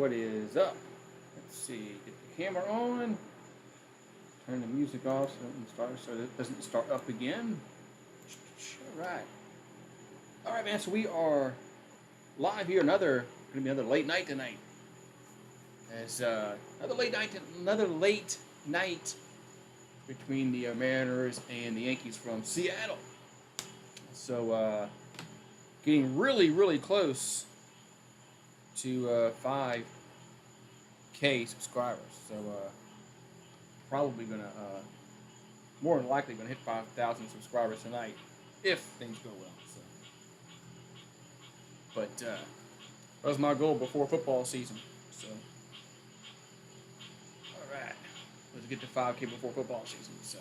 what is up? Let's see. Get the camera on. Turn the music off so it doesn't start up again. Alright. Alright, man, so we are live here. Gonna be another late night tonight. As another late night between the Mariners and the Yankees from Seattle. So getting really close to 5K subscribers. So probably gonna more than likely gonna hit 5,000 subscribers tonight if things go well. So, but that was my goal before football season. So, all right, let's get to 5K before football season. So,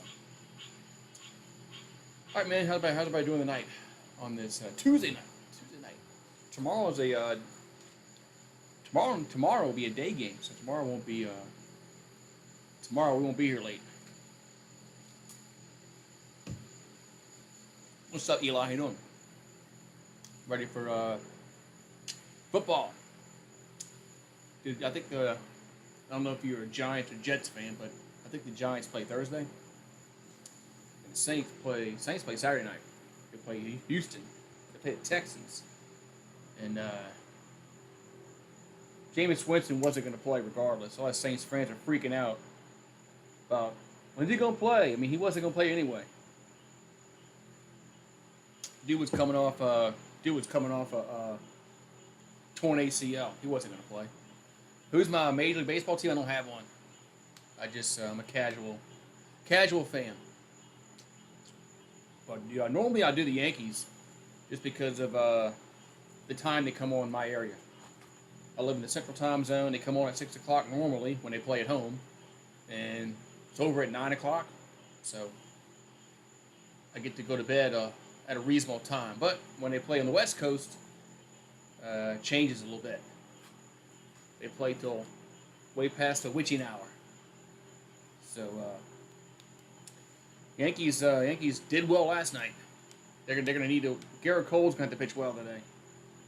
all right, man, how's everybody doing tonight on this Tuesday night? Tomorrow's a tomorrow will be a day game, so tomorrow won't be tomorrow we won't be here late. What's up, Eli? How you doing? Ready for football? Dude, I think I don't know if you're a Giants or Jets fan, but I think the Giants play Thursday, and the Saints play Saturday night. They play Houston. They play the Texans, and Jameis Winston wasn't going to play regardless. All the Saints fans are freaking out about when's he going to play. I mean, he wasn't going to play anyway. Dude was coming off a torn ACL. He wasn't going to play. Who's my Major League Baseball team? I don't have one. I'm a casual fan. But normally I do the Yankees just because of the time they come on in my area. I live in the Central Time Zone. They come on at 6 o'clock normally when they play at home, and it's over at 9 o'clock. So I get to go to bed at a reasonable time. But when they play on the West Coast, changes a little bit. They play till way past the witching hour. So Yankees did well last night. They're gonna need to. Garrett Cole's gonna have to pitch well today.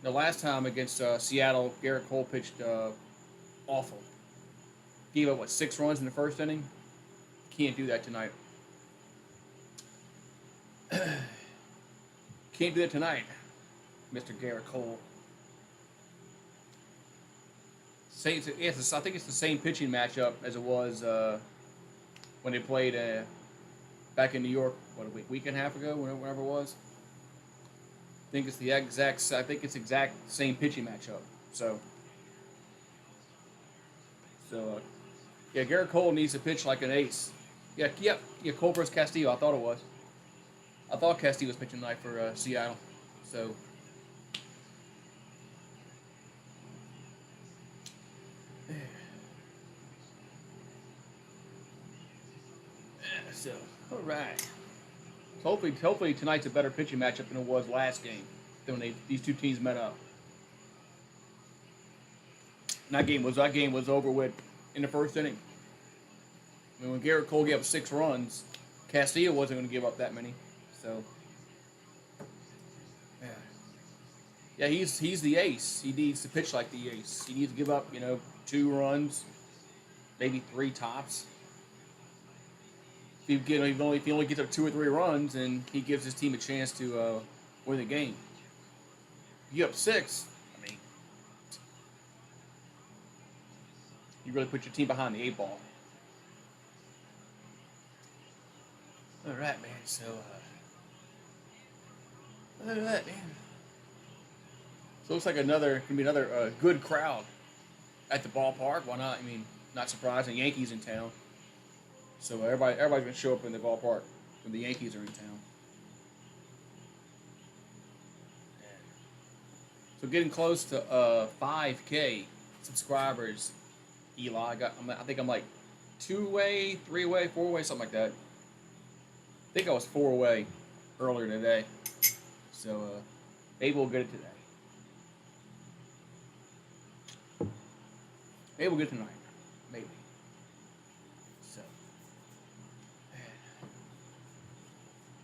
The last time against Seattle, Garrett Cole pitched awful. Gave up 6 runs in the first inning. Can't do that tonight. Can't do that tonight, Mr. Garrett Cole. I think it's the same pitching matchup as it was when they played back in New York, a week and a half ago, whenever it was. I think it's exact same pitching matchup. So yeah, Garrett Cole needs to pitch like an ace. Yeah, Cole versus Castillo. I thought it was. I thought Castillo was pitching tonight for Seattle. So all right. Hopefully tonight's a better pitching matchup than it was last game, when these two teams met up. And that game was over with in the first inning. I mean, when Garrett Cole gave up 6 runs, Castillo wasn't going to give up that many. So yeah, he's the ace. He needs to pitch like the ace. He needs to give up 2 runs, maybe 3 tops. If he only gets up 2 or 3 runs, and he gives his team a chance to win the game. If you get up 6, I mean, you really put your team behind the 8 ball. All right, man. So, all right, man. So it looks like gonna be another good crowd at the ballpark. Why not? I mean, not surprising. Yankees in town. So everybody's going to show up in the ballpark when the Yankees are in town. So getting close to 5K subscribers, Eli. I think I'm like 2 away, 3 away, 4 away, something like that. I think I was 4 away earlier today. So maybe we'll get it today. Maybe we'll get it tonight. Maybe.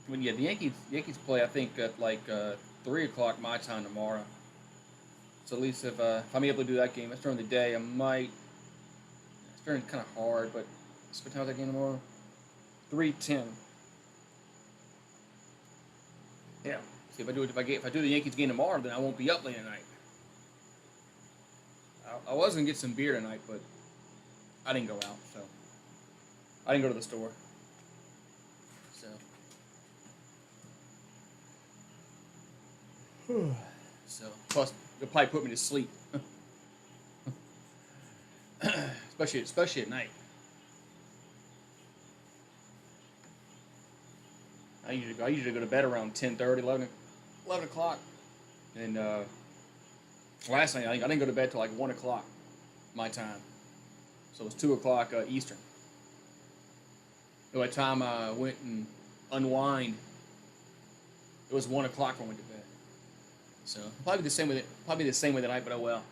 The Yankees play, I think, at like 3 o'clock my time tomorrow. So at least if I'm able to do that game, that's during the day. I might. It's during kind of hard, but what time is that game tomorrow? 3:10. Yeah. See if I do the Yankees game tomorrow, then I won't be up late at night. I was gonna get some beer tonight, but I didn't go out, so I didn't go to the store. So plus it'll probably put me to sleep, especially at night. I usually go to bed around 10:30, 11 o'clock, and last night I didn't go to bed till like 1 o'clock my time, so it was 2 o'clock Eastern. By the time I went and unwind, it was 1 o'clock when I went to bed. So probably the same way tonight, but oh well.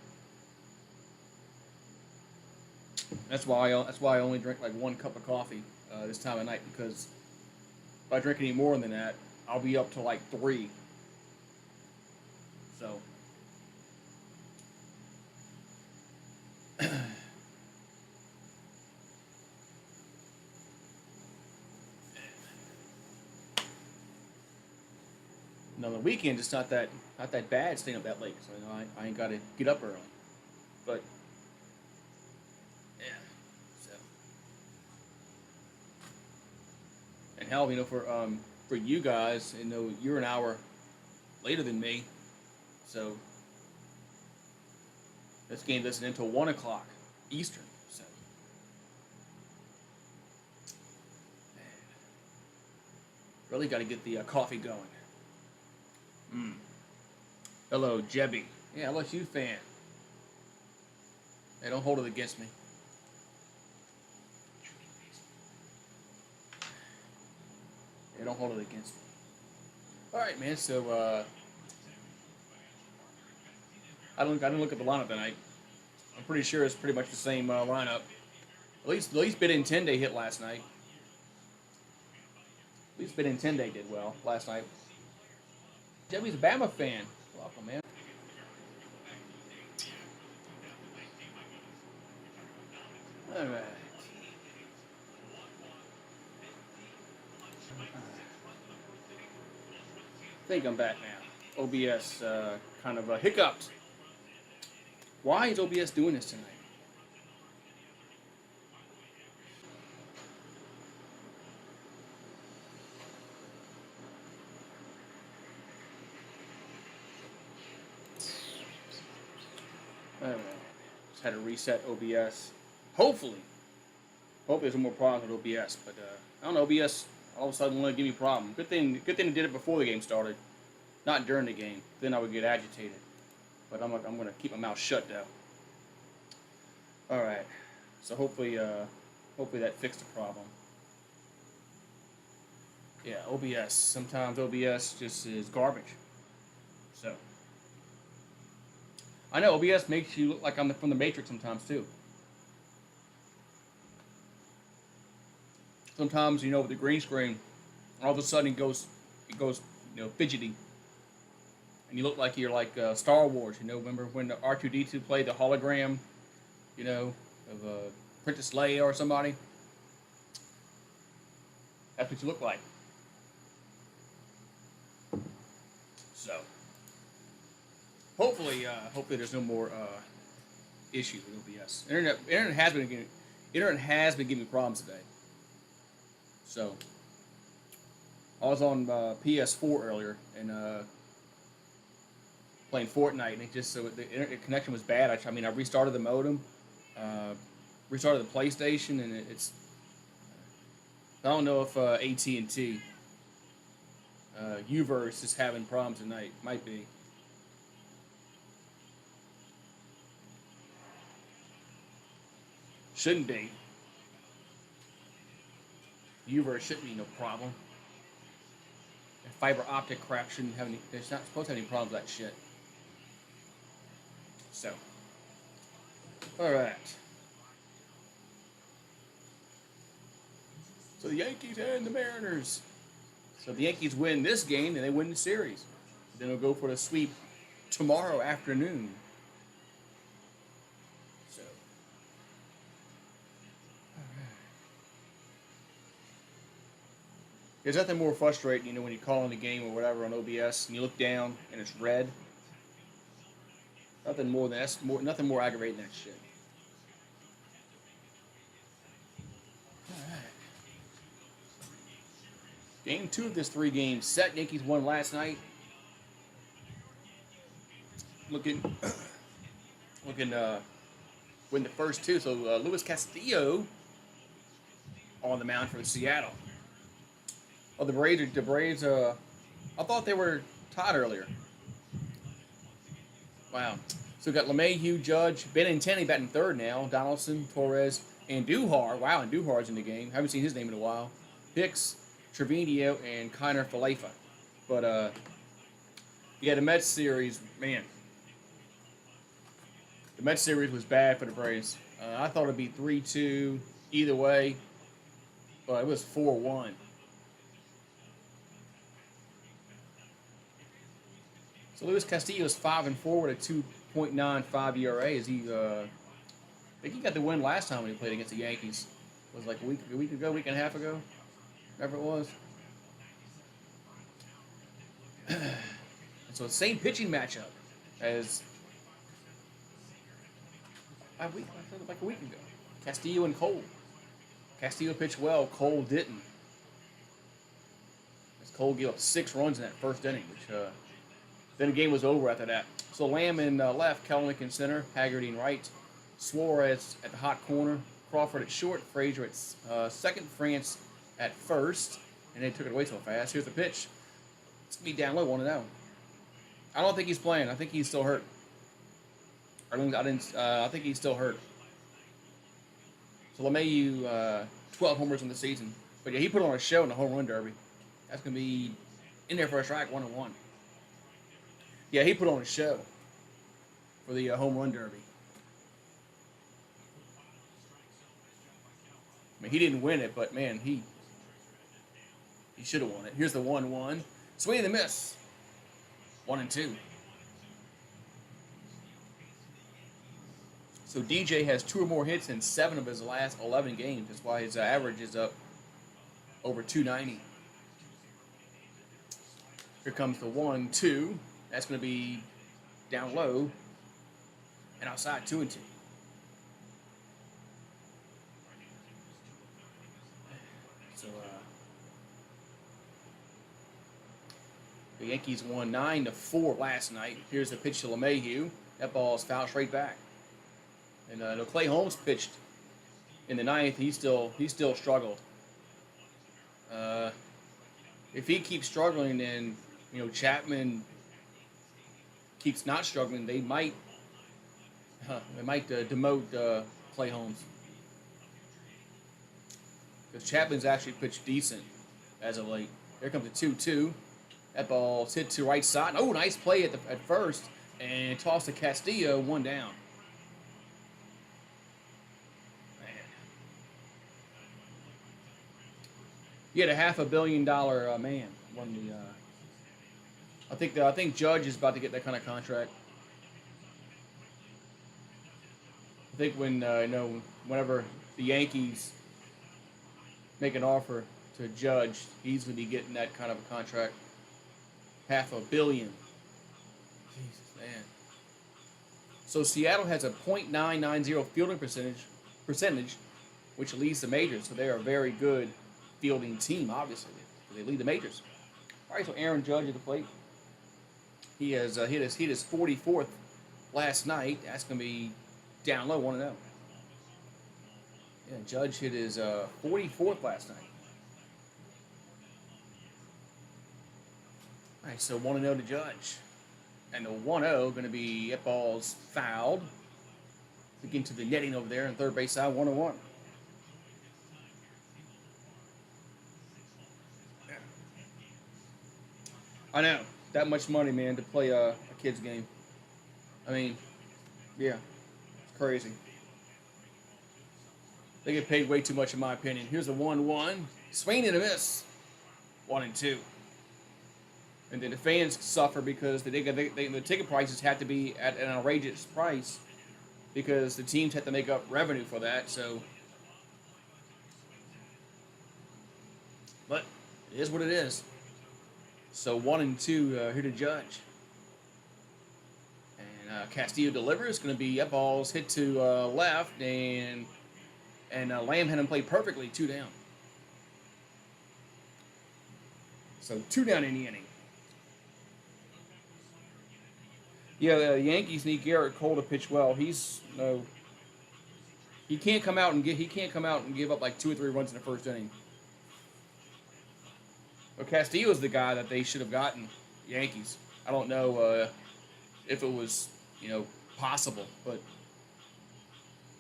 That's why I only drink like 1 cup of coffee this time of night, because if I drink any more than that, I'll be up to like 3. So now the weekend it's not that bad staying up that late, so I ain't got to get up early. But yeah, so and hell, for you guys, you're an hour later than me, so this game doesn't end until 1 o'clock Eastern. So really got to get the coffee going. Hello, Jebby. Yeah, LSU fan. Hey, don't hold it against me. Yeah, don't hold it against me. All right, man. So I didn't look at the lineup tonight. I'm pretty sure it's pretty much the same lineup. At least Benintendi hit last night. At least Benintendi did well last night. Jebby's a Bama fan. Welcome, man. All right. I think I'm back now. OBS kind of hiccuped. Why is OBS doing this tonight? Anyway, just had to reset OBS. Hopefully there's no more problems with OBS. But I don't know, OBS all of a sudden want to give me a problem. Good thing it did it before the game started, not during the game. Then I would get agitated. But I'm gonna keep my mouth shut though. All right. So hopefully that fixed the problem. Yeah, OBS. Sometimes OBS just is garbage. So I know OBS makes you look like I'm from the Matrix sometimes too. Sometimes, with the green screen, all of a sudden it goes, fidgety, and you look like you're like Star Wars. Remember when the R2-D2 played the hologram, of Princess Leia or somebody? That's what you look like. So hopefully there's no more issues with OBS. Internet has been giving me problems today. So I was on PS4 earlier and playing Fortnite, and the internet connection was bad. I restarted the modem, restarted the PlayStation, and it's. I don't know if AT&T Uverse is having problems tonight. Might be. Shouldn't be. Uverse shouldn't be no problem. And fiber optic crap shouldn't have any. It's not supposed to have any problems with that shit. So, all right. So the Yankees and the Mariners. So if the Yankees win this game, then they win the series. Then they'll go for the sweep tomorrow afternoon There's nothing more frustrating, you know, when you're calling the game or whatever on OBS and you look down and it's red. Nothing more than that's more. Nothing more aggravating than that shit. All right. Game 2 of this 3-game set. Yankees won last night. Looking, win the first 2. So Luis Castillo on the mound for Seattle. Oh, the Braves. I thought they were tied earlier. Wow. So we got LeMahieu, Judge, Benintendi batting third now. Donaldson, Torres, and Duhar. Wow, and Duhar's in the game. Haven't seen his name in a while. Hicks, Trevino, and Kiner Falefa. But, yeah, the Mets series, man. The Mets series was bad for the Braves. I thought it would be 3-2 either way, but it was 4-1. So Luis Castillo is 5-4 with a 2.95 ERA. Is he? I think he got the win last time when he played against the Yankees. It was like a week and a half ago, whatever it was. And so the same pitching matchup as like a week ago. Castillo and Cole. Castillo pitched well. Cole didn't. As Cole gave up 6 runs in that first inning, which. Then the game was over after that. So Lamb in left, Kelenic in center, Haggerty in right, Suarez at the hot corner, Crawford at short, Frazier at second, France at first, and they took it away so fast. Here's the pitch. It's going to be down low, 1-0. I don't think he's playing. I think he's still hurt. I think he's still hurt. So LeMahieu, 12 homers in the season. But yeah, he put on a show in the home run derby. That's going to be in there for a strike, 1-1. Yeah, he put on a show for the home run derby. I mean, he didn't win it, but man, he should have won it. Here's the 1-1. Swing and a miss. 1-2. So DJ has 2 or more hits in 7 of his last 11 games. That's why his average is up over 290. Here comes the 1-2. That's going to be down low and outside, 2-2. So the Yankees won 9-4 last night. Here's the pitch to LeMahieu. That ball is fouled straight back. And Clay Holmes pitched in the 9th. He still struggled. If he keeps struggling, then Chapman keeps not struggling, they might demote Clay Holmes. Because Chapman's actually pitched decent as of late. Here comes the 2-2. That ball's hit to right side. Oh, nice play at first. And toss to Castillo, 1 down. Man. He had a $500 million man. Won the I think Judge is about to get that kind of contract. I think whenever the Yankees make an offer to Judge, he's going to be getting that kind of a contract. $500 million. Jesus, man. So Seattle has a .990 fielding percentage, which leads the majors. So they are a very good fielding team, obviously. They lead the majors. All right, so Aaron Judge at the plate. He has hit his 44th last night. That's going to be down low, 1-0. Yeah, Judge hit his 44th last night. All right, so 1-0 to Judge. And the 1-0 going to be, that ball's fouled. Looking to the netting over there on third base side, 1-1. I know. That much money, man, to play a kid's game. I mean, yeah, it's crazy. They get paid way too much, in my opinion. Here's a 1-1. Swing and a miss. 1-2. And then the fans suffer because the ticket prices have to be at an outrageous price because the teams have to make up revenue for that. So, but It is what it is. So 1 and 2 here to judge. And Castillo delivers. Going to be that ball's hit to left, and Lamb had him play perfectly. 2 down. So 2 down in the inning. Yeah, the Yankees need Garrett Cole to pitch well. He can't come out and give up like 2 or 3 runs in the first inning. Well, Castillo's the guy that they should have gotten, Yankees. I don't know if it was, possible, but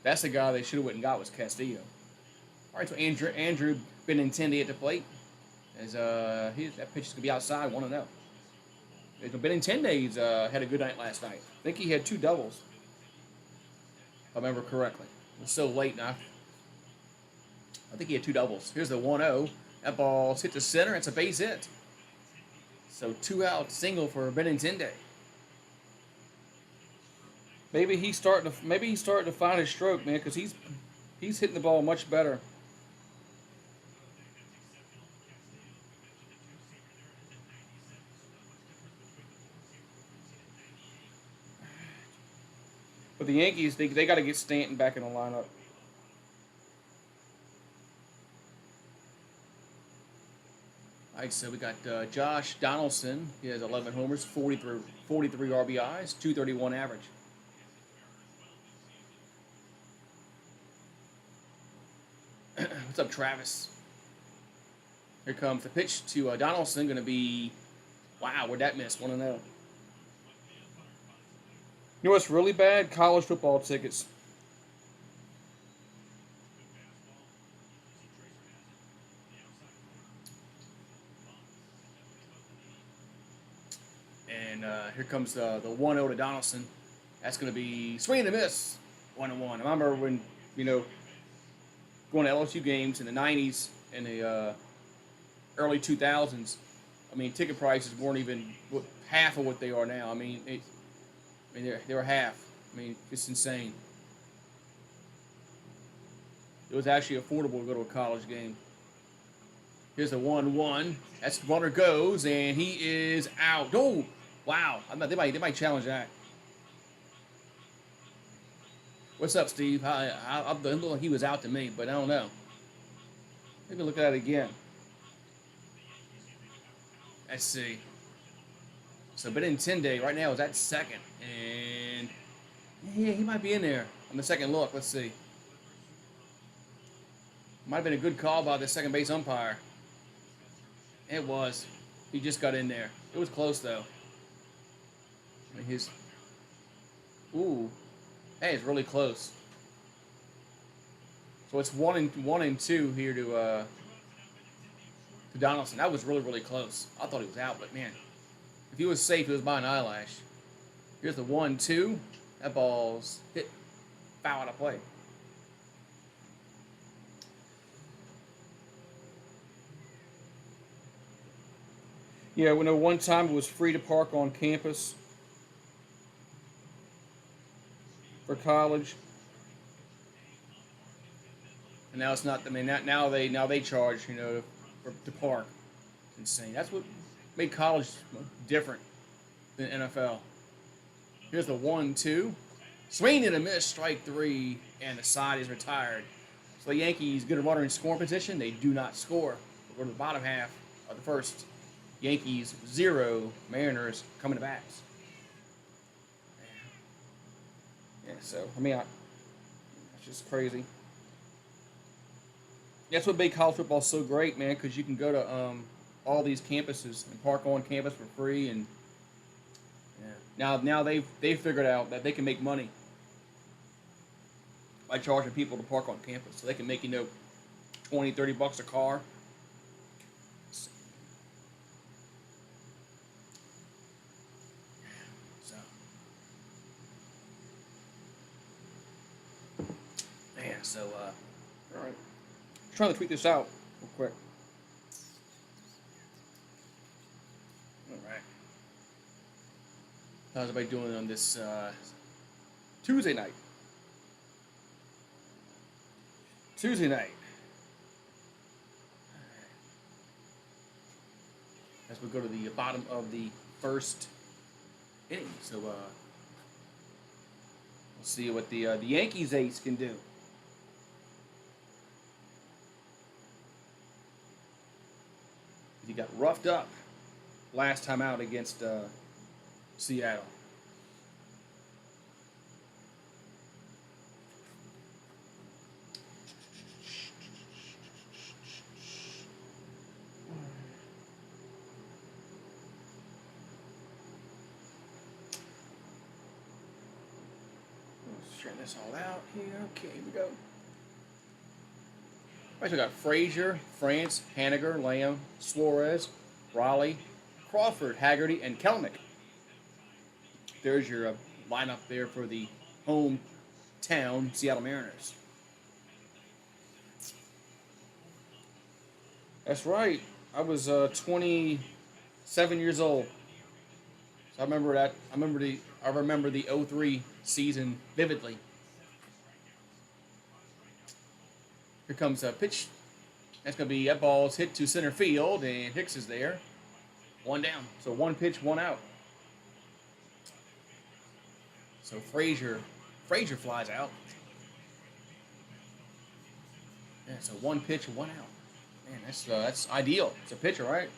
that's the guy they should have went and got was Castillo. All right, so Andrew Benintendi at the plate. As that pitch is going to be outside, 1-0. Benintendi's had a good night last night. I think he had 2 doubles, if I remember correctly. It was so late now. I think he had 2 doubles. Here's the 1-0. That ball's hit to center. It's a base hit. So 2 out single for Benintendi. Maybe he's starting to find his stroke, man, because he's hitting the ball much better. But the Yankees, they got to get Stanton back in the lineup. All right, so we got Josh Donaldson. He has 11 homers, 43 RBIs, 231 average. What's up, Travis? Here comes the pitch to Donaldson. Going to be, wow, where'd that miss? 1-0. You know what's really bad? College football tickets. And here comes the 1-0 to Donaldson. That's going to be swing and a miss. 1-1. I remember when, going to LSU games in the 90s and the early 2000s, ticket prices weren't even half of what they are now. They were half. It's insane. It was actually affordable to go to a college game. Here's the 1-1. That's runner goes, and he is out. Oh, wow. They might challenge that. What's up, Steve? I looked like he was out to me, but I don't know. Maybe look at that again. Let's see. So Benintendi right now is at second, and yeah, he might be in there on the second look. Let's see. Might have been a good call by the second base umpire. It was. He just got in there. It was close though. Ooh, hey, it's really close. So it's 1 and 2 here to Donaldson. That was really, really close. I thought he was out, but man. If he was safe, he was by an eyelash. Here's the 1-2. That ball's hit foul out of play. Yeah, we know one time it was free to park on campus for college, and now it's not. Now they charge, to park. It's insane. That's what made college different than NFL. Here's the 1-2. Swing and a miss, strike 3, and the side is retired. So the Yankees get a runner in scoring position. They do not score. We're to the bottom half of the first. Yankees 0, Mariners coming to bats. Yeah, so it's just crazy. That's what made college football so great, man, because you can go to all these campuses and park on campus for free, and now they've figured out that they can make money by charging people to park on campus, so they can make $20-$30 a car. So, man, all right. Trying to tweet this out real quick. All right. How's everybody doing on this Tuesday night? as we go to the bottom of the first inning. So we'll see what the Yankees ace can do. He got roughed up last time out against Seattle. Straighten this all out here. Okay, here we go. All right, so we got Frazier, France, Haniger, Lamb, Suarez, Raleigh, Crawford, Haggerty, and Kelenic. There's your lineup there for the hometown Seattle Mariners. That's right. I was 27 years old. So I remember that. I remember the 03 season vividly. Here comes a pitch. That's going to be, that ball's hit to center field, and Hicks is there. One down. So one pitch, one out. So Frazier flies out. Yeah, so one pitch, one out. Man, that's ideal. It's a pitcher, right?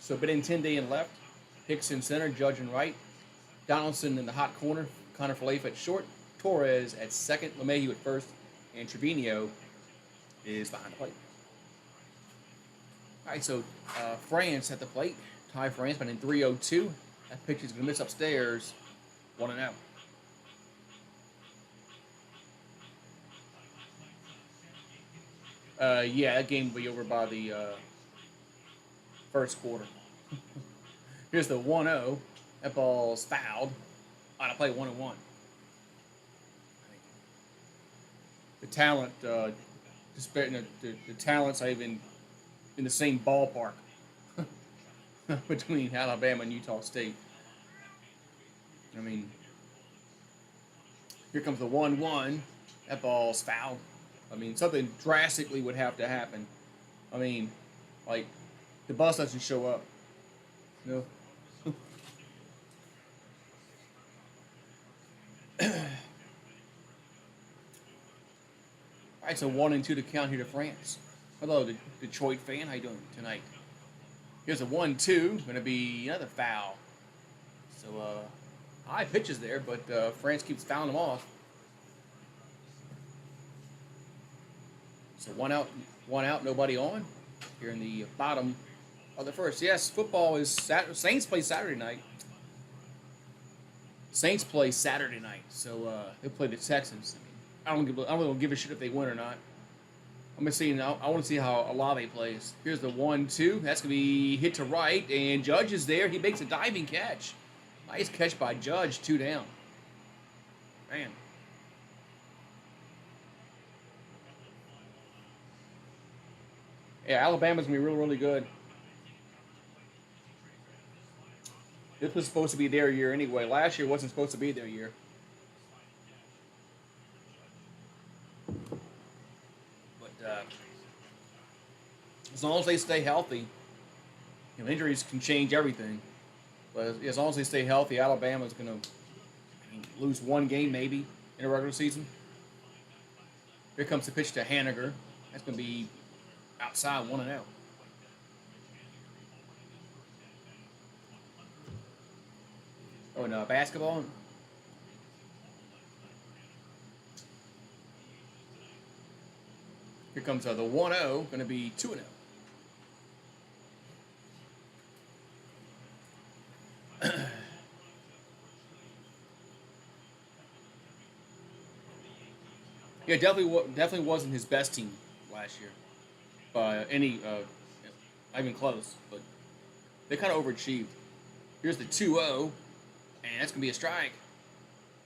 So Benintendi in left, Hicks in center, Judge in right, Donaldson in the hot corner, Connor Falefa at short, Torres at second, LeMahieu at first, and Trevino is behind the plate. All right, so France at the plate. Ty France batting 3-0-2. That pitch is going to miss upstairs. 1-0. Yeah, that game will be over by the first quarter. Here's the 1-0. That ball's fouled. On a play 1-1. The talent, the talents are even in the same ballpark between Alabama and Utah State. I mean, here comes the 1-1. That ball's fouled. I mean, something drastically would have to happen. I mean, like, the bus doesn't show up. You know? All right, so 1-2 to count here to France. Hello, the Detroit fan. How you doing tonight? Here's a 1-2. Going to be another foul. So, high pitches there, but France keeps fouling them off. So one out, nobody on. Here in the bottom of the first. Yes, football is Saints play Saturday night. Saints play Saturday night, so they play the Texans. I don't really give a shit if they win or not. I'm gonna see now. I want to see how Olave plays. Here's the 1-2. That's gonna be hit to right, and Judge is there. He makes a diving catch. Nice catch by Judge. 2 down. Man. Yeah, Alabama's gonna be really, really good. This was supposed to be their year anyway. Last year wasn't supposed to be their year. But as long as they stay healthy, you know, injuries can change everything. But as long as they stay healthy, Alabama's going to lose one game maybe in a regular season. Here comes the pitch to Haniger. That's going to be outside 1-0. Oh, and basketball. Here comes the 1-0, going to be 2-0. Yeah, definitely wasn't his best team last year, by any, not even close. But they kind of overachieved. Here's the 2-0, and that's gonna be a strike.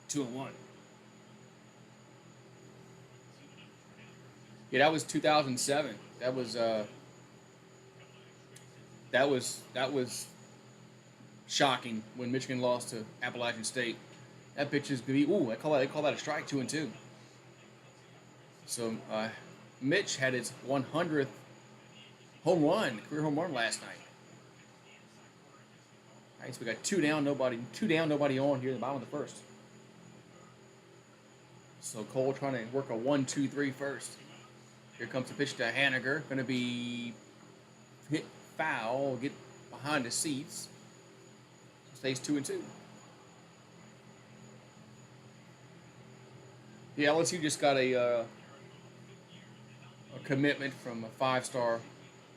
2-1. Yeah, that was 2007. That was shocking when Michigan lost to Appalachian State. That pitch is gonna be they call that a strike. 2-2. So Mitch had his 100th home run, career home run last night. All right, so we got two down, nobody on here in the bottom of the first. So Cole trying to work a 1-2-3 first. Here comes the pitch to Haniger. Going to be hit foul, get behind the seats. Stays 2-2. Yeah, LSU just got a commitment from a 5-star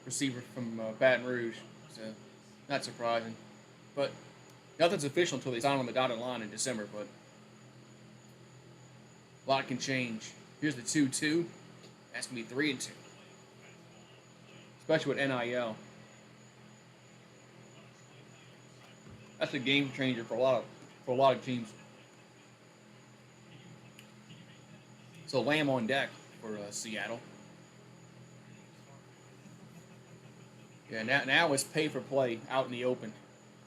receiver from Baton Rouge. So, not surprising. But nothing's official until they sign on the dotted line in December. But a lot can change. Here's the 2-2. That's going to be 3-2. Especially with NIL. That's a game changer for a lot of teams. So Lamb on deck for Seattle. Yeah, now it's pay for play out in the open.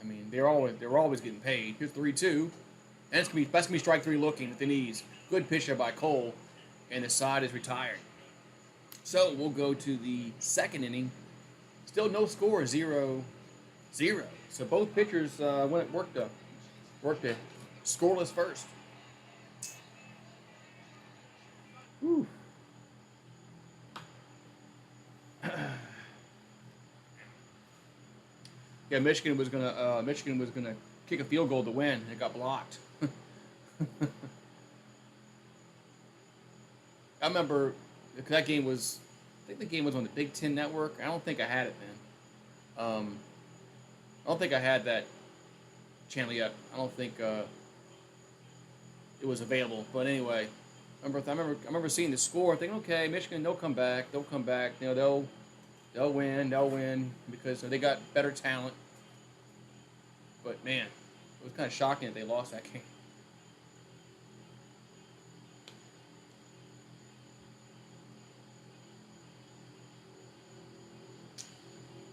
I mean, they're always getting paid. Here's 3-2, and that's gonna be strike three looking at the knees. Good pitch there by Cole, and the side is retired. So we'll go to the second inning. Still no score, 0-0. So both pitchers worked a scoreless first. Whew. Yeah, Michigan was gonna kick a field goal to win. It got blocked. I remember that game was. I think the game was on the Big Ten Network. I don't think I had it then. I don't think I had that channel yet. I don't think it was available. But anyway, I remember seeing the score, thinking, okay, Michigan, they'll come back. You know, they'll win because they got better talent. But man, it was kind of shocking that they lost that game.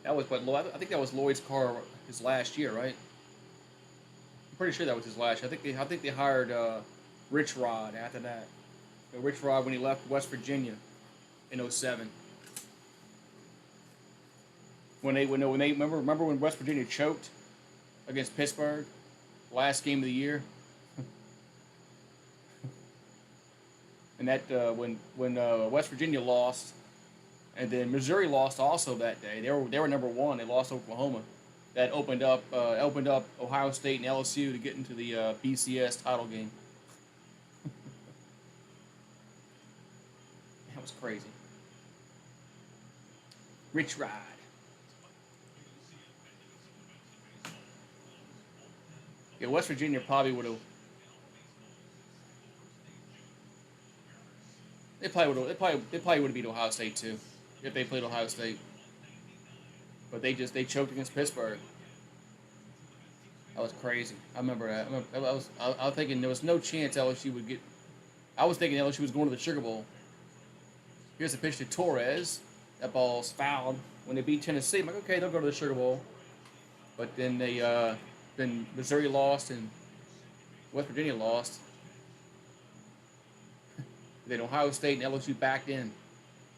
That was I think that was Lloyd's car his last year, right? I'm pretty sure that was his last year. I think they hired Rich Rod after that. Rich Rod when he left West Virginia in 2007. When they remember when West Virginia choked against Pittsburgh, last game of the year. And that when West Virginia lost, and then Missouri lost also that day. They were number one. They lost Oklahoma. That opened up Ohio State and LSU to get into the BCS title game. That was crazy. Rich Rod. Yeah, West Virginia probably would have. They probably would have beat Ohio State too, if they played Ohio State. But they choked against Pittsburgh. That was crazy. I remember that. I was thinking there was no chance LSU would get. I was thinking LSU was going to the Sugar Bowl. Here's a pitch to Torres. That ball's fouled. When they beat Tennessee, I'm like, okay, they'll go to the Sugar Bowl. But then then Missouri lost and West Virginia lost. Then Ohio State and LSU backed in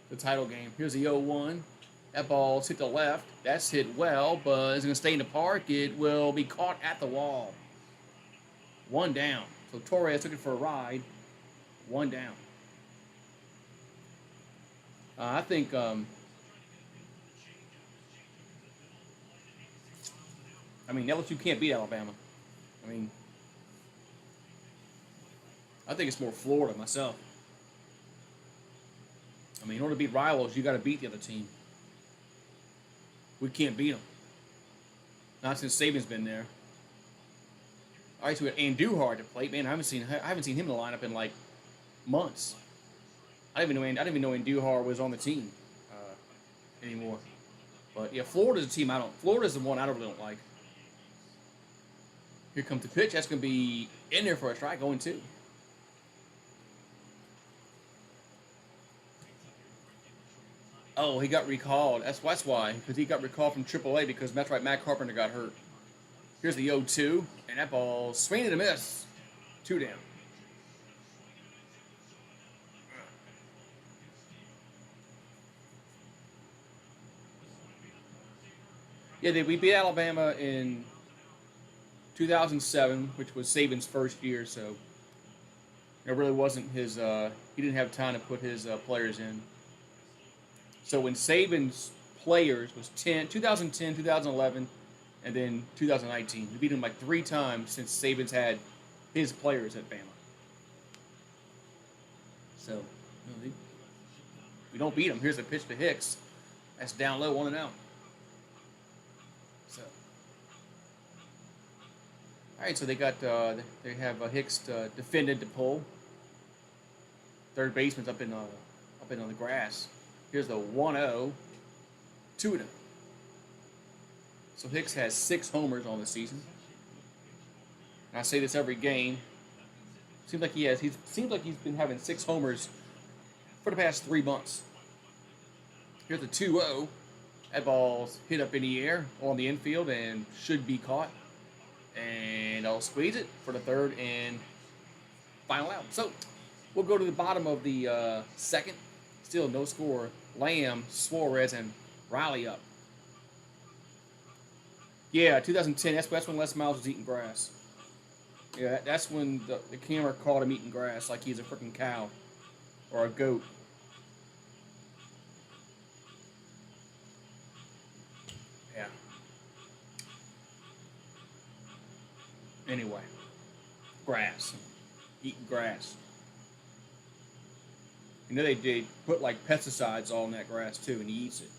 the title game. Here's the 0-1. That ball's hit the left. That's hit well, but it's going to stay in the park. It will be caught at the wall. One down. So Torres took it for a ride. One down. I think LSU can't beat Alabama. I think it's more Florida myself. In order to beat rivals, you got to beat the other team. We can't beat them. Not since Saban's been there. All right, so we got Andujar to plate. Man, I haven't seen him in the lineup in like months. I didn't even know Andujar was on the team anymore. But yeah, Florida's a team Florida's the one I really don't like. Here comes the pitch. That's going to be in there for a strike, 0-2. Oh, he got recalled. That's why. Because he got recalled from AAA because that's right, Matt Carpenter got hurt. Here's the 0-2. And that ball swinging and a miss. 2 down. Yeah, we beat Alabama in 2007, which was Saban's first year, so it really wasn't his. He didn't have time to put his players in. So when Saban's players was 2010, 2011, and then 2019. We beat him like 3 times since Saban's had his players at Bama. So we don't beat him. Here's a pitch to Hicks. That's down low, 1-0. So, all right. So they got they have Hicks defended to pull. Third baseman's up in on the grass. Here's the 1-0, 2-0. So Hicks has 6 homers on the season. And I say this every game. Seems like he's been having 6 homers for the past 3 months. Here's the 2-0. That ball's hit up in the air on the infield and should be caught. And I'll squeeze it for the third and final out. So we'll go to the bottom of the second. Still no score. Lamb, Suarez, and Riley up. Yeah, 2010. That's when Les Miles was eating grass. Yeah, that's when the camera caught him eating grass like he's a freaking cow or a goat. Yeah. Anyway, grass, eating grass. You know they put like pesticides on that grass too, and he eats it.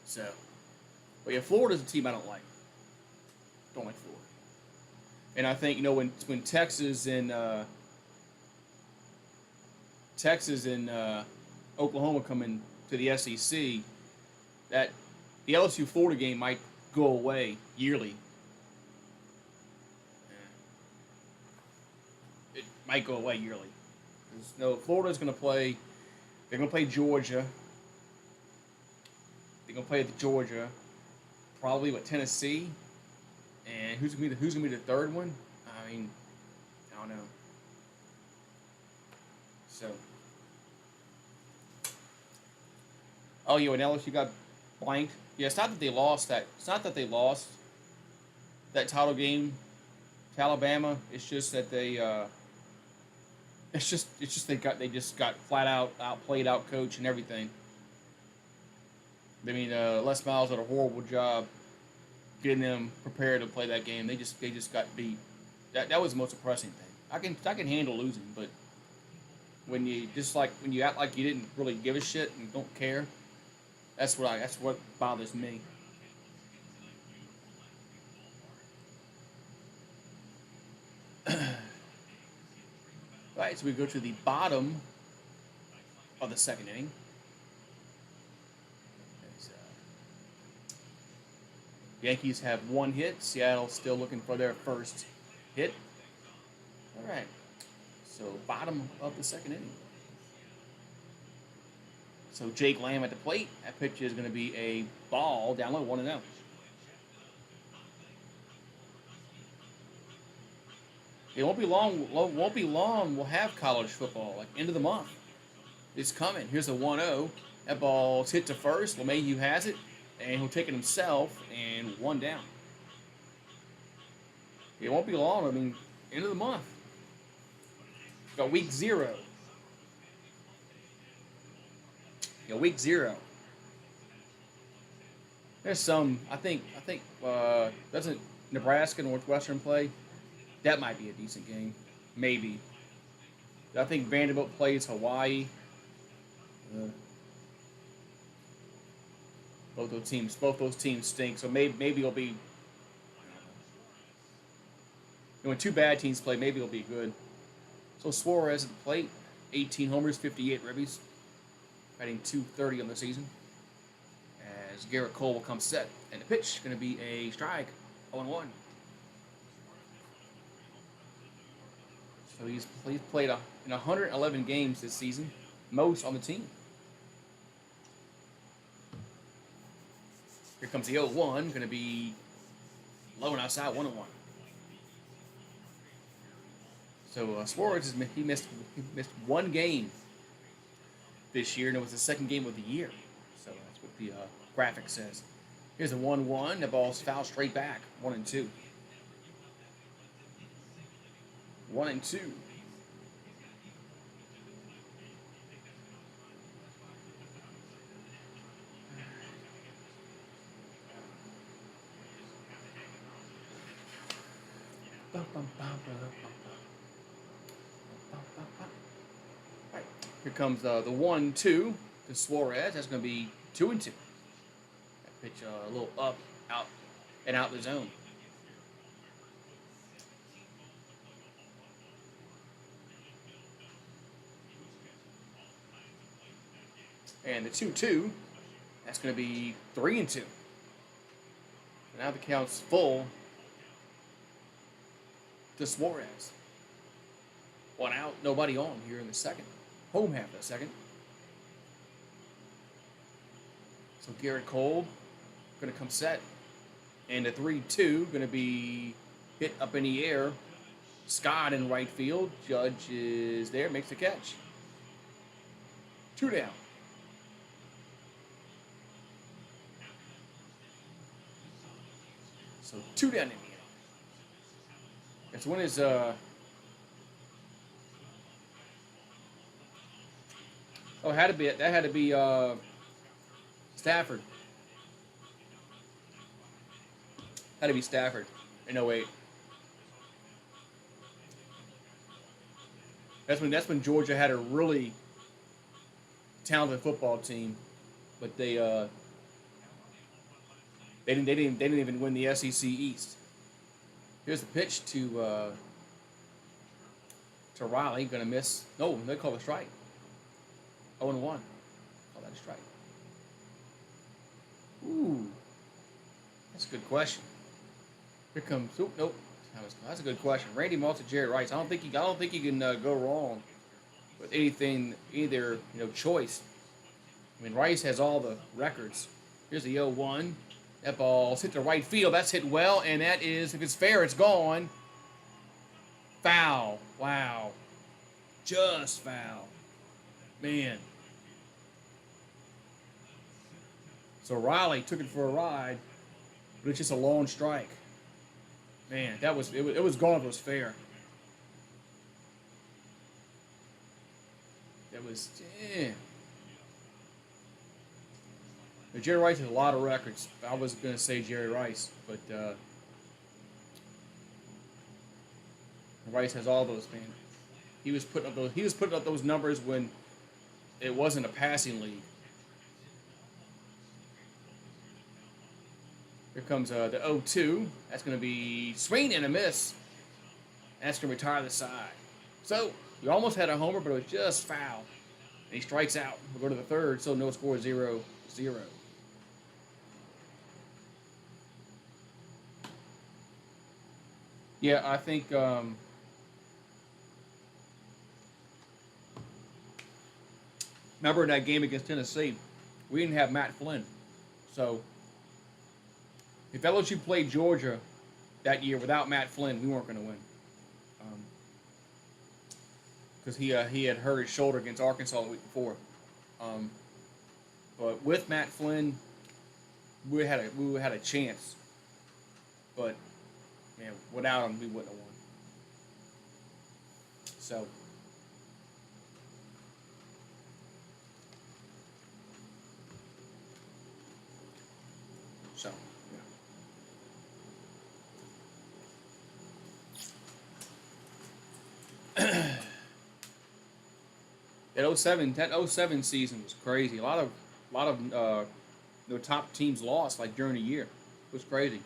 So, but yeah, Florida's a team I don't like. Don't like Florida. And I think, when Texas and Oklahoma come in to the SEC, that the LSU Florida game might go away yearly. It might go away yearly. Florida's going to play. They're going to play Georgia. They're gonna play Georgia, probably with Tennessee, and who's gonna be the third one? I mean, I don't know. So, oh yeah, when LSU got blanked. Yeah, it's not that they lost that. It's not that they lost that title game to Alabama. It's just that they. It's just they just got flat out outplayed, out coached, and everything. I mean, Les Miles did a horrible job getting them prepared to play that game. They just got beat. That was the most depressing thing. I can handle losing, but when you act like you didn't really give a shit and don't care, that's what bothers me. Right, so we go to the bottom of the second inning. Yankees have 1 hit. Seattle still looking for their first hit. All right. So bottom of the second inning. So Jake Lamb at the plate. That pitch is going to be a ball down low, 1-0. It won't be long. We'll have college football, like end of the month. It's coming. Here's a 1-0. That ball's hit to first. LeMahieu has it. And he'll take it himself, and 1 down. It won't be long. I mean, end of the month. Got week 0. Week 0. There's some. I think. Doesn't Nebraska Northwestern play? That might be a decent game, maybe. I think Vanderbilt plays Hawaii. Both those teams stink. So maybe it'll be. When 2 bad teams play, maybe it'll be good. So Suarez at the plate, 18 homers, 58 ribbies, batting .230 on the season. As Garrett Cole will come set, and the pitch is going to be a strike, 0-1. So he's played in 111 games this season, most on the team. Here comes the 0-1, going to be low and outside, 1-1. So Suarez he missed one game this year, and it was the second game of the year. So that's what the graphic says. Here's a 1-1. The ball's fouled straight back. 1-2. 1-2. Right. Here comes the 1-2 to Suarez. That's going to be 2-2. That pitch a little up, out, and out the zone. And the 2-2, that's going to be 3-2. Now the count's full to Suarez. 1 out, nobody on here in the second. Home half of the second. So Garrett Cole going to come set. And the 3-2 going to be hit up in the air. Scott in right field. Judge is there, makes the catch. 2 down. So 2 down in the end. That's one is oh, that had to be Stafford. Had to be Stafford in 08. That's when Georgia had a really talented football team, but they didn't even win the SEC East. Here's the pitch to Riley. Gonna miss. No, they call it a strike. 0-1. Call that a strike. Ooh, that's a good question. Here comes. Oh, nope. That's a good question. Randy Moss and Jerry Rice. I don't think you can go wrong with anything, either choice. I mean, Rice has all the records. Here's the 0-1. That ball's hit to right field. That's hit well, and that is, if it's fair, it's gone. Foul. Wow. Just foul. Man. So Riley took it for a ride, but it's just a long strike. Man, it was gone if it was fair. That was, damn. Jerry Rice has a lot of records. I was going to say Jerry Rice, but Rice has all those, man. He was putting up those numbers when it wasn't a passing league. Here comes the 0-2. That's going to be swing and a miss. That's going to retire the side. So we almost had a homer, but it was just foul. And he strikes out. We'll go to the third, so no score, 0-0. Yeah, I think remember in that game against Tennessee, we didn't have Matt Flynn. So if LSU played Georgia that year without Matt Flynn, we weren't going to win. Because he had hurt his shoulder against Arkansas the week before. But with Matt Flynn, we had a chance. But man, without him, we wouldn't have won. So yeah. That 07 season was crazy. A lot of top teams lost like during the year. It was crazy.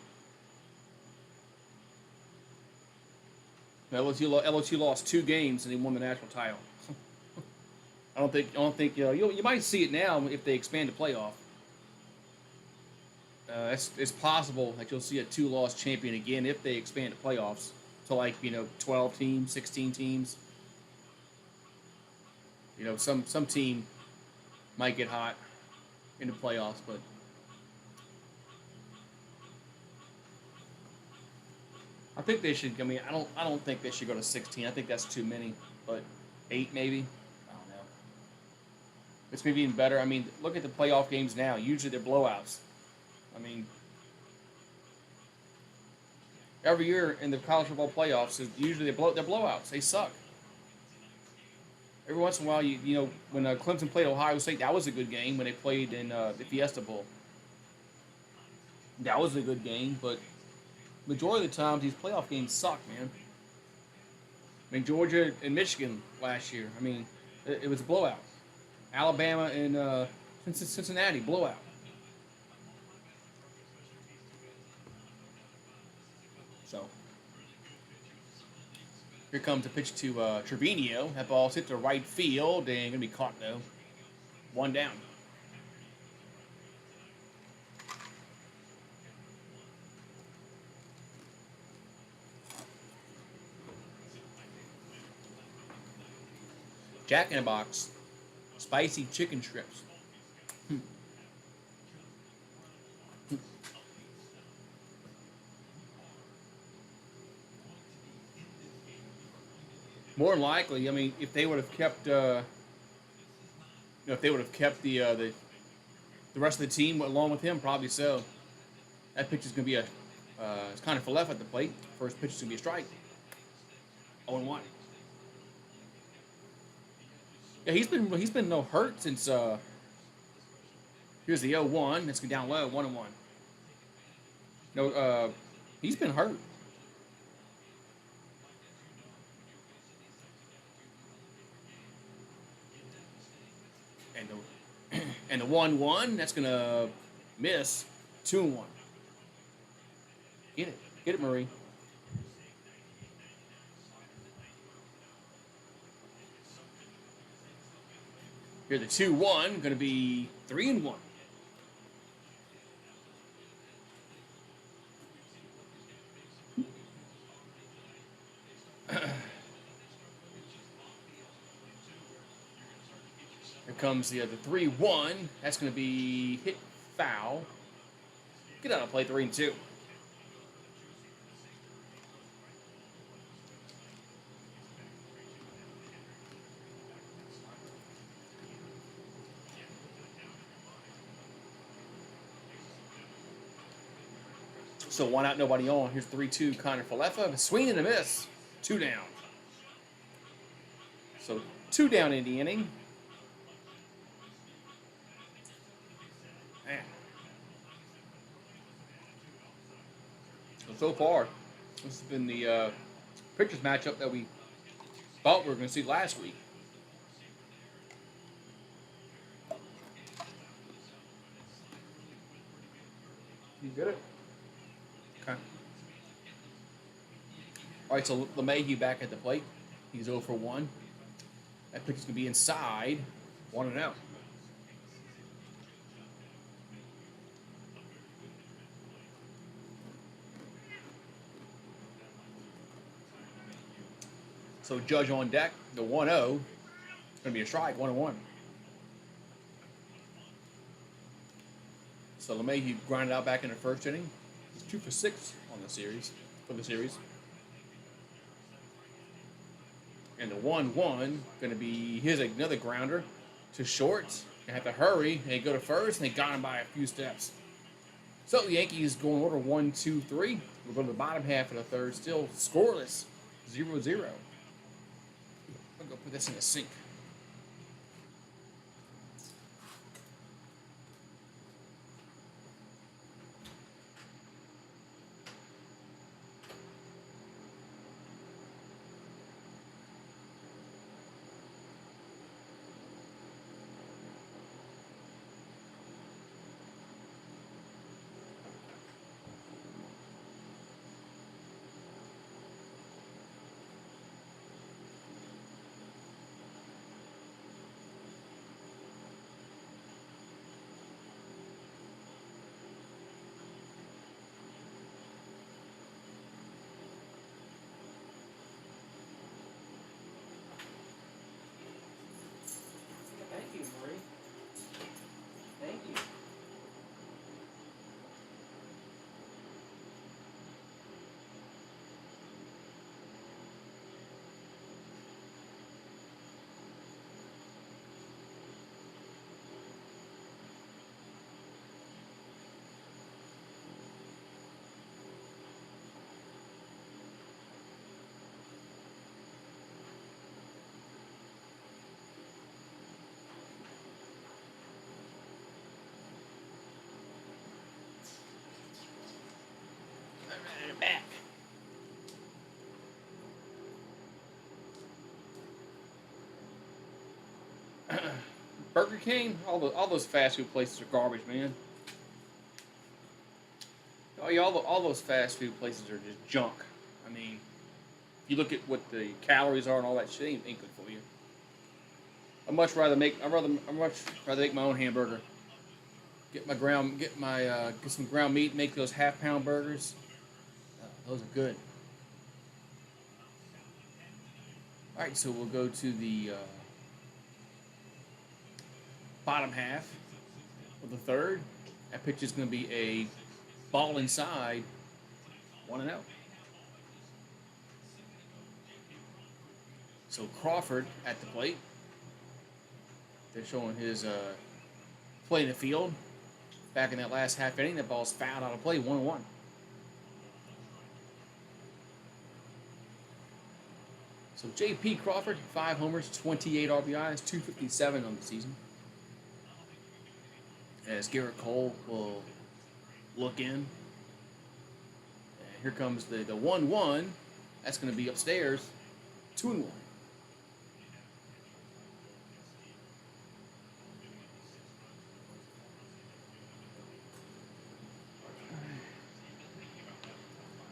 LSU lost 2 games and they won the national title. I don't think you might see it now if they expand the playoff. It's possible that you'll see a 2-loss champion again if they expand the playoffs to 12 teams, 16 teams. Some team might get hot in the playoffs, but I think they should. I mean, I don't think they should go to 16. I think that's too many. But 8 maybe. I don't know. It's maybe even better. I mean, look at the playoff games now. Usually they're blowouts. I mean, every year in the college football playoffs, usually they're blowouts. They suck. Every once in a while, you know, when Clemson played Ohio State, that was a good game. When they played in the Fiesta Bowl, that was a good game. But majority of the times, these playoff games suck, man. I mean, Georgia and Michigan last year. I mean, it was a blowout. Alabama and Cincinnati, blowout. So, here comes a pitch to Trevino. That ball's hit to right field and going to be caught, though. 1 down. Jack in the Box. Spicy chicken strips. More than likely, I mean, if they would have kept, if they would have kept the rest of the team along with him, probably so. That pitch is going to be it's kind of for left at the plate. First pitch is going to be a strike. 0-1. Yeah, he's been no hurt since. Here's the 0-1. Let's go down low. 1-1. No, he's been hurt. And the 1-1, that's gonna miss. 2-1. Get it, Murray. Here the 2-1, gonna be 3-1. Comes the 3-1. That's going to be hit foul. Get out of play. 3-2. So 1 out, nobody on. Here's 3-2. Connor Falefa. Swing and a miss. 2 down. So 2 down in the inning. So far, this has been the pitchers matchup that we thought we were going to see last week. You get it? Okay. All right, so LeMahieu back at the plate. He's 0 for 1. That pitch is going to be inside. 1-0. So Judge on deck, the 1-0. It's going to be a strike, 1-1. So LeMahieu grinded out back in the first inning. He's 2 for 6 on the series, And the 1-1 going to be, here's another grounder to short. They have to hurry. They go to first, and they got him by a few steps. So the Yankees go in order 1, 2, 3. We'll go to the bottom half of the third, still scoreless, 0-0. I'll go put this in the sink. Burger King, all those fast food places are garbage, man. Oh yeah, all those fast food places are just junk. I mean, if you look at what the calories are and all that shit, ain't good for you. I'd much rather make my own hamburger. Get some ground meat, make those half-pound burgers. Those are good. All right, so we'll go to the bottom half of the third. That pitch is going to be a ball inside, 1-0. So Crawford at the plate. They're showing his play in the field. Back in that last half inning, that ball's fouled out of play, 1-1. So J.P. Crawford, 5 homers, 28 RBIs, 257 on the season. As Garrett Cole will look in. And here comes the 1-1. That's going to be upstairs, 2-1.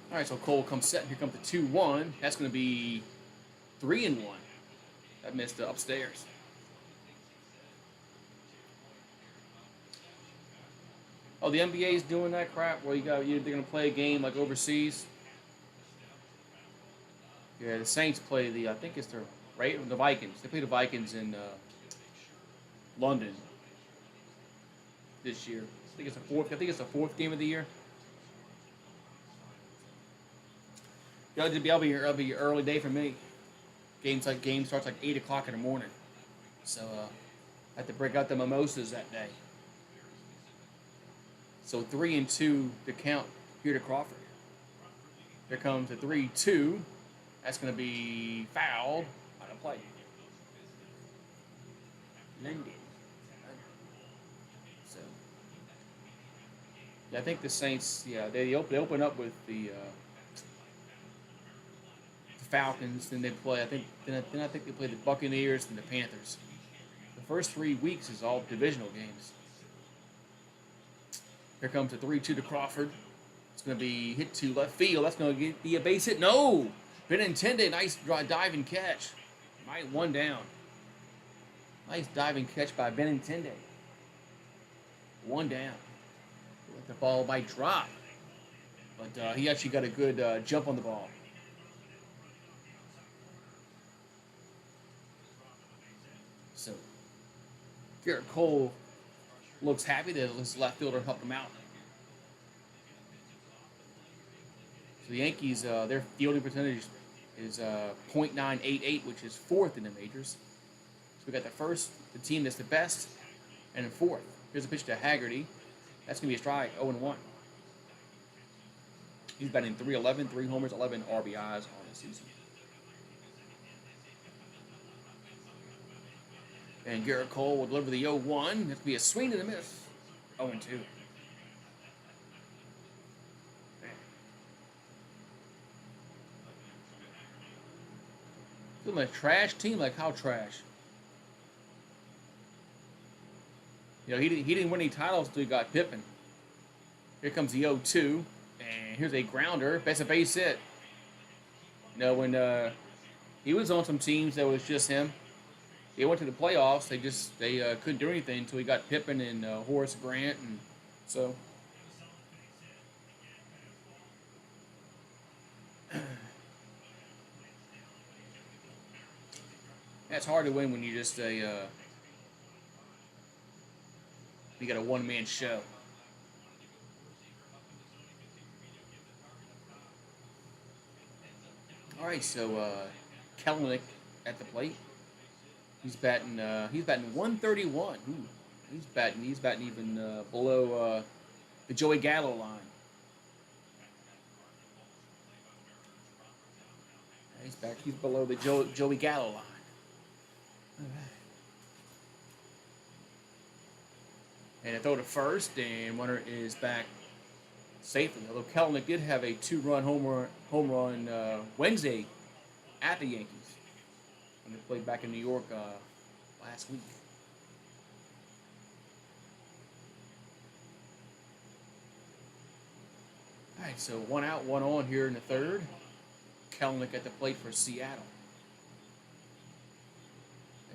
All right, so Cole comes set. Here comes the 2-1. That's going to be 3-1. That missed the upstairs. Oh, the NBA is doing that crap where they're going to play a game like overseas. Yeah, the Saints play I think it's the Vikings. They play the Vikings in London this year. I think it's the fourth game of the year. It'll be an early day for me. Game starts like 8 o'clock in the morning. So I have to break out the mimosas that day. So 3-2 to count here to Crawford. Here comes the 3-2. That's going to be fouled out of play. London. So yeah, I think the Saints. Yeah, they open up with the Falcons. Then they play. I think they play the Buccaneers and the Panthers. The first 3 weeks is all divisional games. Here comes a 3-2 to Crawford. It's going to be hit to left field. That's going to be a base hit. No! Benintendi, nice dive and catch. One down. Nice dive and catch by Benintendi. 1 down. The ball might drop. But he actually got a good jump on the ball. So, Garrett Cole looks happy that his left fielder helped him out. So the Yankees, their fielding percentage is .988, which is 4th in the majors. So we got the team that's the best, and in 4th. Here's a pitch to Haggerty. That's going to be a strike, 0-1. He's batting .311, 3 homers, 11 RBIs on the season. And Garrett Cole will deliver the 0-1. That's to be a swing and a miss. 0-2. Feel like a trash team? Like how trash? You know, he didn't win any titles until he got Pippen. Here comes the 0-2. And here's a grounder. That's a base hit. You know, when he was on some teams that was just him. They went to the playoffs. They couldn't do anything until he got Pippen and Horace Grant, and so. It's hard to win when you just you got a one-man show. All right, so Kelenic at the plate. He's batting 131. Ooh, he's batting even below the Joey Gallo line. He's below the Joey Gallo line. All right. And a throw to first, and runner is back safely. Although Kelenic did have a 2-run home run Wednesday at the Yankees when they played back in New York last week. right, so 1 out, 1 on here in the third. Kelenic at the plate for Seattle.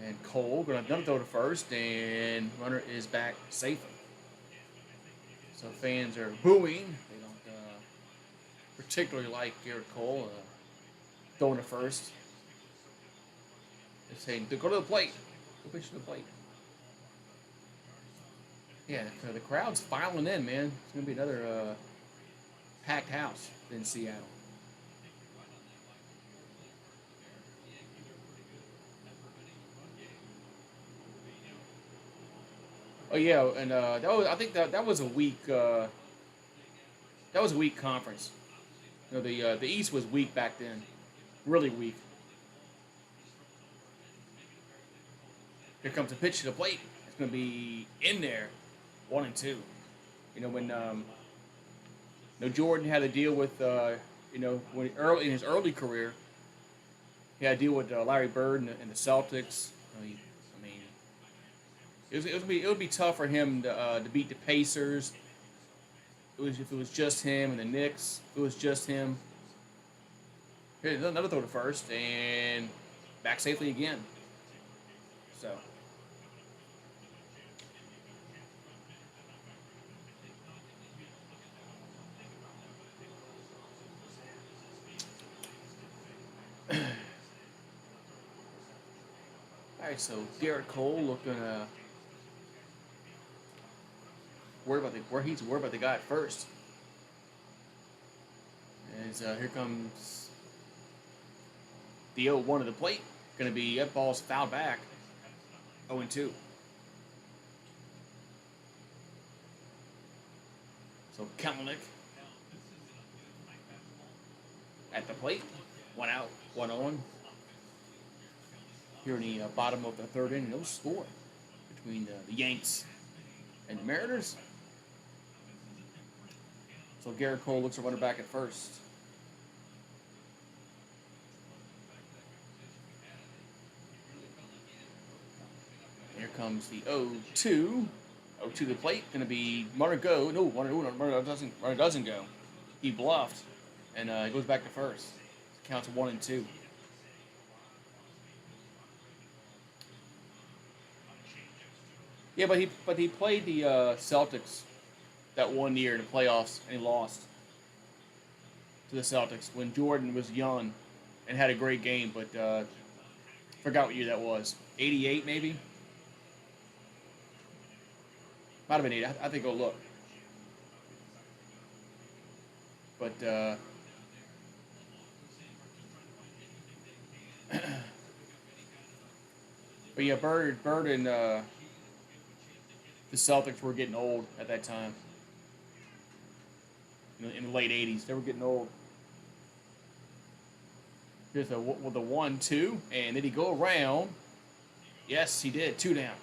And Cole going to throw to first, and runner is back safely. So fans are booing. They don't particularly like Garrett Cole throwing to first. They're saying, go to the plate. Go pitch to the plate. Yeah, the crowd's filing in, man. It's going to be another packed house in Seattle. Oh yeah, and I think that was a weak conference. You know, the East was weak back then, really weak. Here comes a pitch to the plate. It's going to be in there, 1-2. You know when Jordan had to deal with when in his early career, he had to deal with Larry Bird and the Celtics. It would be tough for him to beat the Pacers. If it was just him, and the Knicks, if it was just him. Here's another throw to first, and back safely again. So. All right, so Garrett Cole looking worried about the guy at first. As here comes the 0-1 to the plate. Going to be that ball's fouled back. 0-2. So Kelenic at the plate. 1 out, 1 on. Here in the bottom of the third inning, no score between the Yanks and the Mariners. So Garrett Cole looks to run it back at first. Here comes the 0-2. 0-2 to the plate. Going to be runner go. No, runner doesn't go. He bluffed, and he goes back to first. Counts 1-2. Yeah, but he played the Celtics that one year in the playoffs, and he lost to the Celtics when Jordan was young and had a great game, but forgot what year that was. 88, maybe? Might have been 8. I think I'll look. But but yeah, Bird and the Celtics were getting old at that time. In the late 80s, they were getting old. Here's the 1-2, and did he go around? Yes, he did. 2 down.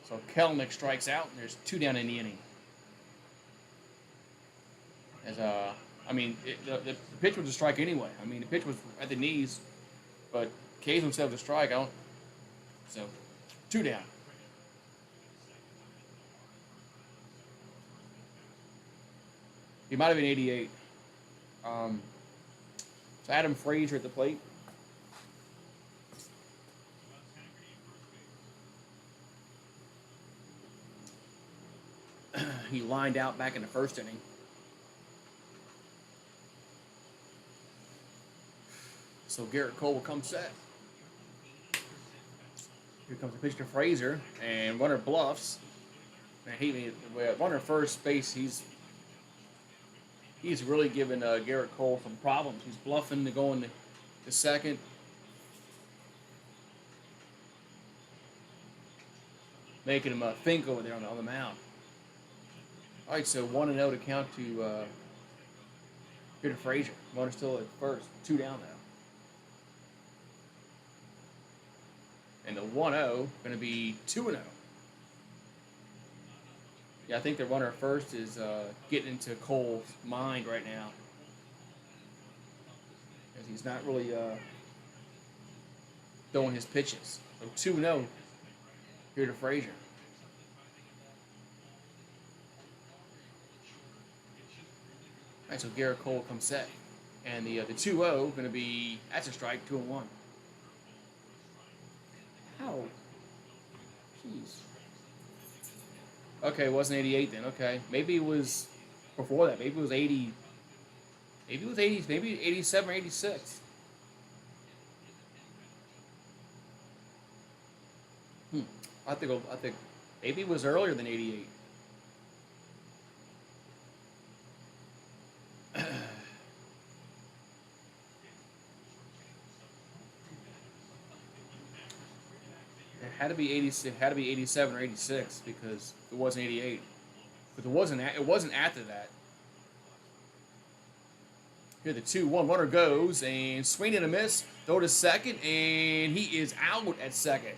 So Kelenic strikes out, and there's 2 down in the inning. As the pitch was a strike anyway. I mean, the pitch was at the knees, but K's himself a strike. So 2 down. He might have been 88. So Adam Frazier at the plate. He lined out back in the first inning. So Garrett Cole will come set. Here comes the pitch to Frazier, and runner bluffs. And runner first base, he's really given Garrett Cole some problems. He's bluffing to go into second. Making him think over there on the mound. All right, so 1-0 to count to here to Frazier. Runner still at first. 2 down now. And the 1-0 going to be 2-0. Yeah, I think the runner first is getting into Cole's mind right now. Because he's not really throwing his pitches. So 2-0 here to Frazier. right, so Garrett Cole comes set. And the 2-0 going to be, that's a strike, 2-1. How? Jeez. Okay, it wasn't 88 then. Okay, maybe it was before that. Maybe it was 80. Maybe it was 80. Maybe 87 or 86. I think maybe it was earlier than 88. It had to be 80. It had to be 87 or 86 because it wasn't 88. But it wasn't. It wasn't after that. Here the 2-1 runner goes and swing and a miss. Throw to second and he is out at second.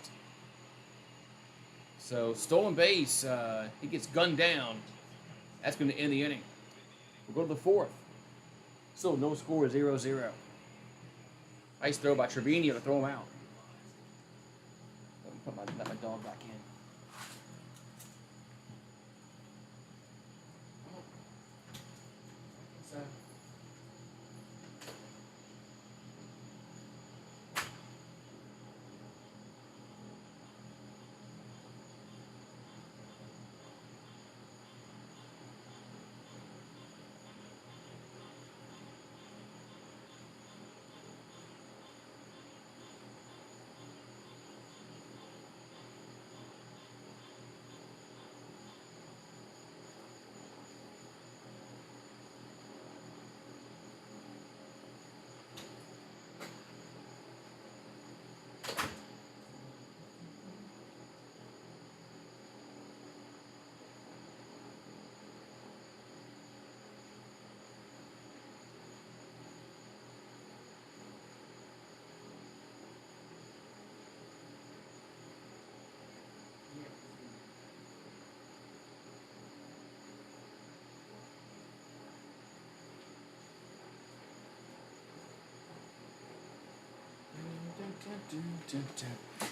So stolen base. He gets gunned down. That's going to end the inning. We'll go to the fourth. Still no score, 0-0. Nice throw by Trevino to throw him out. Let my dog back in.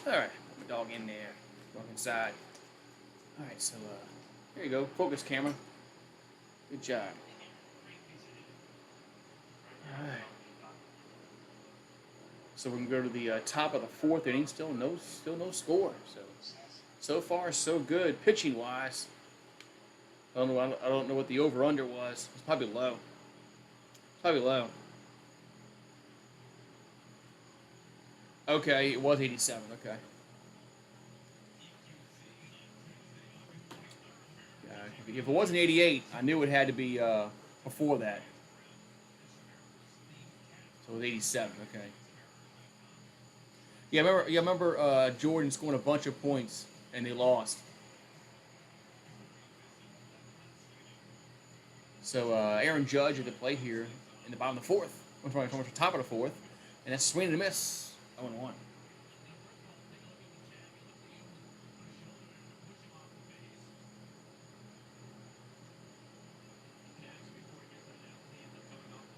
All right, put my dog in there. Dog inside. All right, so here you go. Focus camera. Good job. All right. So we can go to the top of the fourth inning. Still no score. So far so good pitching wise. I don't know what the over under was. It's probably low. Probably low. Okay, it was 87. Okay. If it wasn't 88, I knew it had to be before that. So it was 87. Okay. Yeah, I remember Jordan scoring a bunch of points and they lost. So Aaron Judge at the plate here in the bottom of the fourth. From the top of the fourth, and that's swing and a miss. 0-1.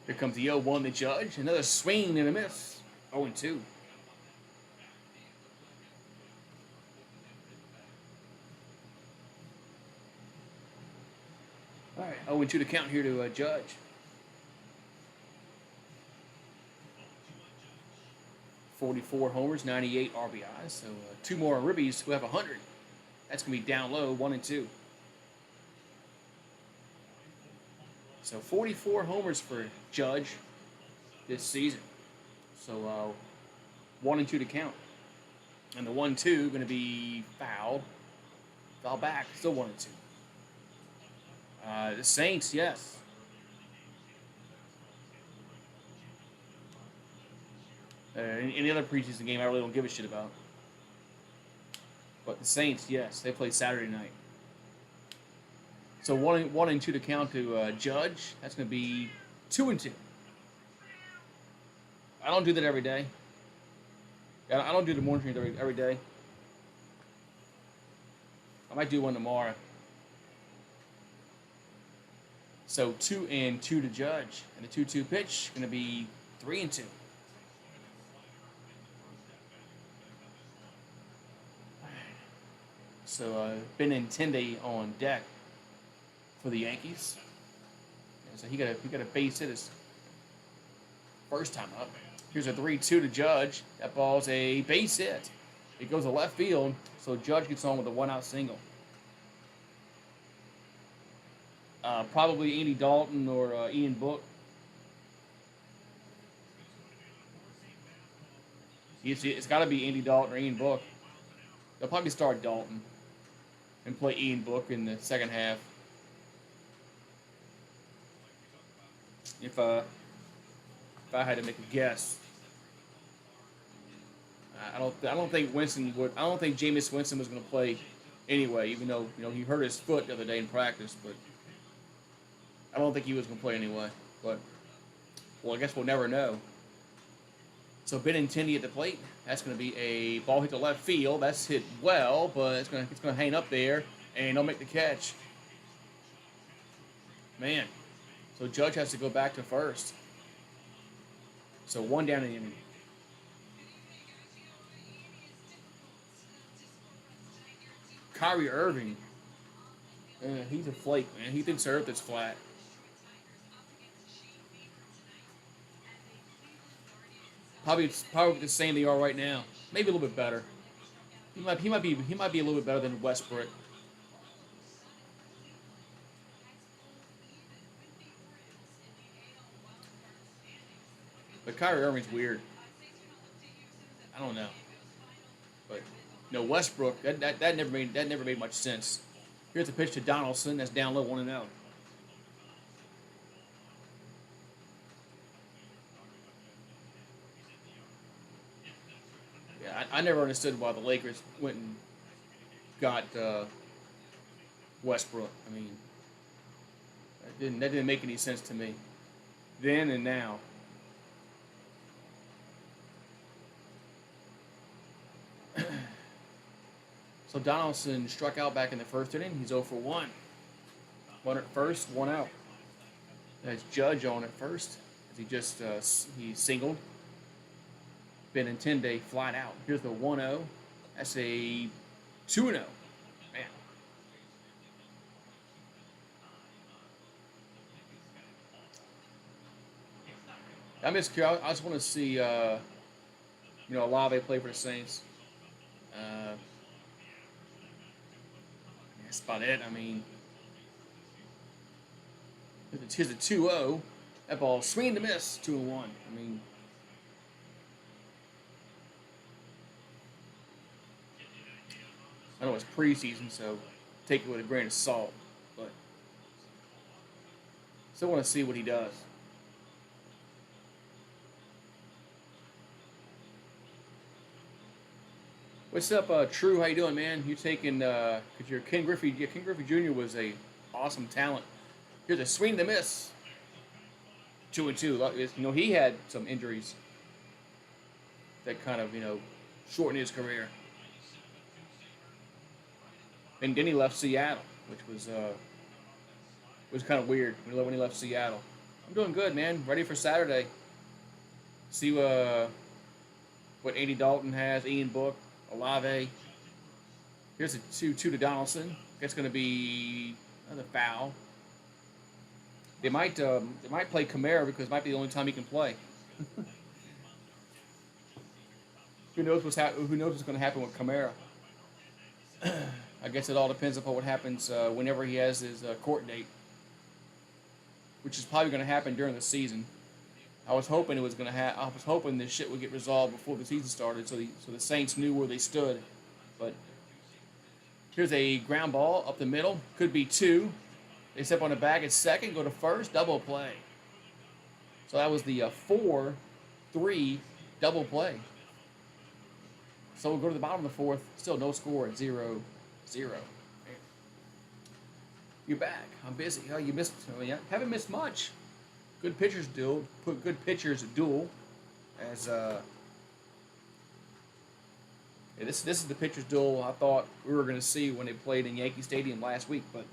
Here comes the 0-1, the Judge. Another swing and a miss. 0-2. All right, 0-2 to count here to Judge. .44 homers, 98 RBIs. So two more Ribbies who have 100. That's going to be down low, 1-2. So 44 homers for Judge this season. So 1-2 to count. And the 1-2 going to be foul. Foul back, still 1-2. The Saints, yes. Any other preseason game I really don't give a shit about. But the Saints, yes, they play Saturday night. So 1-2 to count to Judge. That's going to be 2-2. I don't do that every day. I don't do the morning stream every day. I might do one tomorrow. So 2-2 to Judge. And the 2-2 pitch going to be 3-2. So Benintendi on deck for the Yankees. So he got a base hit his first time up. Here's a 3-2 to Judge. That ball's a base hit. It goes to left field, so Judge gets on with a 1-out single. Probably Andy Dalton or Ian Book. It's got to be Andy Dalton or Ian Book. They'll probably start Dalton and play Ian Book in the second half. If I had to make a guess, I don't think Winston would. I don't think Jameis Winston was going to play anyway, even though he hurt his foot the other day in practice. But I don't think he was going to play anyway. But well, I guess we'll never know. So Benintendi at the plate. That's going to be a ball hit to left field. That's hit well, but it's going to hang up there and they'll make the catch. Man. So Judge has to go back to first. So 1 down in the inning. Kyrie Irving. He's a flake, man. He thinks the earth is flat. Probably the same they are right now. Maybe a little bit better. He might be a little bit better than Westbrook. But Kyrie Irving's weird. I don't know. But Westbrook, that never made much sense. Here's a pitch to Donaldson. That's down low, 1-0. Yeah, I never understood why the Lakers went and got Westbrook. I mean, that didn't make any sense to me. Then and now. So Donaldson struck out back in the first inning. He's 0 for 1. 1 at first, 1 out. That's Judge on at first. As he just he singled. Benintendi flat out. Here's the 1-0. That's a 2-0. Man. I just want to see Olave play for the Saints. That's about it. I mean, here's a 2-0. That ball swing to miss, 2-1. I mean, I know it's preseason, so take it with a grain of salt. But still want to see what he does. What's up, True? How you doing, man? You taking? Cause your Ken Griffey Jr. was a awesome talent. Here's a swing to miss. 2-2. He had some injuries that kind of shortened his career. And then he left Seattle, which was kind of weird when he left Seattle. I'm doing good, man. Ready for Saturday. See what Andy Dalton has, Ian Book, Olave. Here's a 2-2 to Donaldson. That's going to be another foul. They might play Kamara because it might be the only time he can play. Who knows what's going to happen with Kamara? I guess it all depends upon what happens whenever he has his court date, which is probably going to happen during the season. I was hoping I was hoping this shit would get resolved before the season started, so the Saints knew where they stood. But here's a ground ball up the middle. Could be 2. They step on the bag at second, go to first, double play. So that was the 4-3 double play. So we'll go to the bottom of the fourth. Still no score at 0-0. You're back. I'm busy. Oh, you missed. Haven't missed much. Good pitchers duel. Put good pitchers duel. As this is the pitchers duel I thought we were going to see when they played in Yankee Stadium last week, but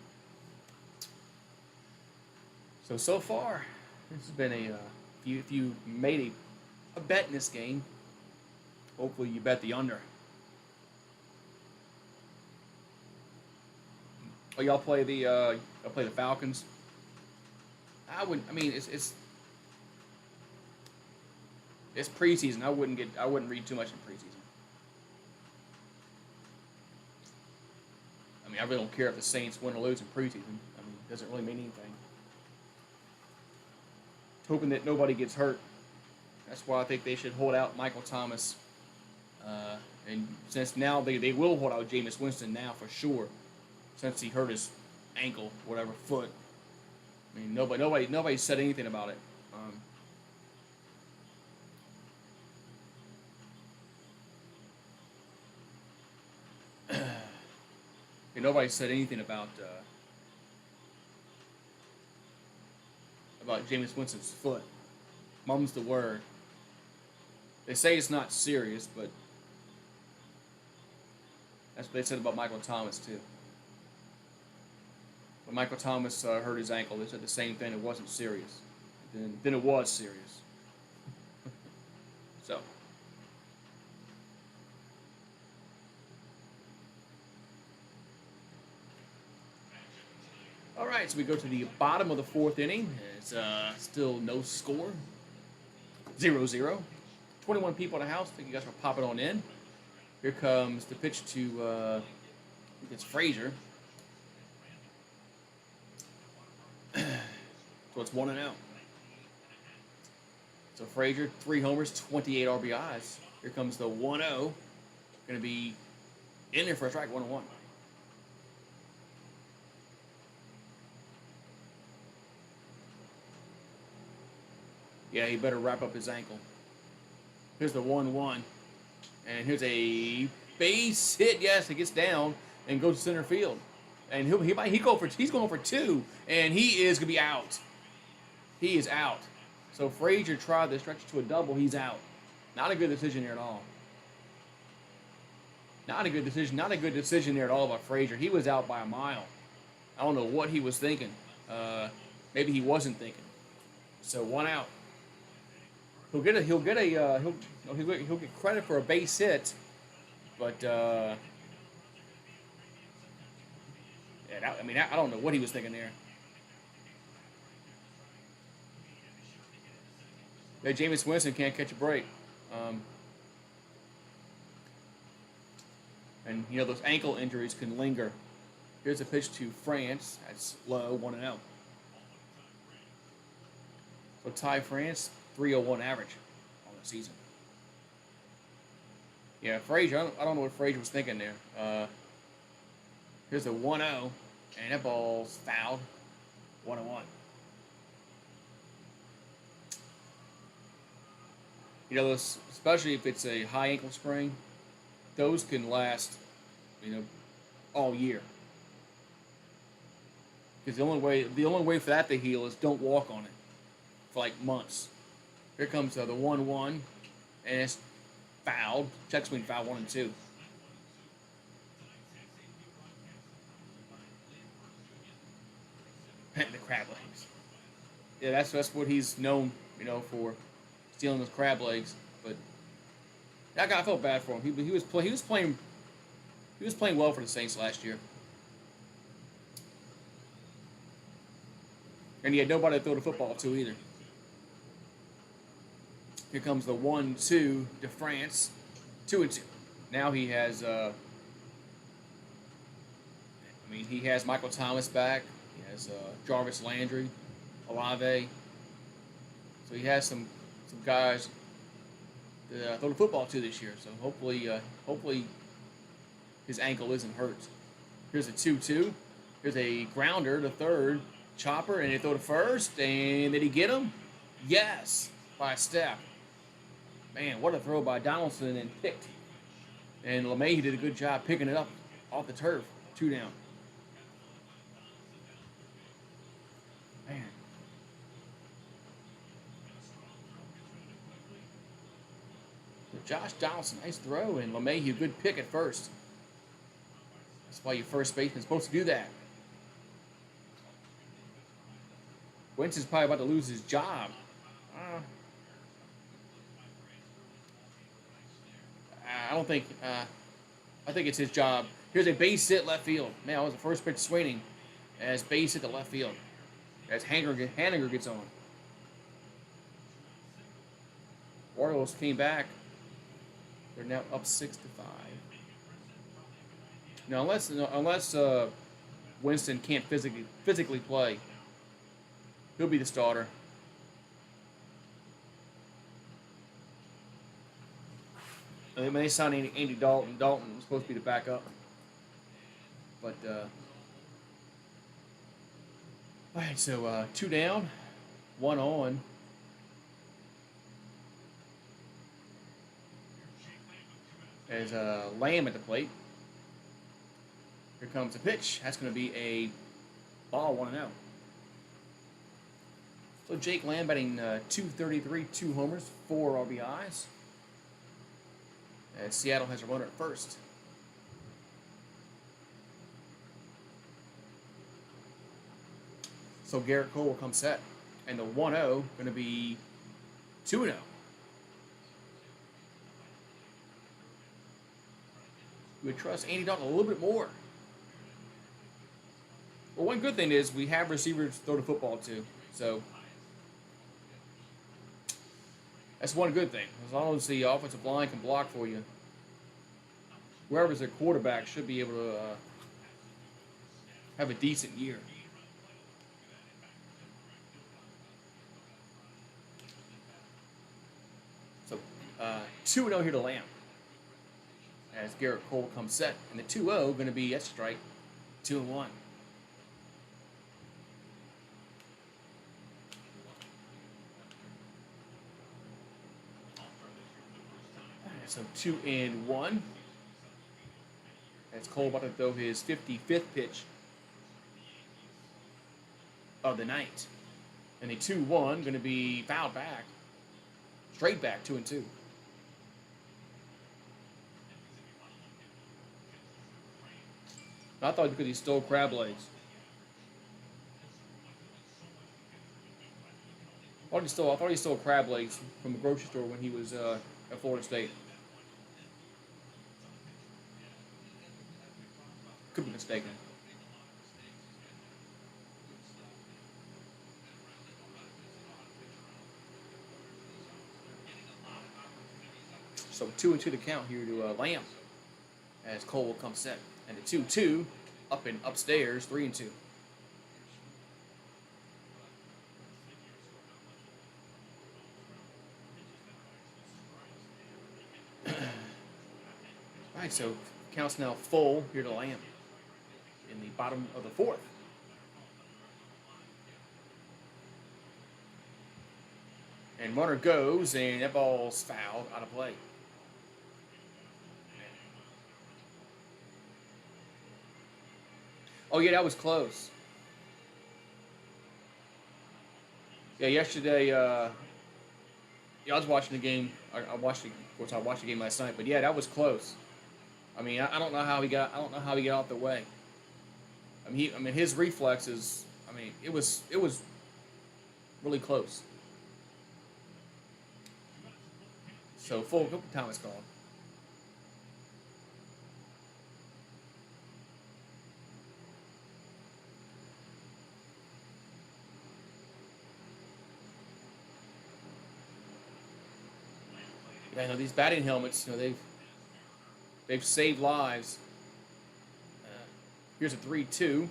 so far this has been if you made a bet in this game, hopefully you bet the under. Oh, y'all play the Falcons. I would. I mean, it's preseason. I wouldn't read too much in preseason. I mean, I really don't care if the Saints win or lose in preseason. I mean, it doesn't really mean anything. Hoping that nobody gets hurt. That's why I think they should hold out Michael Thomas. And since now they will hold out Jameis Winston now for sure, since he hurt his ankle, whatever, foot. I mean, nobody said anything about it. Nobody said anything about Jameis Winston's foot. Mum's the word. They say it's not serious, but that's what they said about Michael Thomas too. When Michael Thomas hurt his ankle, they said the same thing. It wasn't serious. Then it was serious. So. All right, so we go to the bottom of the fourth inning. It's still no score. 0-0. 21 people in the house. I think you guys will pop it on in. Here comes the pitch to, I think it's Frazier. So it's 1-0. So Frazier, 3 homers, 28 RBIs. Here comes the 1-0. Going to be in there for a strike, 1-1. Yeah, he better wrap up his ankle. Here's the 1-1. And here's a base hit. Yes, it gets down and goes to center field. And he's going for 2. And he is going to be out. He is out. So Frazier tried to stretch to a double. He's out. Not a good decision there at all. Not a good decision. Not a good decision there at all by Frazier. He was out by a mile. I don't know what he was thinking. Maybe he wasn't thinking. So 1 out. He'll get credit for a base hit, but yeah, I don't know what he was thinking there. Yeah, Jameis Winston can't catch a break, and those ankle injuries can linger. Here's a pitch to France. That's low, 1-0. So Ty France. 301 average on the season. Yeah, Frazier, I don't know what Frazier was thinking there. Here's a 1-0, and that ball's fouled. 1-1. Those, especially if it's a high ankle sprain, those can last, all year. Because the only way for that to heal is don't walk on it for like months. Here comes the 1-1, and it's fouled. Check between foul 1 and 2. The crab legs. Yeah, that's what he's known, for stealing those crab legs. But that guy, I felt bad for him. He was playing well for the Saints last year, and he had nobody to throw the football to either. Here comes the 1-2 to France, 2-2. Now he has, he has Michael Thomas back. He has Jarvis Landry, Olave. So he has some guys to throw the football to this year. So hopefully his ankle isn't hurt. Here's a 2-2. Here's a grounder to third, chopper, and they throw to first. And did he get him? Yes, by a step. Man, what a throw by Donaldson and picked. And LeMay did a good job picking it up off the turf. 2 down. Man. So Josh Donaldson, nice throw, and LeMay, good pick at first. That's why your first baseman's supposed to do that. Winston's probably about to lose his job. I don't think. I think it's his job. Here's a base hit left field. Man, that was the first pitch swinging as base hit to left field. as Haniger gets on. Orioles came back. They're now up 6-5. Now, unless Winston can't physically play, he'll be the starter. And they may sign Andy Dalton. Dalton was supposed to be the backup. But, all right, so 2 down, 1 on. There's Lamb at the plate. Here comes a pitch. That's going to be a ball, 1-0. So Jake Lamb batting .233, 2 homers, 4 RBIs. And Seattle has a runner at first. So Garrett Cole will come set. And the 1-0 going to be 2-0. We would trust Andy Dalton a little bit more. Well, one good thing is we have receivers to throw the football to. So that's one good thing. As long as the offensive line can block for you, whoever's their quarterback should be able to have a decent year. So 2-0 here to Lamb. As Garrett Cole comes set. And the 2-0 going to be, that's strike, 2-1. So 2-1. As Cole about to throw his 55th pitch of the night. And the 2-1 going to be fouled back. Straight back, 2-2. I thought it was because he stole crab legs. I thought he stole crab legs from the grocery store when he was at Florida State. Could be mistaken. So 2-2 to count here to Lamb as Cole will come set. And the 2-2 up and upstairs, 3-2. All right, so count's now full here to Lamb in the bottom of the 4th. And runner goes, and that ball's fouled out of play. Oh, yeah, that was close. Yeah, yesterday, I was watching the game. I watched the game last night, but yeah, that was close. I mean, I don't know how he got out the way. I mean, his reflexes. I mean, it was really close. So full time is called. Yeah, these batting helmets, they've saved lives. Here's a 3-2.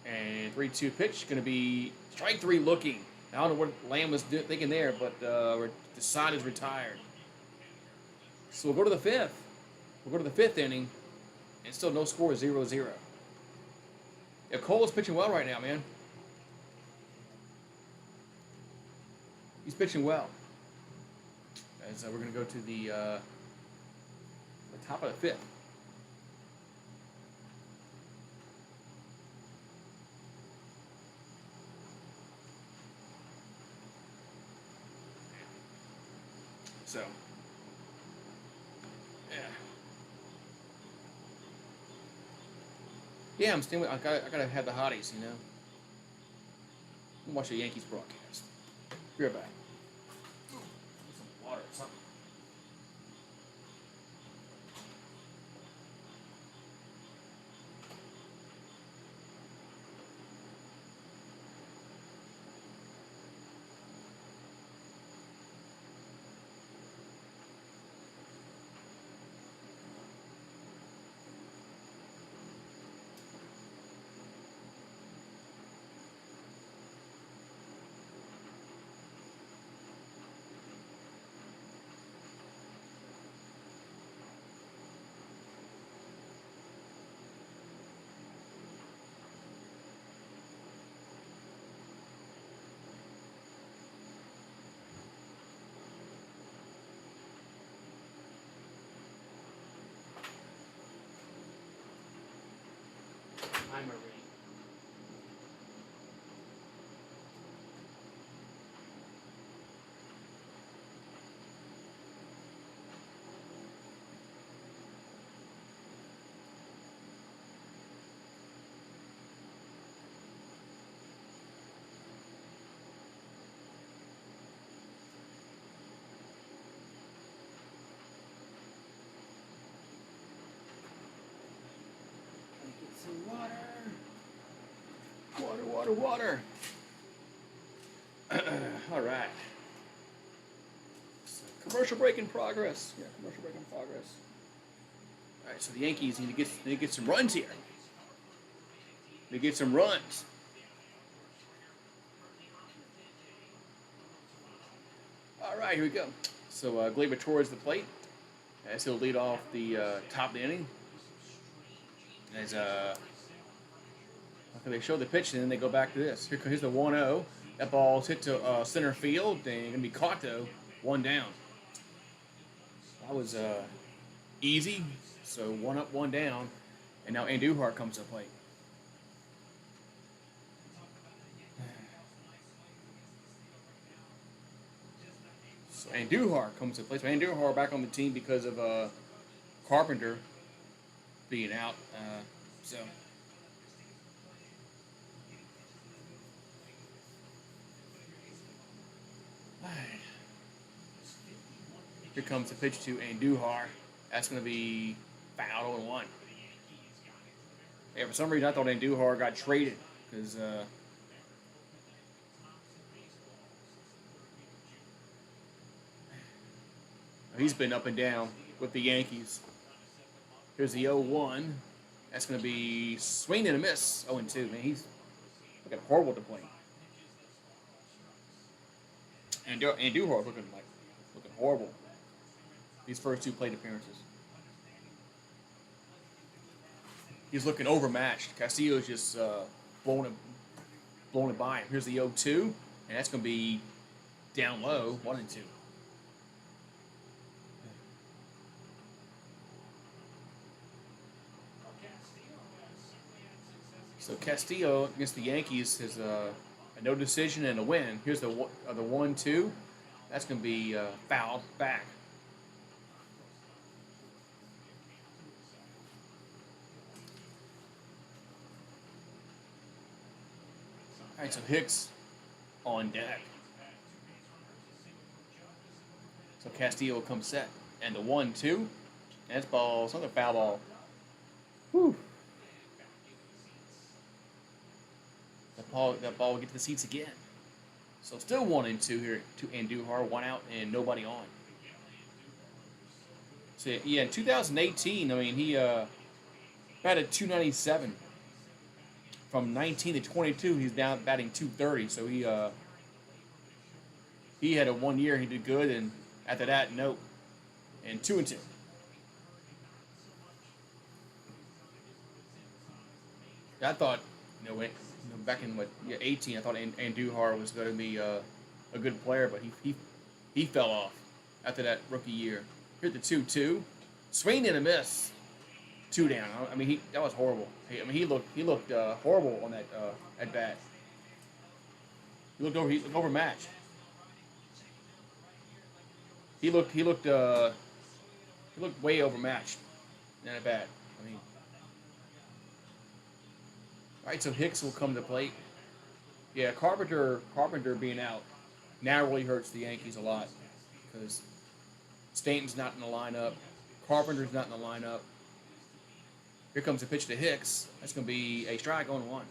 And 3-2 pitch, going to be strike 3 looking. I don't know what Lamb was thinking there, but the side is retired. So we'll go to the 5th. We'll go to the 5th inning, and still no score, 0-0. Yeah, Cole is pitching well right now, man. He's pitching well. As we're going to go to the top of the 5th. So, yeah, I'm staying with. I gotta have the hotties, Watch the Yankees broadcast. Be right back. Some water or something. memory. Water. All right. So, commercial break in progress. Yeah, commercial break in progress. All right, so the Yankees need to get some runs here. They get some runs. All right, here we go. So Gleyber towards the plate as he'll lead off the top of the inning. As they show the pitch, and then they go back to this. Here's the 1-0. That ball's hit to center field. They're going to be caught, though. One down. That was easy. So 1 up, 1 down. And now Andujar comes to the plate. So Andujar comes to the plate. So Andujar back on the team because of Carpenter being out. So... Here comes the pitch to Andujar. That's going to be foul 0-1. Yeah, for some reason I thought Andujar got traded because he's been up and down with the Yankees. Here's the 0-1. That's going to be swing and a miss. 0-2. Man, he's looking horrible to play. And Andujar looking horrible. These first 2 plate appearances. He's looking overmatched. Castillo's just blowing it by him. Here's the 0-2, and that's going to be down low, 1-2. So Castillo against the Yankees has a no decision and a win. Here's the 1-2. That's going to be fouled back. All right, so Hicks on deck. So Castillo comes set. And the 1-2. That's ball. It's another foul ball. Whew. That ball will get to the seats again. So still 1-2 here to Andujar. 1 out and nobody on. So yeah, in 2018, I mean, he batted .297. From 19 to 22, he's down batting .230. So he had a 1 year he did good, and after that, nope. And 2-2. I thought, back in 18, I thought Andujar was going to be a good player, but he fell off after that rookie year. Here's the 2-2, swing and a miss. 2 down. I mean, that was horrible. He looked horrible on that at bat. He looked overmatched. He looked way overmatched in that bat. I mean, all right. So Hicks will come to plate. Yeah, Carpenter being out now really hurts the Yankees a lot because Stanton's not in the lineup. Carpenter's not in the lineup. Here comes the pitch to Hicks. That's going to be a strike on 1.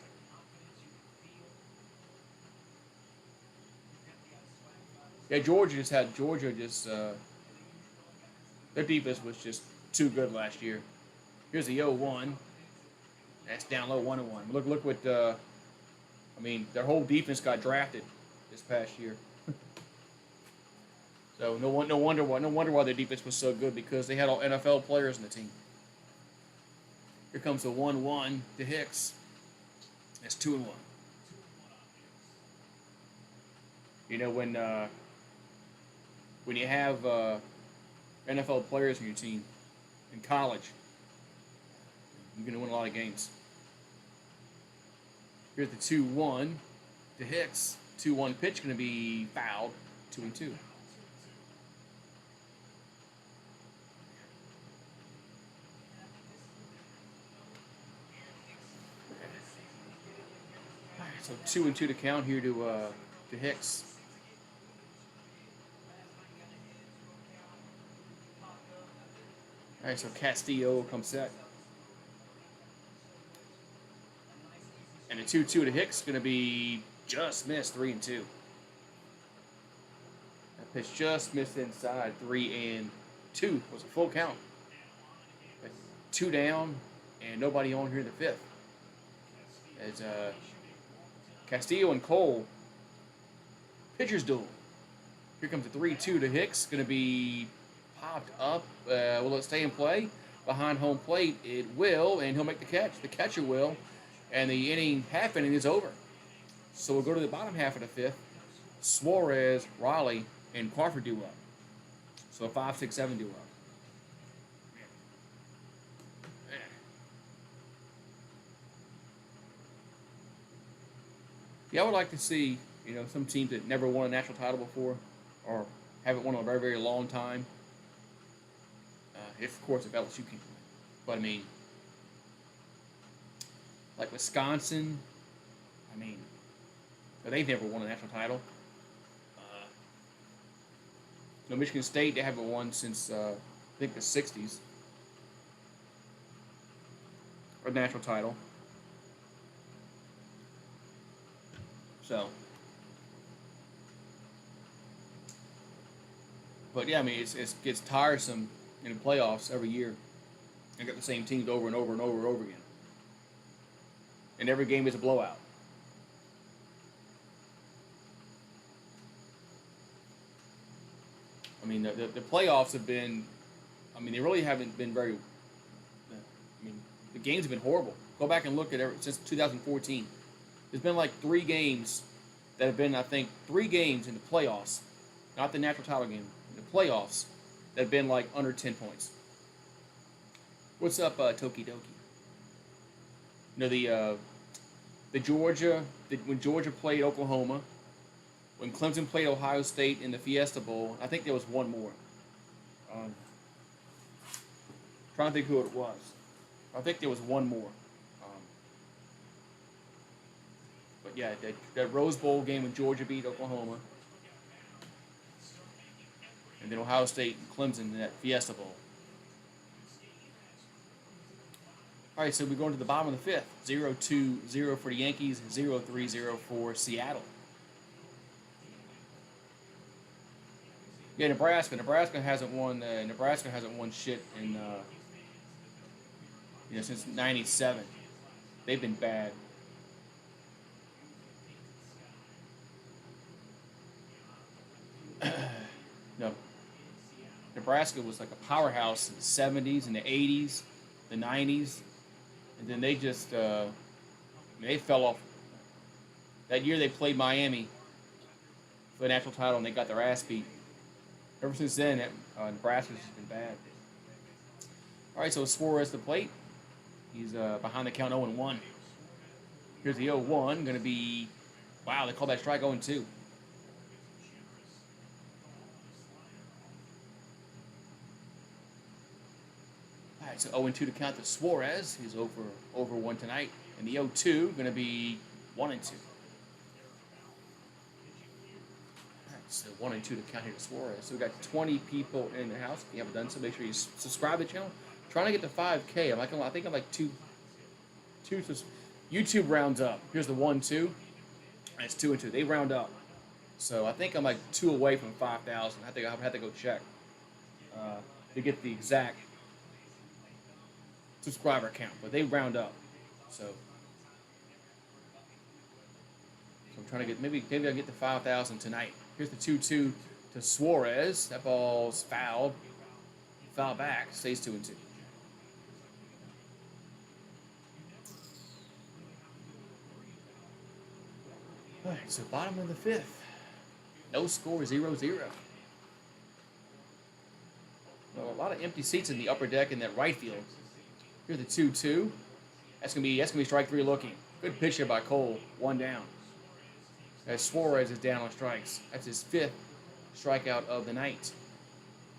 Yeah, Georgia just their defense was just too good last year. Here's the 0-1. That's down low 1-1. Look what their whole defense got drafted this past year. So no wonder why their defense was so good because they had all NFL players in the team. Here comes the 1-1 to Hicks. That's 2-1. When you have NFL players on your team in college, you're going to win a lot of games. Here's the 2-1 to Hicks. 2-1 pitch going to be fouled. 2-2. So 2-2 to count here to Hicks. All right, so Castillo comes set. And a 2-2 to Hicks going to be just missed, 3-2. That pitch just missed inside, 3-2 was a full count. 2 down and nobody on here in the 5th. As Castillo and Cole, pitcher's duel. Here comes a 3-2 to Hicks. Going to be popped up. Will it stay in play? Behind home plate, it will, and he'll make the catch. The catcher will, and the half inning is over. So we'll go to the bottom half of the 5th. Suarez, Raleigh, and Crawford do up. So 5, 6, 7 do up. Yeah, I would like to see, some teams that never won a national title before, or haven't won in a very, very long time. Of course, if LSU can win. But, I mean, like Wisconsin, they've never won a national title. Michigan State, they haven't won since, I think, the 60s. A national title. So, but yeah, it gets tiresome in the playoffs every year. You got the same teams over and over and over and over again, and every game is a blowout. The playoffs have been, they really haven't been very. The games have been horrible. Go back and look at since 2014. There's been like 3 games that have been, I think, 3 games in the playoffs, not the national title game, in the playoffs, that have been like under 10 points. What's up, Toki Doki? The Georgia, when Georgia played Oklahoma, when Clemson played Ohio State in the Fiesta Bowl, I think there was one more. Trying to think who it was. I think there was one more. But yeah, that Rose Bowl game when Georgia beat Oklahoma. And then Ohio State and Clemson in that Fiesta Bowl. All right, so we're going to the bottom of the 5th. 0-2-0 for the Yankees, 0-3-0 for Seattle. Yeah, Nebraska. Nebraska hasn't won shit in since '97. They've been bad. No. Nebraska was like a powerhouse in the 70s and the 80s, the 90s, and then they just they fell off. That year they played Miami for the national title and they got their ass beat. Ever since then, Nebraska's just been bad. All right, so Suarez the plate. He's behind the count 0-1. Here's the 0-1, going to be, wow, they call that strike 0-2. All right, so 0-2 to count to Suarez. He's over 1 tonight. And the 0-2 going to be 1-2. So 1-2 to count here to Suarez. So we got 20 people in the house. If you haven't done so, make sure you subscribe to the channel. Trying to get to 5K. I think I'm like two. YouTube rounds up. Here's the 1-2. And it's 2-2. They round up. So I think I'm like 2 away from 5,000. I think I'll have to go check to get the exact subscriber count. But they round up. So I'm trying to get maybe I'll get to 5,000 tonight. Here's the 2-2 to Suarez. That ball's fouled. Foul back. Stays 2-2. All right, so bottom of the 5th. No score, 0-0. Well, a lot of empty seats in the upper deck in that right field. Here's the 2-2. That's gonna be strike 3 looking. Good pitch here by Cole. 1 down. As Suarez is down on strikes. That's his 5th strikeout of the night.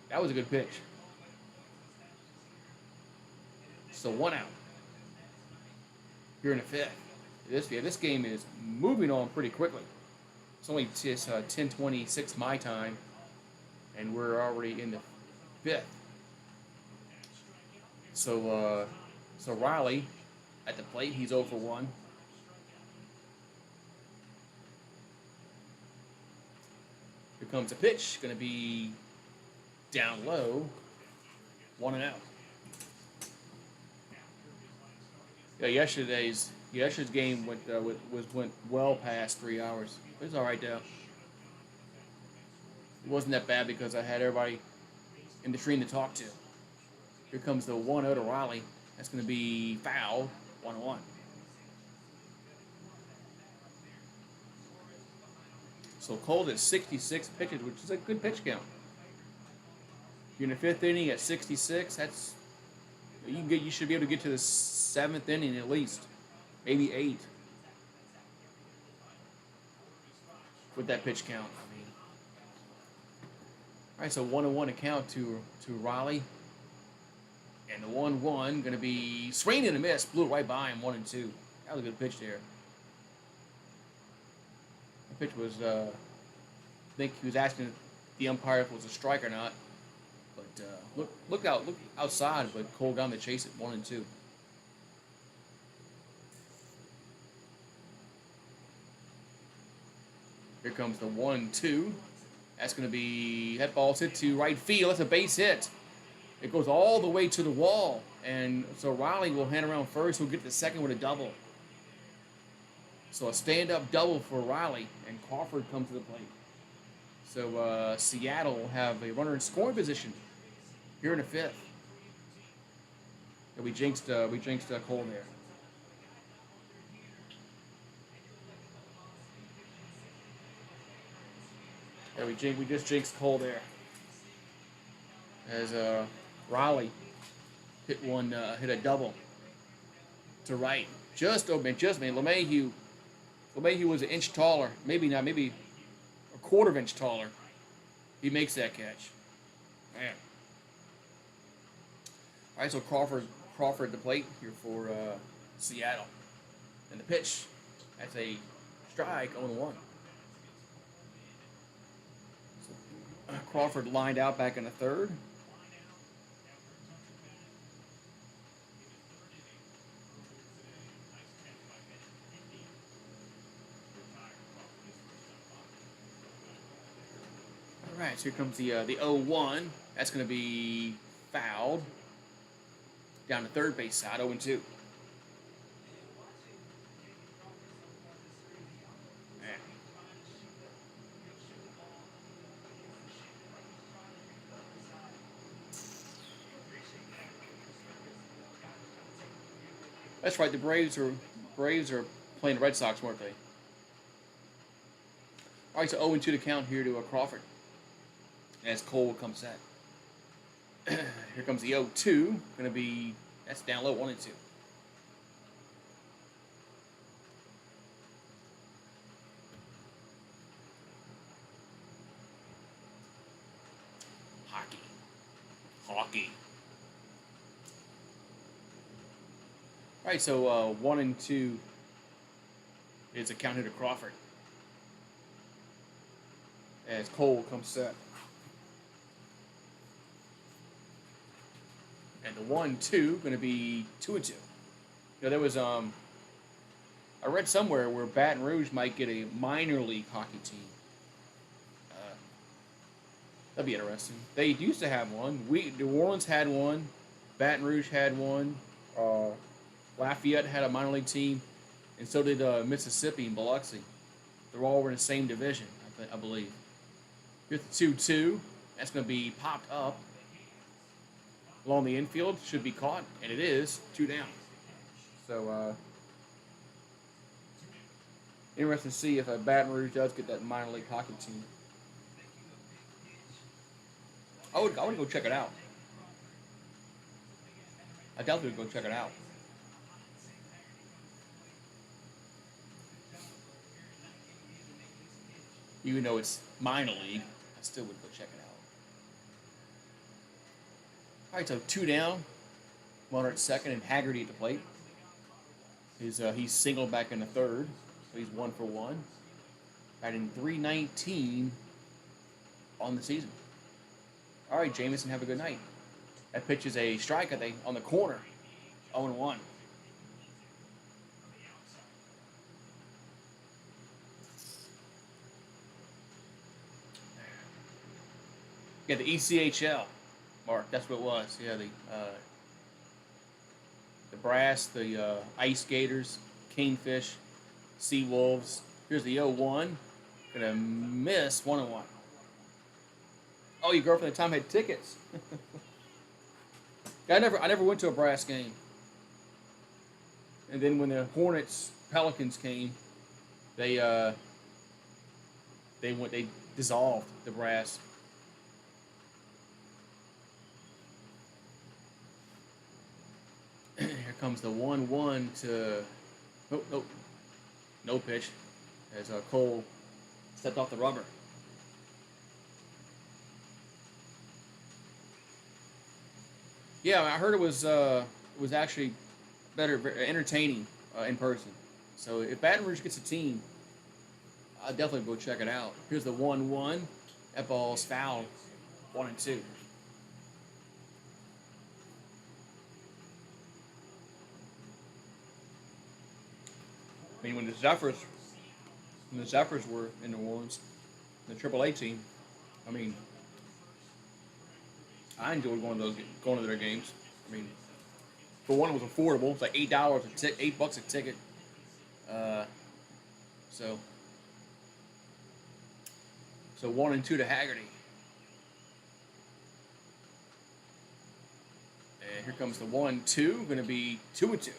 That was a good pitch. So 1 out. Here in the 5th. This game is moving on pretty quickly. It's only just 10:26 my time, and we're already in the 5th. So Riley at the plate, he's 0 for 1. Here comes a pitch, going to be down low, 1-0. Yeah, yesterday's game went well past 3 hours. It was all right though. It wasn't that bad because I had everybody in the stream to talk to. Here comes the 1-0 to Riley. That's going to be foul, 1-1. So Cole at 66 pitches, which is a good pitch count. You're in the 5th inning at 66. That's you should be able to get to the 7th inning at least, maybe 8. With that pitch count, I mean. All right, so 1-1 account to Riley. And the 1-1 going to be swing and a miss. Blew it right by him, 1-2. That was a good pitch there. The pitch was, I think he was asking the umpire if it was a strike or not. But look outside, but Cole got him to chase it, 1-2. Here comes the 1-2. That's going to be, that ball's hit to right field. That's a base hit. It goes all the way to the wall. And so Riley will hand around first. He'll get the second with a double. So a stand-up double for Riley. And Crawford comes to the plate. So Seattle will have a runner in scoring position here in the 5th. And we jinxed Cole there. Yeah, we just jinxed Cole there. As Riley hit a double to right. Just man. LeMahieu was an inch taller. Maybe not, maybe a quarter of inch taller. He makes that catch. Man. All right, so Crawford at the plate here for Seattle. And the pitch, that's a strike, 0-1. Crawford lined out back in the 3rd. All right, so here comes the 0-1. That's going to be fouled. Down the 3rd base side, 0-2. That's right. The Braves are playing the Red Sox, weren't they? All right, so 0-2 to count here to Crawford. As Cole comes set. Here comes the 0-2. Going to be, that's down low, 1-2. Hockey. All right, so 1-2 is a count here to Crawford. As Cole comes set. And the 1-2 going to be 2-2. There was I read somewhere where Baton Rouge might get a minor league hockey team. That'd be interesting. They used to have one. New Orleans had one. Baton Rouge had one. Lafayette had a minor league team, and so did Mississippi and Biloxi. They're all in the same division, I believe. Here's the 2-2. That's going to be popped up along the infield. Should be caught, and it is. 2 down. So, interesting to see if Baton Rouge does get that minor league hockey team. I would go check it out. I definitely would go check it out. Even though it's minor league, I still would go check it out. All right, so 2 down, runner at second, and Haggerty at the plate. He's singled back in the third, so he's 1 for 1. Batting .319 on the season. All right, Jameson, have a good night. That pitch is a strike on the corner, 0-1. Yeah, the ECHL, Mark. That's what it was. Yeah, the Brass, the Ice Gators, Kingfish, Sea Wolves. Here's the 0-1. Gonna miss 1-1. Oh, your girlfriend at the time had tickets. I never went to a Brass game. And then when the Hornets Pelicans came, they dissolved the Brass. Here comes the 1-1 to no pitch as Cole stepped off the rubber. Yeah, I heard it was actually better, entertaining in person. So if Baton Rouge gets a team, I'll definitely go check it out. Here's the 1-1. That ball's foul. 1-2. I mean, when the Zephyrs were in New Orleans, the AAA team, I mean, I enjoyed going to their games. I mean, for one, it was affordable. It's like $8 $8 a ticket. So 1-2 to Haggerty. And here comes the 1-2. Going to be 2-2.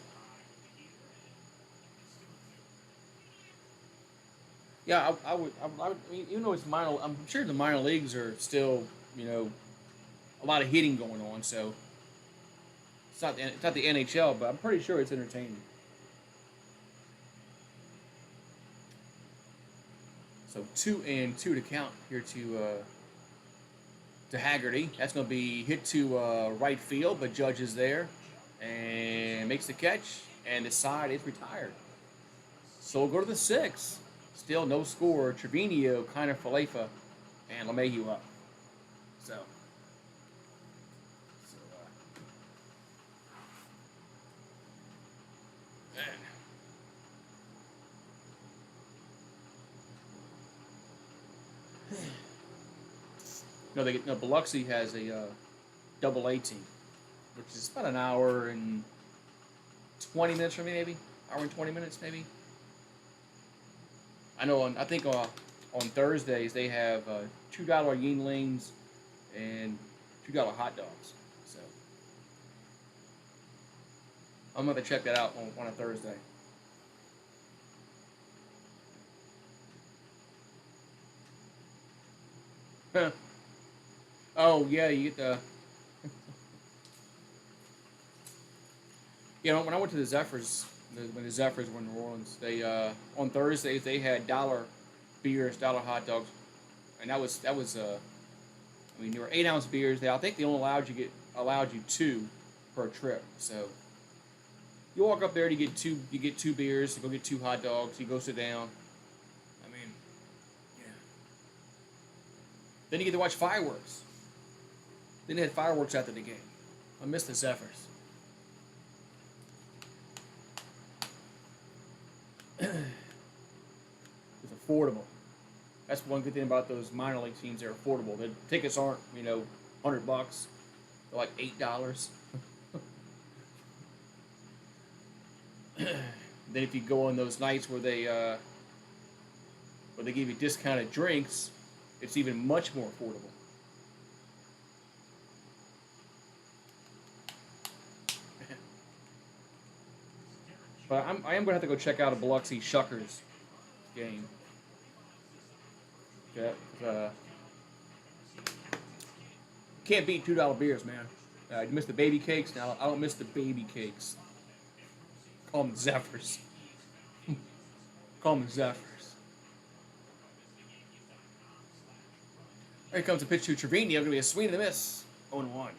Yeah, I mean, even though it's minor, I'm sure the minor leagues are still, a lot of hitting going on. So it's not the NHL, but I'm pretty sure it's entertaining. So 2-2 to count here to Haggerty. That's going to be hit to right field, but Judge is there and makes the catch, and the side is retired. So we'll go to the 6th. Still no score. Trevino, Kiner Falefa, and LeMahieu up. Biloxi has a double-A team, which is about an hour and 20 minutes from me, maybe. Hour and 20 minutes, maybe. I think on Thursdays they have $2 Yinglings and $2 hot dogs. So I'm going to check that out on a Thursday. Huh. Oh, yeah, you get the... when I went to the Zephyrs, when the Zephyrs were in New Orleans, they on Thursdays they had $1 beers, $1 hot dogs, and that was there were 8-ounce beers. I think they only allowed you 2 per trip. So you walk up there to get two beers, you go get 2 hot dogs, you go sit down. I mean, yeah. Then you get to watch fireworks. Then they had fireworks after the game. I miss the Zephyrs. It's affordable. That's one good thing about those minor league teams. They're affordable. The tickets aren't, $100. They're like $8. Then if you go on those nights where they give you discounted drinks, it's even much more affordable. But I am going to have to go check out a Biloxi Shuckers game. Okay, can't beat $2 beers, man. You miss the baby cakes? Now I don't miss the baby cakes. Call them Zephyrs. Call them Zephyrs. Here comes a pitch to Trevino. Going to be a swing and a miss. 0-1.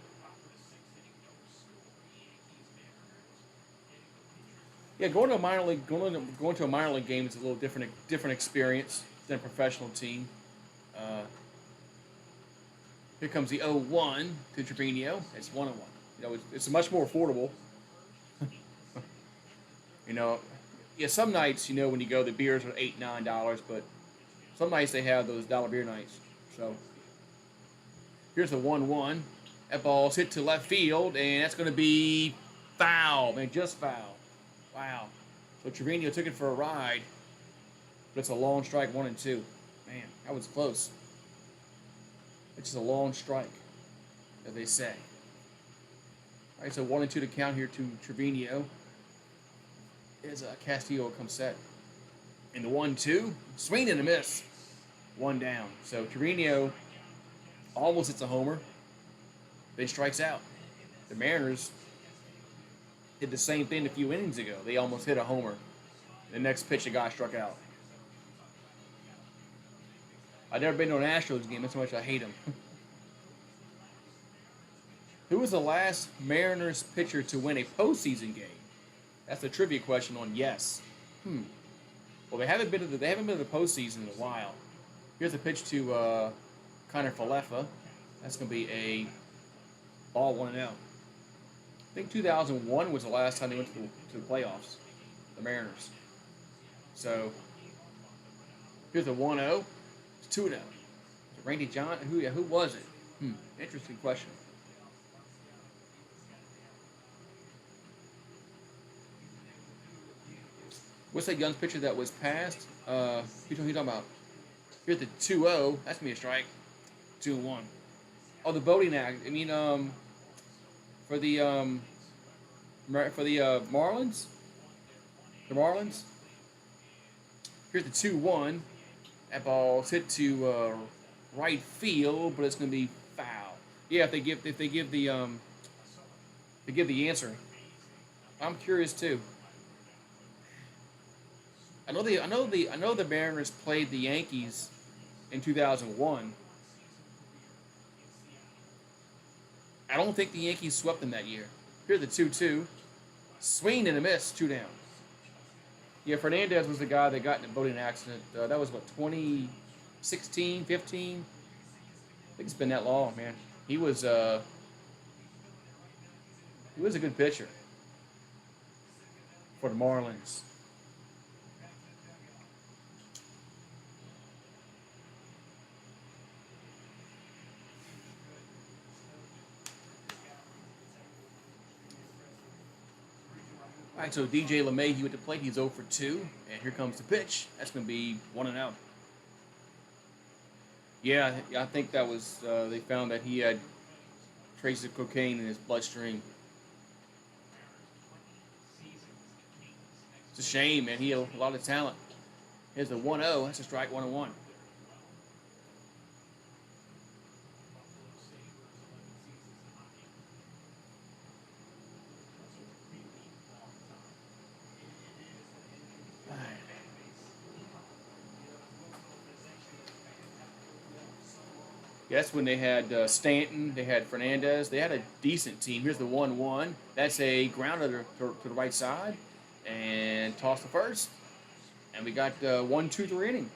Yeah, going to a minor league, going to a minor league game is a little different experience than a professional team. Here comes the 0-1 to Trevino. It's 1-1. You know, it's much more affordable. You know, yeah, some nights, you know, when you go, the beers are $8, $9, but some nights they have those dollar beer nights. So here's the 1-1. That ball's hit to left field, and that's going to be foul, man, just foul. Wow. So Trevino took it for a ride, but it's a long strike, 1-2. Man, that was close. It's just a long strike, as they say. All right, so 1-2 to count here to Trevino. As Castillo comes set. And the 1-2, swing and a miss. 1 down. So Trevino almost hits a homer. Then strikes out. The Mariners did the same thing a few innings ago. They almost hit a homer. The next pitch, the guy struck out. I've never been to an Astros game. That's how much I hate them. Who was the last Mariners pitcher to win a postseason game? That's a trivia question on yes. Well, they haven't been to the postseason in a while. Here's a pitch to Connor Falefa. That's going to be a ball 1-0. I think 2001 was the last time they went to the playoffs, the Mariners. So here's a 1-0. It's 2-0. Randy John. Who was it? Interesting question. What's that Young's pitcher that was passed? Who you talking about? Here's the 2-0. That's gonna be a strike. 2-1. Oh, the voting act. I mean, for the Marlins. The Marlins. Here's the 2-1. That ball's hit to right field, but it's gonna be foul. Yeah, if they give the answer. I'm curious too. I know the Mariners played the Yankees in 2001. I don't think the Yankees swept them that year. Here's the 2-2. Swing and a miss, 2 down. Yeah, Fernandez was the guy that got in a boating accident. That was, 2016, 15? I think it's been that long, man. He was a good pitcher for the Marlins. All right, so DJ LeMahieu at the plate. He's 0 for 2, and here comes the pitch. That's going to be 1-0. Yeah, I think that was they found that he had traces of cocaine in his bloodstream. It's a shame, man. He had a lot of talent. Here's the 1-0. That's a strike, 1-1. Yeah, that's when they had Stanton, they had Fernandez. They had a decent team. Here's the 1-1. That's a grounder to the right side. And toss to first. And we got 1-2-3 inning.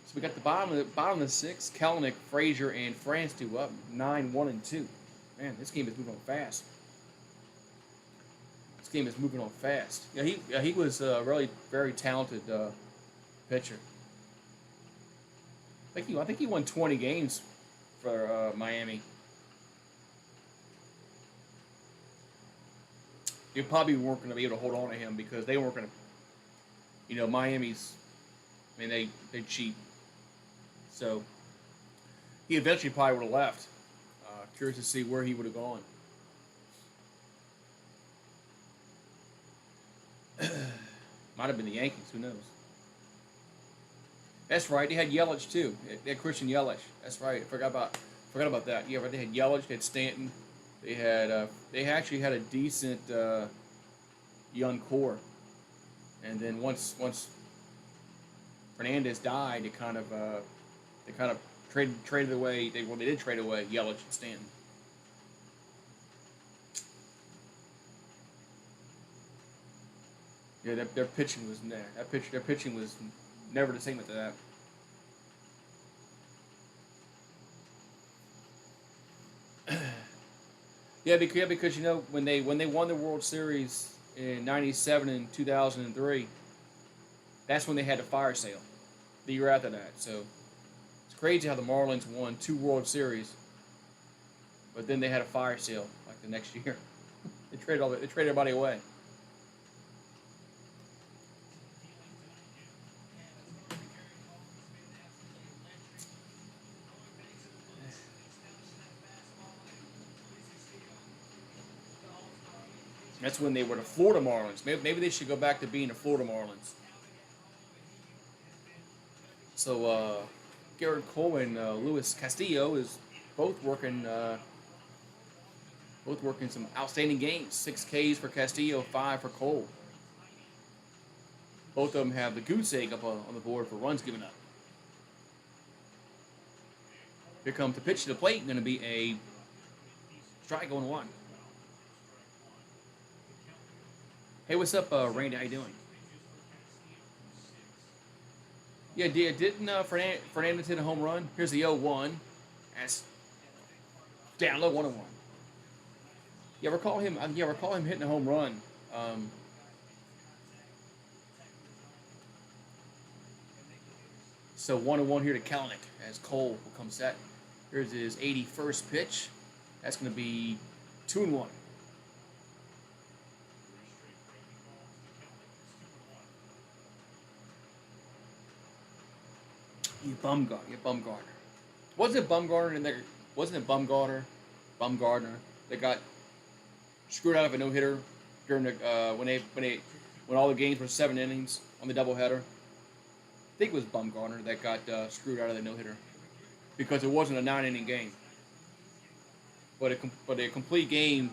So we got the bottom of the sixth. Kelenic, Frazier, and France two up. 9-1-2. Man, this game is moving on fast. This game is moving on fast. Yeah, he was a really very talented pitcher. I think he won 20 games for Miami. You probably weren't going to be able to hold on to him because they weren't going to, Miami's, I mean, they cheat. So he eventually probably would have left. Curious to see where he would have gone. Might have been the Yankees. Who knows? That's right. They had Yelich too. They had Christian Yelich. That's right. I forgot about that. Yeah, right. They had Yelich. They had Stanton. They had. They actually had a decent young core. And then once Fernandez died, they kind of Traded away. They did trade away Yelich and Stanton. Yeah, their pitching was there. Their pitching was never the same after that. Yeah, because you know when they won the World Series in '97 and 2003, that's when they had the fire sale. The year after that, so it's crazy how the Marlins won 2 World Series, but then they had a fire sale like the next year. They traded everybody away. That's when they were the Florida Marlins. Maybe they should go back to being the Florida Marlins. So Garrett Cole and Luis Castillo is both working some outstanding games. 6 Ks for Castillo, 5 for Cole. Both of them have the goose egg up on the board for runs given up. Here comes the pitch to the plate. Going to be a strike going 1. Hey, what's up, Randy? How you doing? Yeah, didn't Fernandez hit a home run? Here's the 0-1. That's down low, 1-1. Yeah, recall him hitting a home run. So 1-1 here to Kalanick as Cole will come set. Here's his 81st pitch. That's going to be 2-1. Bumgarner. Wasn't it Bumgarner that got screwed out of a no-hitter during the when all the games were 7 innings on the doubleheader? I think it was Bumgarner that got screwed out of the no-hitter because it wasn't a 9-inning game, but a complete game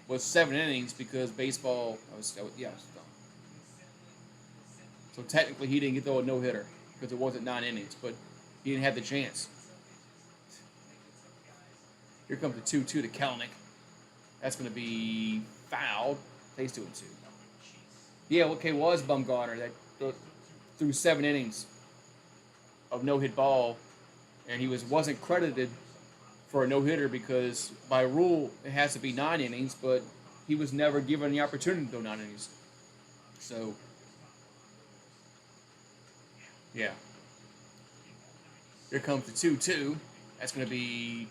was 7 innings because baseball was done. So technically, he didn't get a no-hitter because it wasn't 9 innings, but he didn't have the chance. Here comes the 2-2 to Kalanick. That's going to be fouled. Plays 2-2. Yeah, okay, was Bumgarner that threw 7 innings of no-hit ball, and he wasn't credited for a no-hitter because by rule it has to be 9 innings, but he was never given the opportunity to go 9 innings. So, yeah. Here comes the 2-2. That's going to be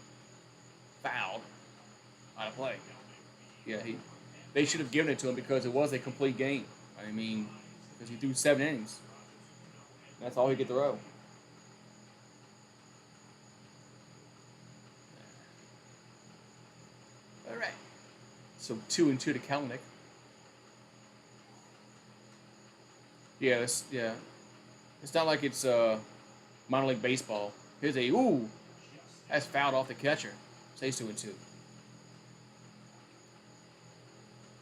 fouled out of play. Yeah, they should have given it to him because it was a complete game. I mean, because he threw 7 innings. That's all he could throw. All right. So 2-2 to Kalanick. Yeah, it's not like it's minor league baseball. Here's that's fouled off the catcher. Stays 2-2.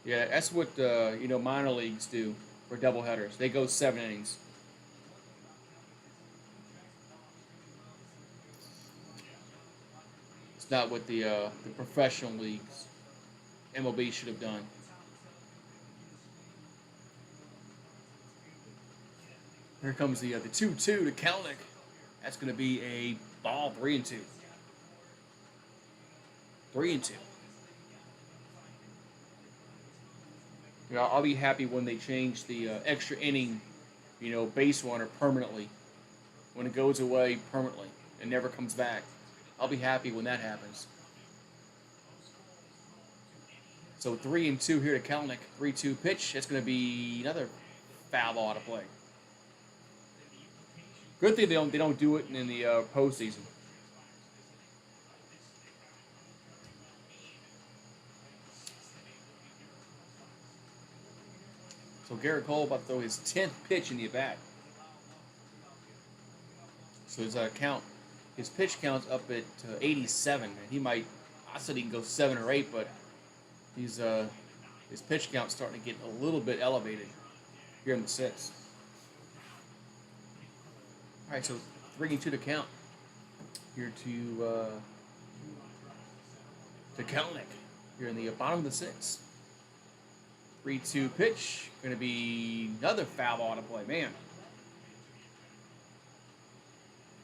Yeah, that's what minor leagues do for doubleheaders. They go 7 innings. It's not what the professional leagues, MLB, should have done. Here comes the 2-2 to Kalanick. That's going to be a ball, 3-2. 3-2. I'll be happy when they change the extra inning, base runner permanently. When it goes away permanently and never comes back. I'll be happy when that happens. So 3-2 here to Kalanick. 3-2 pitch. That's going to be another foul ball out of play. Good thing they don't do it in the postseason. So Garrett Cole about to throw his 10th pitch in the at-bat. So his pitch count's up at 87. And I said he can go 7 or 8, but his pitch count's starting to get a little bit elevated here in the 6th. All right, so 3-2 to count. here to Kelnick here in the bottom of the sixth. 3-2 pitch. Going to be another foul ball to play. Man.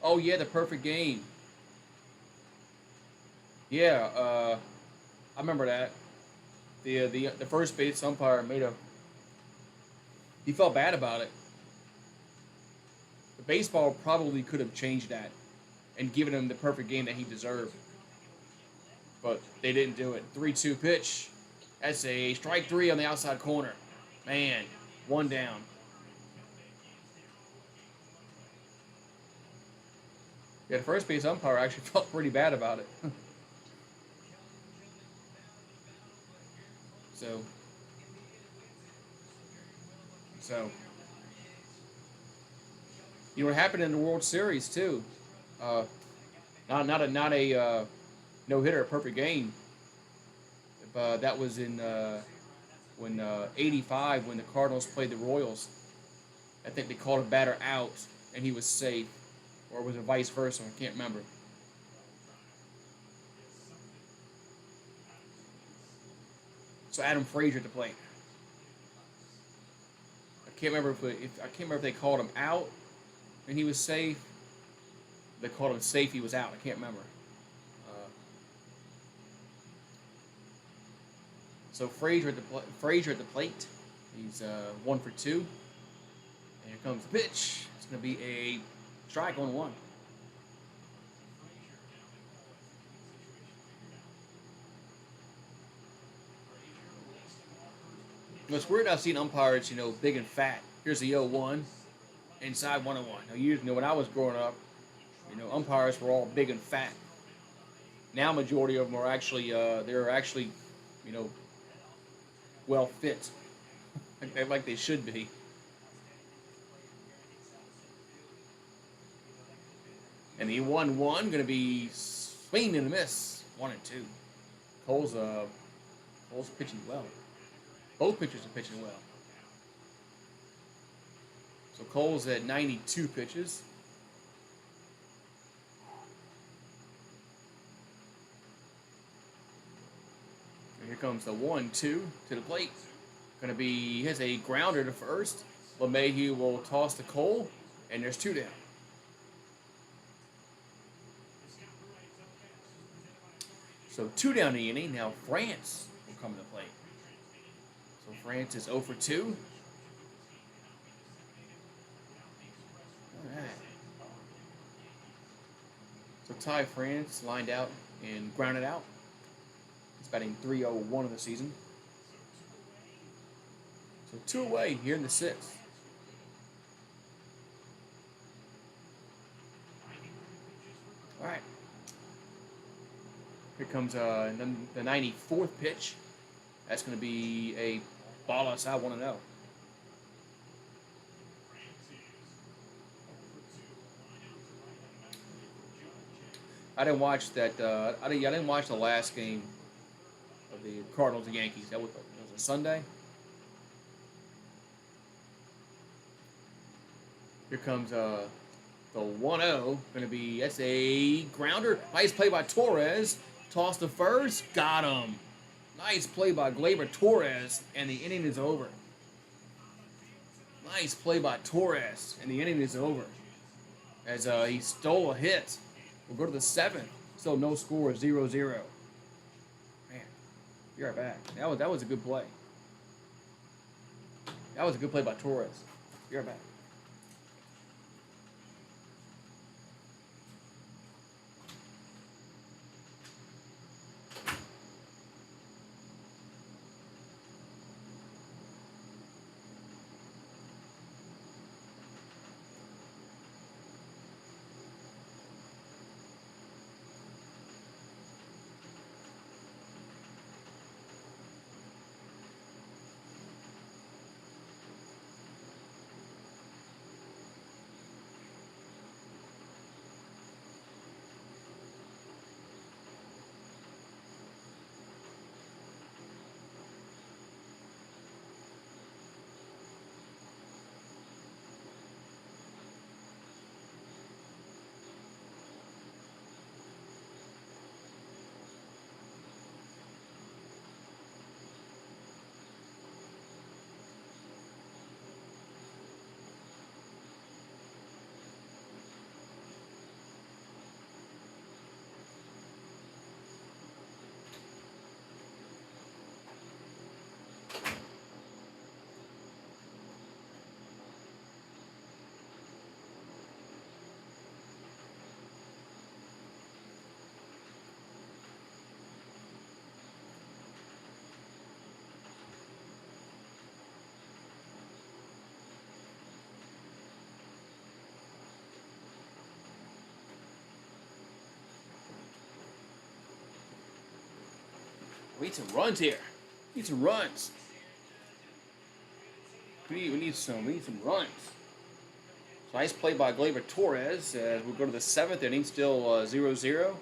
Oh, yeah, the perfect game. Yeah, I remember that. The first base umpire he felt bad about it. The baseball probably could have changed that and given him the perfect game that he deserved. But they didn't do it. 3-2 pitch. That's a strike three on the outside corner. Man, one down. Yeah, the first base umpire actually felt pretty bad about it. So, you know what happened in the World Series too? Not a no hitter, a perfect game. That was in when '85 when the Cardinals played the Royals. I think they called a batter out and he was safe, or was it vice versa? I can't remember. So Adam Frazier at the plate. I can't remember if they called him out and he was safe. They called him safe. He was out. I can't remember. So Frazier at the plate. He's 1 for 2. And here comes the pitch. It's going to be a strike on 1. It's weird I've seen umpires, big and fat. Here's the 0-1, inside 101. Now, when I was growing up, umpires were all big and fat. Now, majority of them are actually, well fit, like they should be. And the 1-1 going to be swing and a miss, 1-2. Cole's pitching well. Both pitchers are pitching well. So Cole's at 92 pitches. And here comes the 1-2 to the plate. He has a grounder to first. LeMahieu will toss to Cole, and there's 2 down. So 2 down the inning. Now France will come to the plate. So France is 0 for 2. All right. So Ty France lined out and grounded out. He's batting .301 of the season. So 2 away here in the 6th. All right. Here comes the 94th pitch. That's going to be a ball outside 1-0. I didn't watch that. I didn't watch the last game of the Cardinals and Yankees. That was a Sunday. Here comes the 1-0. Going to be, that's a grounder. Nice play by Torres. Toss to first. Got him. Nice play by Gleyber Torres, and the inning is over. Nice play by Torres, and the inning is over. As he stole a hit. We'll go to the 7th. Still no score, 0-0. Man, you're right back. That was a good play. That was a good play by Torres. You're right back. We need some runs here. We need some runs. We need some runs. So nice play by Gleyber Torres. We'll go to the 7th inning, still 0-0.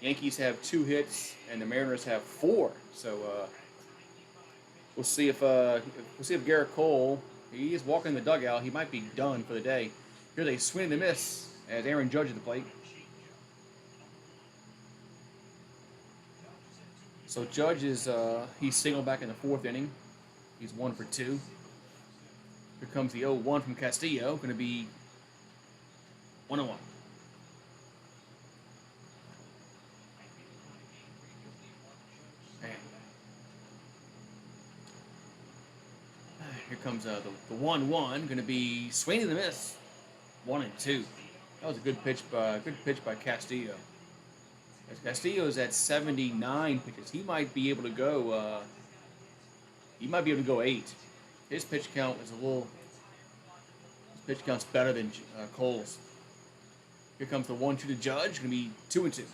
Yankees have 2 hits, and the Mariners have 4. So we'll see if Garrett Cole, he is walking the dugout. He might be done for the day. Here's a swing and a miss as Aaron Judge at the plate. So Judge is he's singled back in the 4th inning. He's 1 for 2. Here comes the 0-1 from Castillo. Going to be 1-1. Here comes the 1-1. Going to be swing and a miss. 1-2. That was a good pitch by Castillo. As Castillo is at 79 pitches, he might be able to go. He might be able to go 8. His pitch count is His pitch count's better than Cole's. Here comes the 1-2 to Judge. Going to be 2-2.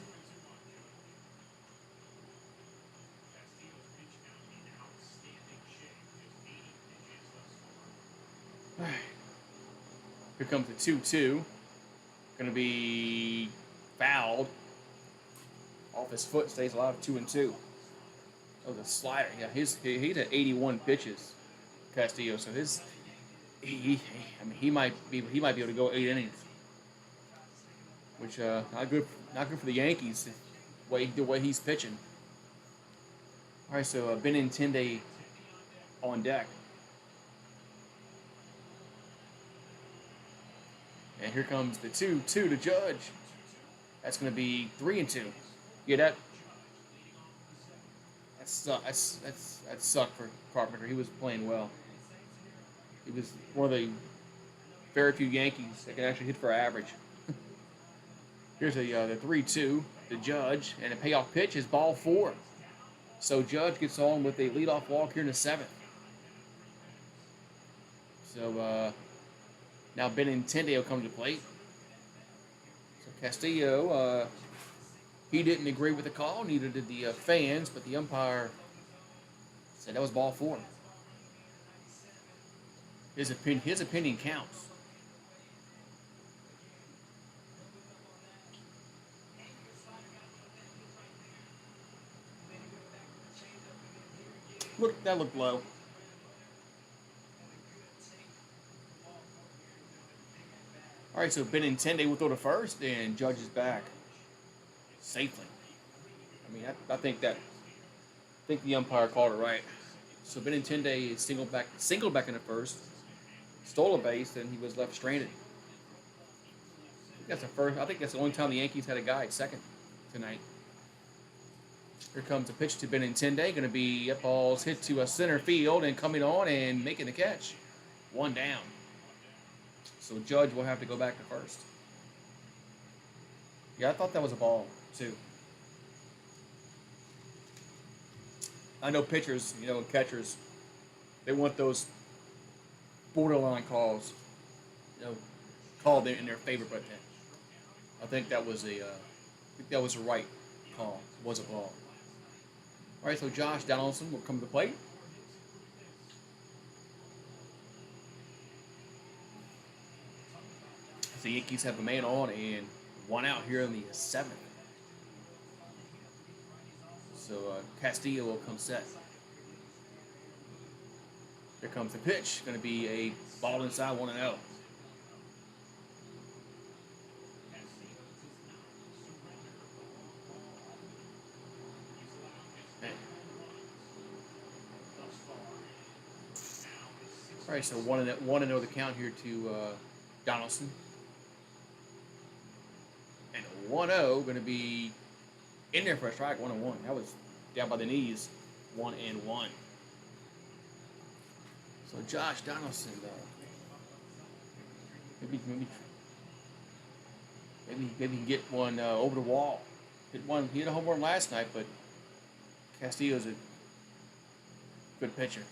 Here comes the 2-2. Going to be fouled. Off his foot, stays alive. 2-2. Oh, the slider. Yeah, he had 81 pitches, Castillo. So he might be able to go 8 innings, which not good for the Yankees. The way he's pitching. All right, so Benintendi on deck. And here comes the 2-2 to Judge. That's going to be 3-2. Yeah, that sucked for Carpenter. He was playing well. He was one of the very few Yankees that can actually hit for average. Here's the 3-2 to Judge, and a payoff pitch is ball 4. So Judge gets on with a leadoff walk here in the 7th. So now Benintendi will come to plate. So Castillo, he didn't agree with the call, neither did the fans, but the umpire said that was ball 4. His opinion counts. That looked low. All right, so Benintendi will throw to first, and Judge is back safely. I mean, I think the umpire called it right. So Benintendi is singled back in the first, stole a base, and he was left stranded. I think that's the only time the Yankees had a guy at second tonight. Here comes a pitch to Benintendi. Going to be up balls hit to a center field and coming on and making the catch. 1 down. So Judge will have to go back to first. Yeah, I thought that was a ball, too. I know pitchers, and catchers, they want those borderline calls, called in their favor, but I think that was a right call. It was a ball. All right, so Josh Donaldson will come to the plate. The Yankees have a man on and 1 out here in the 7th. So Castillo will come set. Here comes the pitch. Going to be a ball inside 1-0. All right, so 1-0 the count here to Donaldson. And 1-0 going to be in there for a strike, 1-1. That was down by the knees, 1-1. So Josh Donaldson, maybe he can get one over the wall. He hit a home run last night, but Castillo's a good pitcher.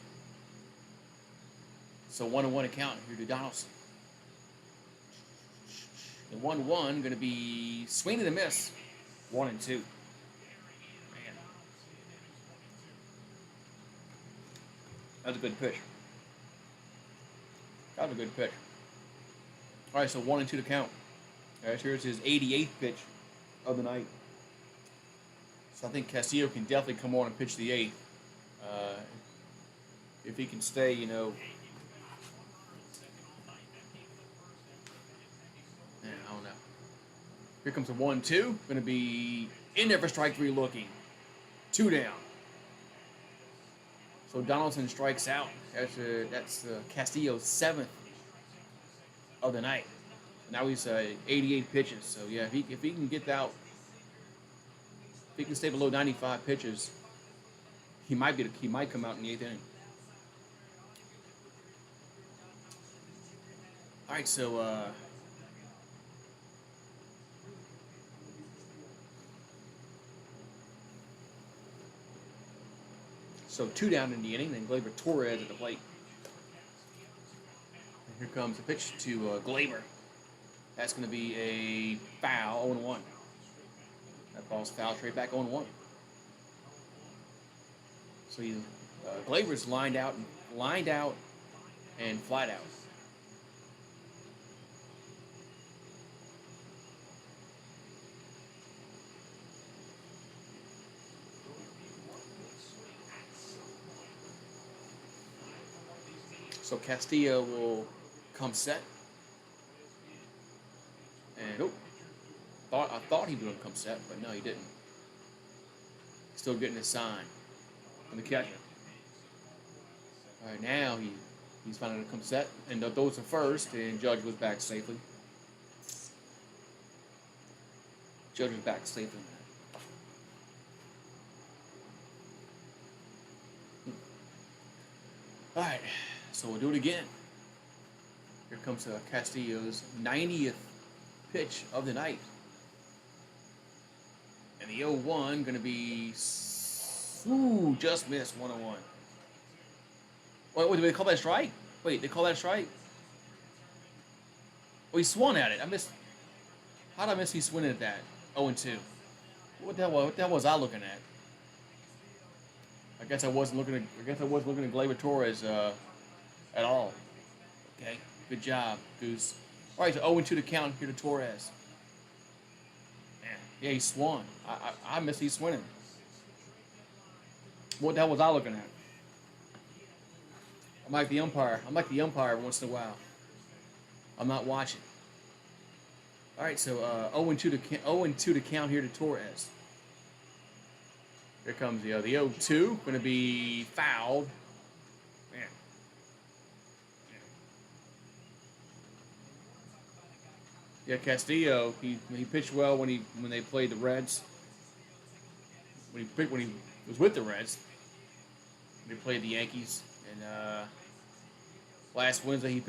So 1-1 account here to Donaldson. And 1-1 going to be swing and a miss, 1-2. Man. That's a good pitch. That was a good pitch. All right, so 1-2 to count. All right, here's his 88th pitch of the night. So I think Castillo can definitely come on and pitch the 8th. If he can stay, you know. Yeah, I don't know. Here comes a 1-2. Going to be in there for strike 3 looking. 2 down. So Donaldson strikes out. That's Castillo's 7th of the night. Now he's 88 pitches. So yeah, if he can get out, if he can stay below 95 pitches, he might come out in the 8th inning. All right, so so 2 down in the inning, then Gleyber Torres at the plate. And here comes a pitch to Gleyber. That's going to be a foul, 0-1. That ball's foul, straight back 0-1. So Gleyber's lined out and flat out. So Castillo will come set. And I thought he was going to come set, but no, he didn't. Still getting his sign from the catcher. All right, now he's finally going to come set, and throws to first, and Judge was back safely. Judge was back safely. All right. So we'll do it again. Here comes Castillo's 90th pitch of the night. And the 0-1 going to be, just missed, 1-1. Wait, did they call that a strike? Wait, they call that a strike? Oh, he swung at it. How did I miss he swinging at that? 0-2. What the hell was I looking at? I guess I wasn't looking at Gleyber Torres at all. Okay, good job, Goose. All right, so 0-2 to count here to Torres. Man, yeah, he swung. I missed he swinging. What the hell was I looking at? I'm like the umpire once in a while. I'm not watching. All right, so 0-2 to count here to Torres. Here comes the 0-2, going to be fouled. Man. Yeah, Castillo, he pitched well when they played the Reds. When he was with the Reds, they played the Yankees, and last Wednesday he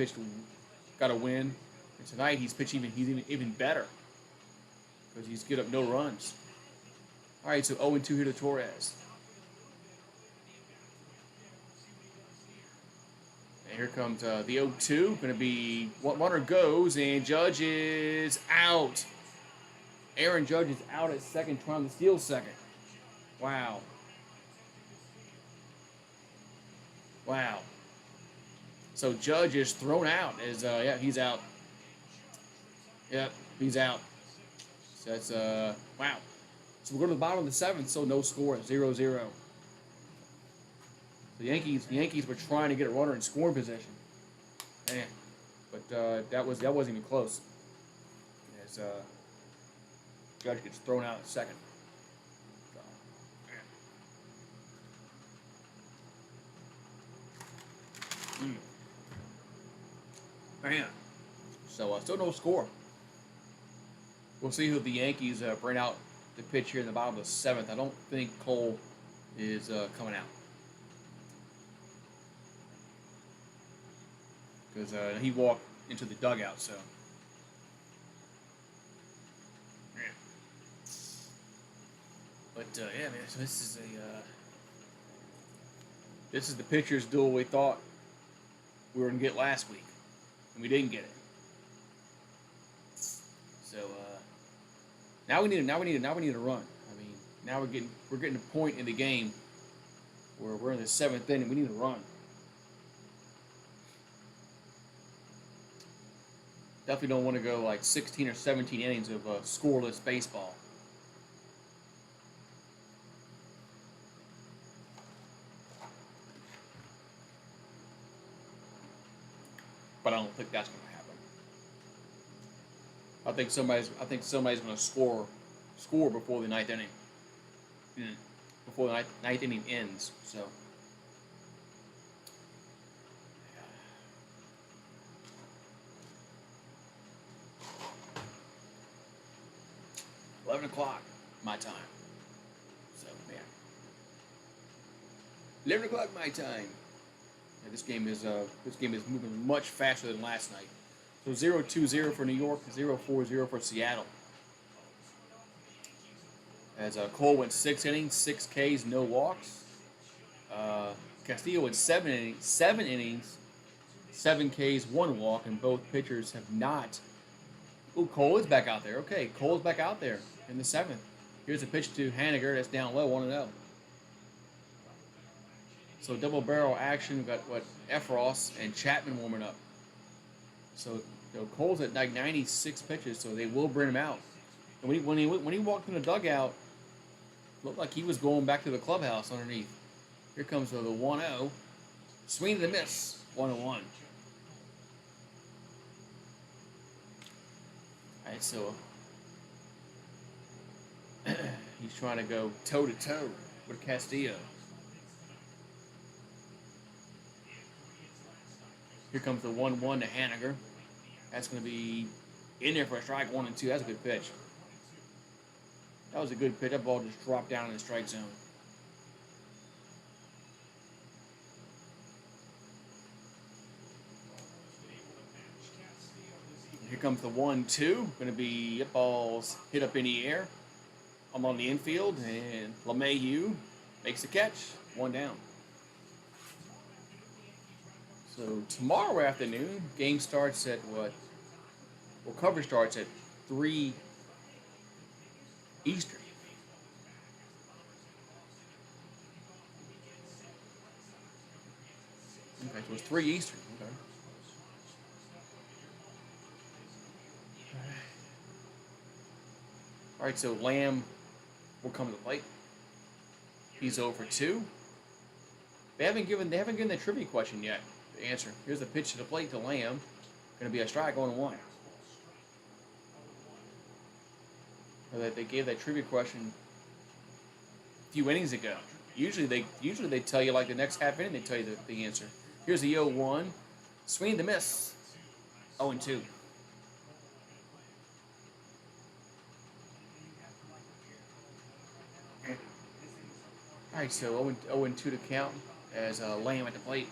got a win, and tonight he's pitching even better because he's get up no runs. All right, so 0-2 here to Torres. And here comes the 0-2. Going to be runner goes, and Judge is out. Aaron Judge is out at second, trying to steal second. Wow. Wow. So Judge is thrown out. He's out. Yep, he's out. So that's wow. So we'll go to the bottom of the 7th, so no score, 0-0. The Yankees were trying to get a runner in scoring position. Man, but that wasn't even close. As Judge gets thrown out at second. Man. So still no score. We'll see who the Yankees bring out the pitch here in the bottom of the 7th. I don't think Cole is coming out. Because he walked into the dugout, so. Yeah. But, yeah, man, so this is the pitcher's duel we thought we were going to get last week. And we didn't get it. So, now we need a run. I mean, now we're getting a point in the game where we're in the 7th inning. We need a run. Definitely don't want to go like 16 or 17 innings of scoreless baseball. But I don't think that's going to happen. I think somebody's going to score before the ninth inning. Before the ninth inning ends. So. 11 o'clock, my time. So, yeah. 11 o'clock, my time. Yeah, this game is moving much faster than last night. So 0-2-0 for New York, 0-4-0 for Seattle. As Cole went 6 innings, 6 Ks, no walks. Castillo went 7 innings, 7 Ks, 1 walk, and both pitchers have not. Ooh, Cole is back out there. Okay, Cole's back out there in the 7th. Here's a pitch to Haniger that's down low, 1-0. So double barrel action. We've got Efros and Chapman warming up. So Cole's at like 96 pitches, so they will bring him out. And when he walked in the dugout, looked like he was going back to the clubhouse underneath. Here comes the 1-0. Swing to the miss, 1-1. All right, so he's trying to go toe-to-toe with Castillo. Here comes the 1-1 to Haniger. That's going to be in there for a strike, 1-2. That's a good pitch. That was a good pitch. That ball just dropped down in the strike zone. Here comes the 1-2. Going to be balls hit up in the air. I'm on the infield, and LeMahieu makes the catch. 1 down. So tomorrow afternoon, game starts at what? Well, coverage starts at 3 Eastern. Okay, so it's 3 Eastern. Okay. All right, so Lamb will come to the plate. He's 0 for 2. They haven't given the trivia question yet. The answer. Here's the pitch to the plate to Lamb. Going to be a strike, 1-1. They gave that trivia question a few innings ago. Usually they tell you like the next half inning. They tell you the answer. Here's the 0-1. Swing to miss. 0-2. All right, so 0-2 to count as Lamb at the plate.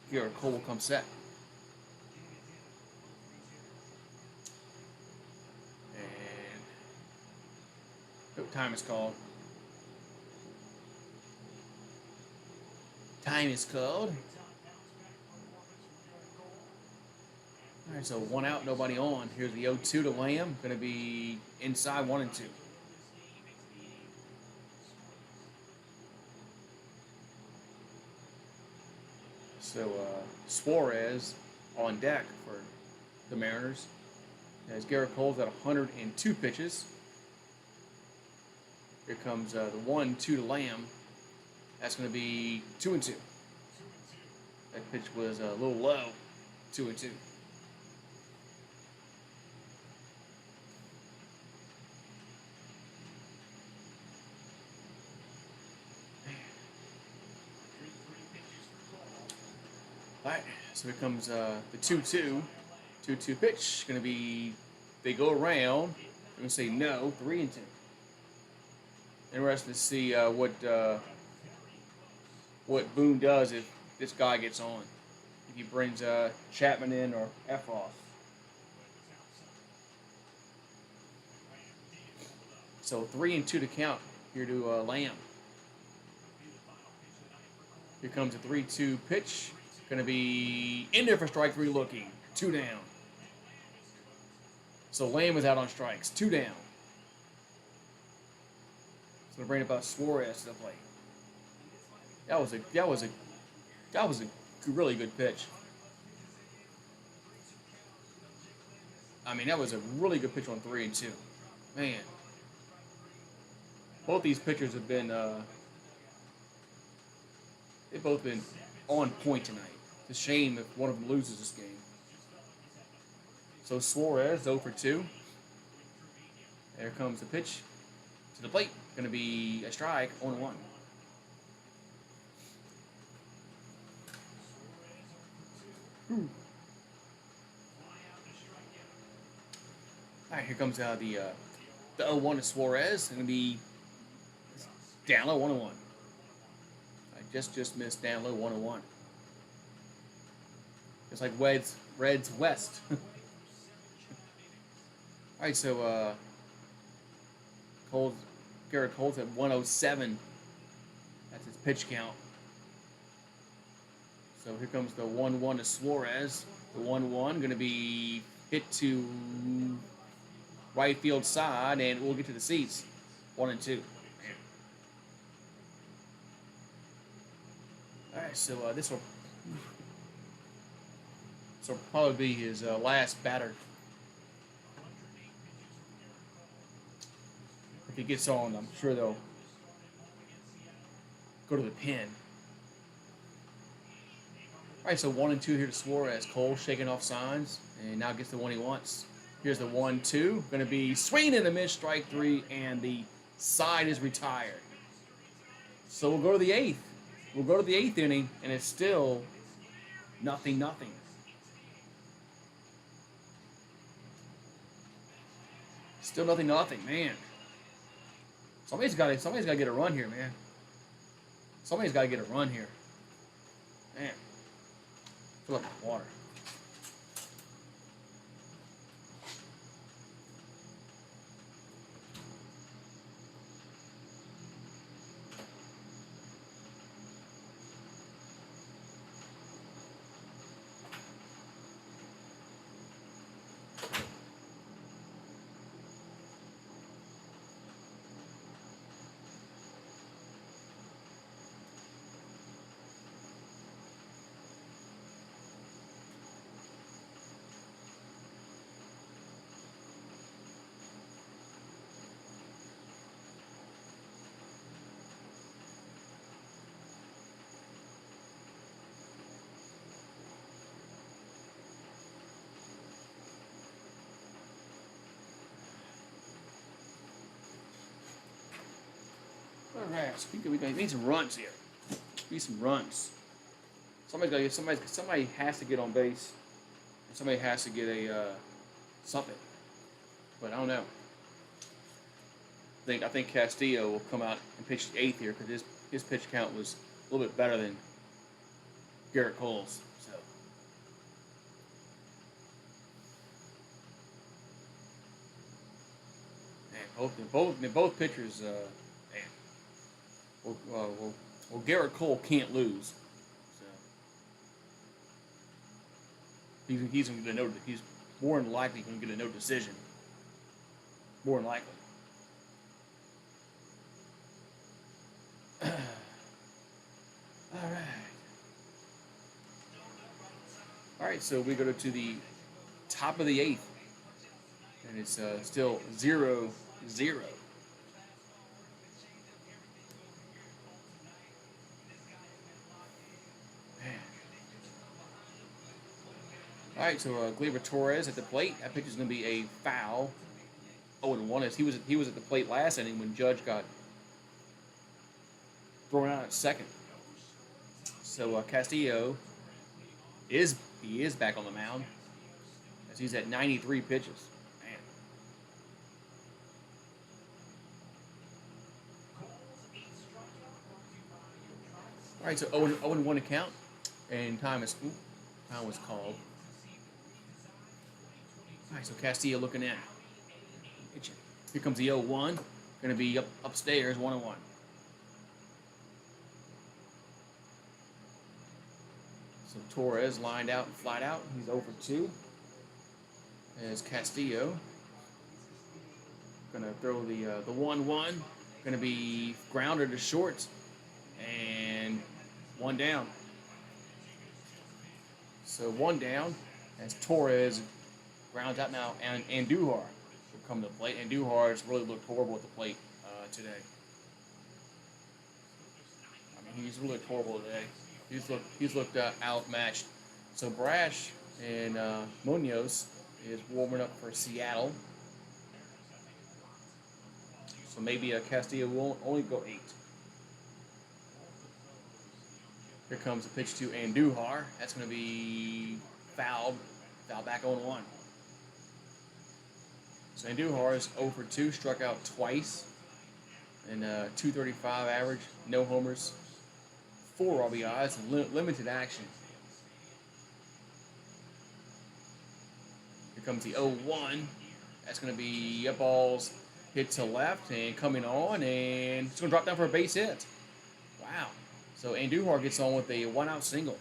Here, Cole will come set. And time is called. Time is called. All right, so 1 out, nobody on. Here's the 0-2 to Lamb. Going to be inside 1-2. So Suarez on deck for the Mariners. As Garrett Cole's at 102 pitches. Here comes the 1-2 to Lamb. That's going to be 2-2. That pitch was a little low. 2-2. All right, so here comes the 2-2. 2-2 pitch. Going to be, they go around. I'm going to say no, 3-2. Interesting to see what Boone does if this guy gets on. If he brings Chapman in or Efros. So 3-2 to count here to Lamb. Here comes a 3-2 pitch. Going to be in there for strike 3 looking. 2 down. So Lamb is out on strikes. 2 down. So going to bring about Suarez to the plate. That was a really good pitch. I mean, that was a really good pitch on 3 and 2. Man. Both these pitchers have been, they've both been on point tonight. It's a shame if one of them loses this game. So Suarez, 0 for 2. There comes the pitch to the plate. Going to be a strike, 0-1. All right, here comes the 0-1 to Suarez. It's going to be down low, 1-1. I just missed down low, 1-1. Just like Reds West. All right, so Garrett Cole's at 107. That's his pitch count. So here comes the 1-1 to Suarez. The 1-1 going to be hit to right field side, and we'll get to the seats. 1 and 2. All right, so this will probably be his last batter. If he gets on, I'm sure they'll go to the pin. All right, so 1 and 2 here to Suarez. Cole shaking off signs, and now gets the one he wants. Here's the 1-2. Going to be swinging in the miss, strike 3, and the side is retired. So we'll go to the 8th. We'll go to the 8th inning, and it's still 0-0. Still 0-0, man. Somebody's got to get a run here, man. Somebody's got to get a run here. Man. Fill up the water. All right, we need some runs here. We need some runs. Somebody has to get on base. Somebody has to get a something. But I don't know. I think Castillo will come out and pitch the 8th here because his pitch count was a little bit better than Garrett Cole's. So. Man, both pitchers. Well, Garrett Cole can't lose. So he's going to get a no. He's more than likely going to get a no decision. More than likely. All right. So we go to the top of the 8th, and it's still 0-0. All right, so Gleyber Torres at the plate. That pitch is going to be a foul. 0-1 as he was at the plate last inning when Judge got thrown out at second. So Castillo is back on the mound as he's at 93 pitches. Man. All right, so 0-1 to count, and time was called. All right, so Castillo looking in. Here comes the 0-1. Going to be upstairs, 1-1. So Torres lined out and flat out. He's 0 for 2. As Castillo going to throw the 1-1. Going to be grounder to short. And 1 down. So 1 down as Torres Grounds out now, and Andujar will come to the plate. Andujar has really looked horrible at the plate today. I mean, he's really looked horrible today. He's looked outmatched. So Brash and Munoz is warming up for Seattle. So maybe Castillo will only go 8. Here comes a pitch to Andujar. That's going to be fouled. Foul back on 1. So Andujar is 0 for 2, struck out twice, and 235 average, no homers, 4 RBIs, and limited action. Here comes the 0-1. That's going to be up balls hit to left and coming on, and it's going to drop down for a base hit. Wow. So Andujar gets on with a 1-out single.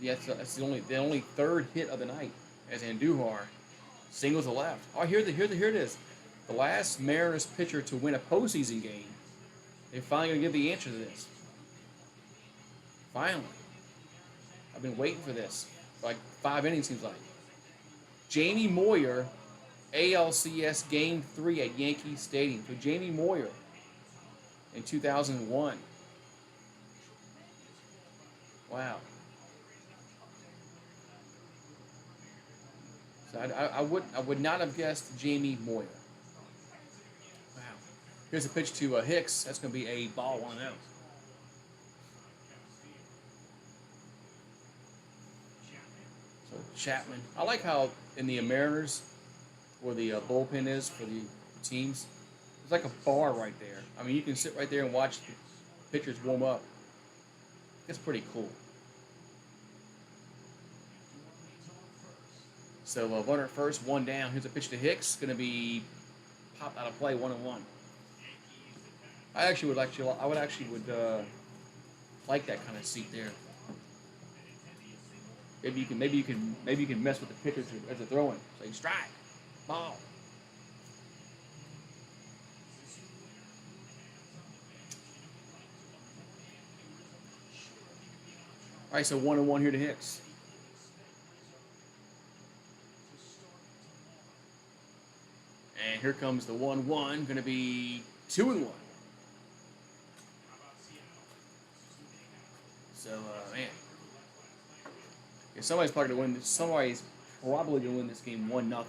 Yeah, that's the only third hit of the night as Andujar singles to left. Oh, here it is. The last Mariners pitcher to win a postseason game. They're finally going to give the answer to this. Finally. I've been waiting for this. Like 5 innings, seems like. Jamie Moyer, ALCS Game 3 at Yankee Stadium. So Jamie Moyer in 2001. Wow. So I would not have guessed Jamie Moyer. Wow. Here's a pitch to Hicks. That's going to be a ball, 1-0. So Chapman. I like how in the Mariners, where the bullpen is for the teams, it's like a bar right there. I mean, you can sit right there and watch the pitchers warm up. It's pretty cool. So runner at first, 1 down. Here's a pitch to Hicks. Going to be popped out of play, 1-1. I would like that kind of seat there. Maybe you can mess with the pitchers as they're throwing. Say strike, ball. All right, so 1-1 here to Hicks. And here comes the 1-1. Going to be 2-1. So, man. Yeah, somebody's probably going to win this. Somebody's probably going to win this game 1-0.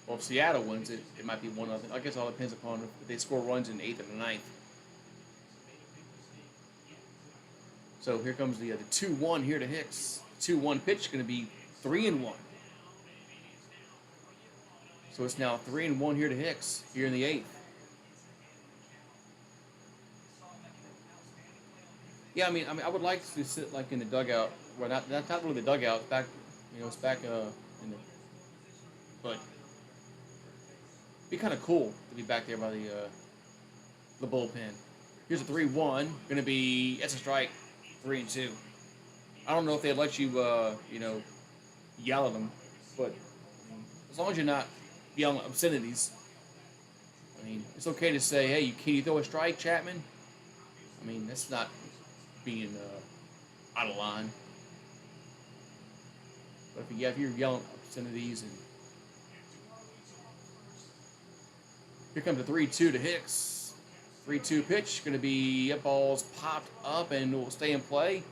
Well, if Seattle wins it, it might be 1-0. I guess it all depends upon if they score runs in the 8th and the 9th. So here comes the 2-1 here to Hicks. 2-1 pitch going to be 3-1. So it's now 3-1 here to Hicks here in the 8th. Yeah, I mean, I would like to sit like in the dugout. Well, not really the dugout. It's back, it's back in the. But it'd be kind of cool to be back there by the bullpen. Here's a 3-1. Going to be that's a strike. 3-2. I don't know if they'd let you, yell at them, but as long as you're not yelling obscenities, I mean, it's okay to say, hey, can you throw a strike, Chapman? I mean, that's not being out of line. But if you're yelling obscenities, and here comes a 3-2 to Hicks. 3-2 pitch, going to be up balls popped up and will stay in play.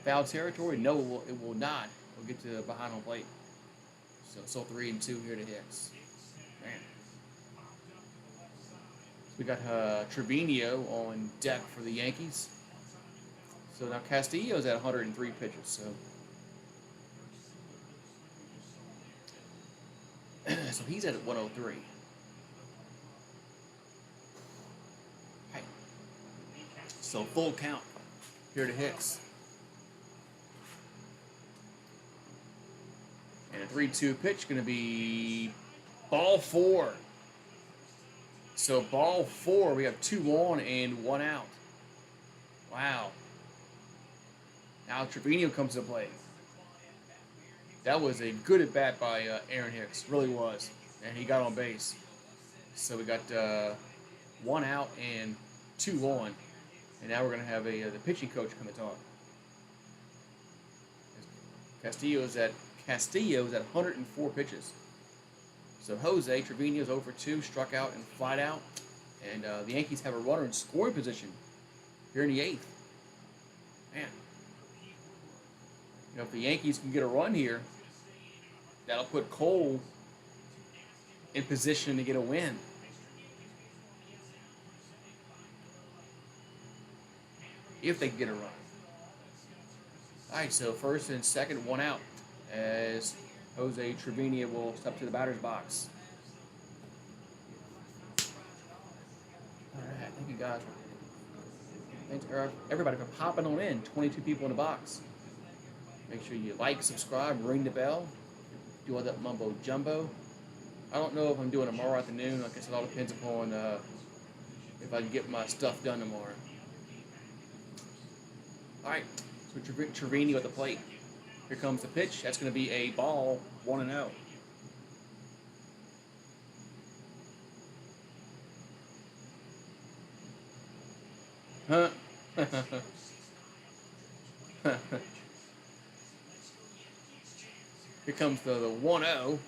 Foul territory? No, it will not. We'll get to behind home plate. So 3-2 here to Hicks. Man. We got Trevino on deck for the Yankees. So now Castillo's at 103 pitches. So he's at 103. So full count here to Hicks. And a 3-2 pitch going to be ball 4. So ball 4, we have 2 on and 1 out. Wow. Now Trevino comes to play. That was a good at bat by Aaron Hicks, really was, and he got on base. So we got 1 out and 2 on. And now we're going to have the pitching coach come and talk. Castillo's at 104 pitches. So Jose Trevino's 0 for 2, struck out and flied out. And the Yankees have a runner in scoring position here in the 8th. Man. You know, if the Yankees can get a run here, that'll put Cole in position to get a win. If they can get a run. All right, so first and second, 1 out, as Jose Trevino will step to the batter's box. All right, thank you guys. Thanks everybody for popping on in. 22 people in the box. Make sure you like, subscribe, ring the bell, do all that mumbo jumbo. I don't know if I'm doing it tomorrow afternoon. Like I said, it all depends upon if I can get my stuff done tomorrow. All right, so Trevino at the plate. Here comes the pitch. That's going to be a ball, 1-0. Huh? Here comes the 1-0. Going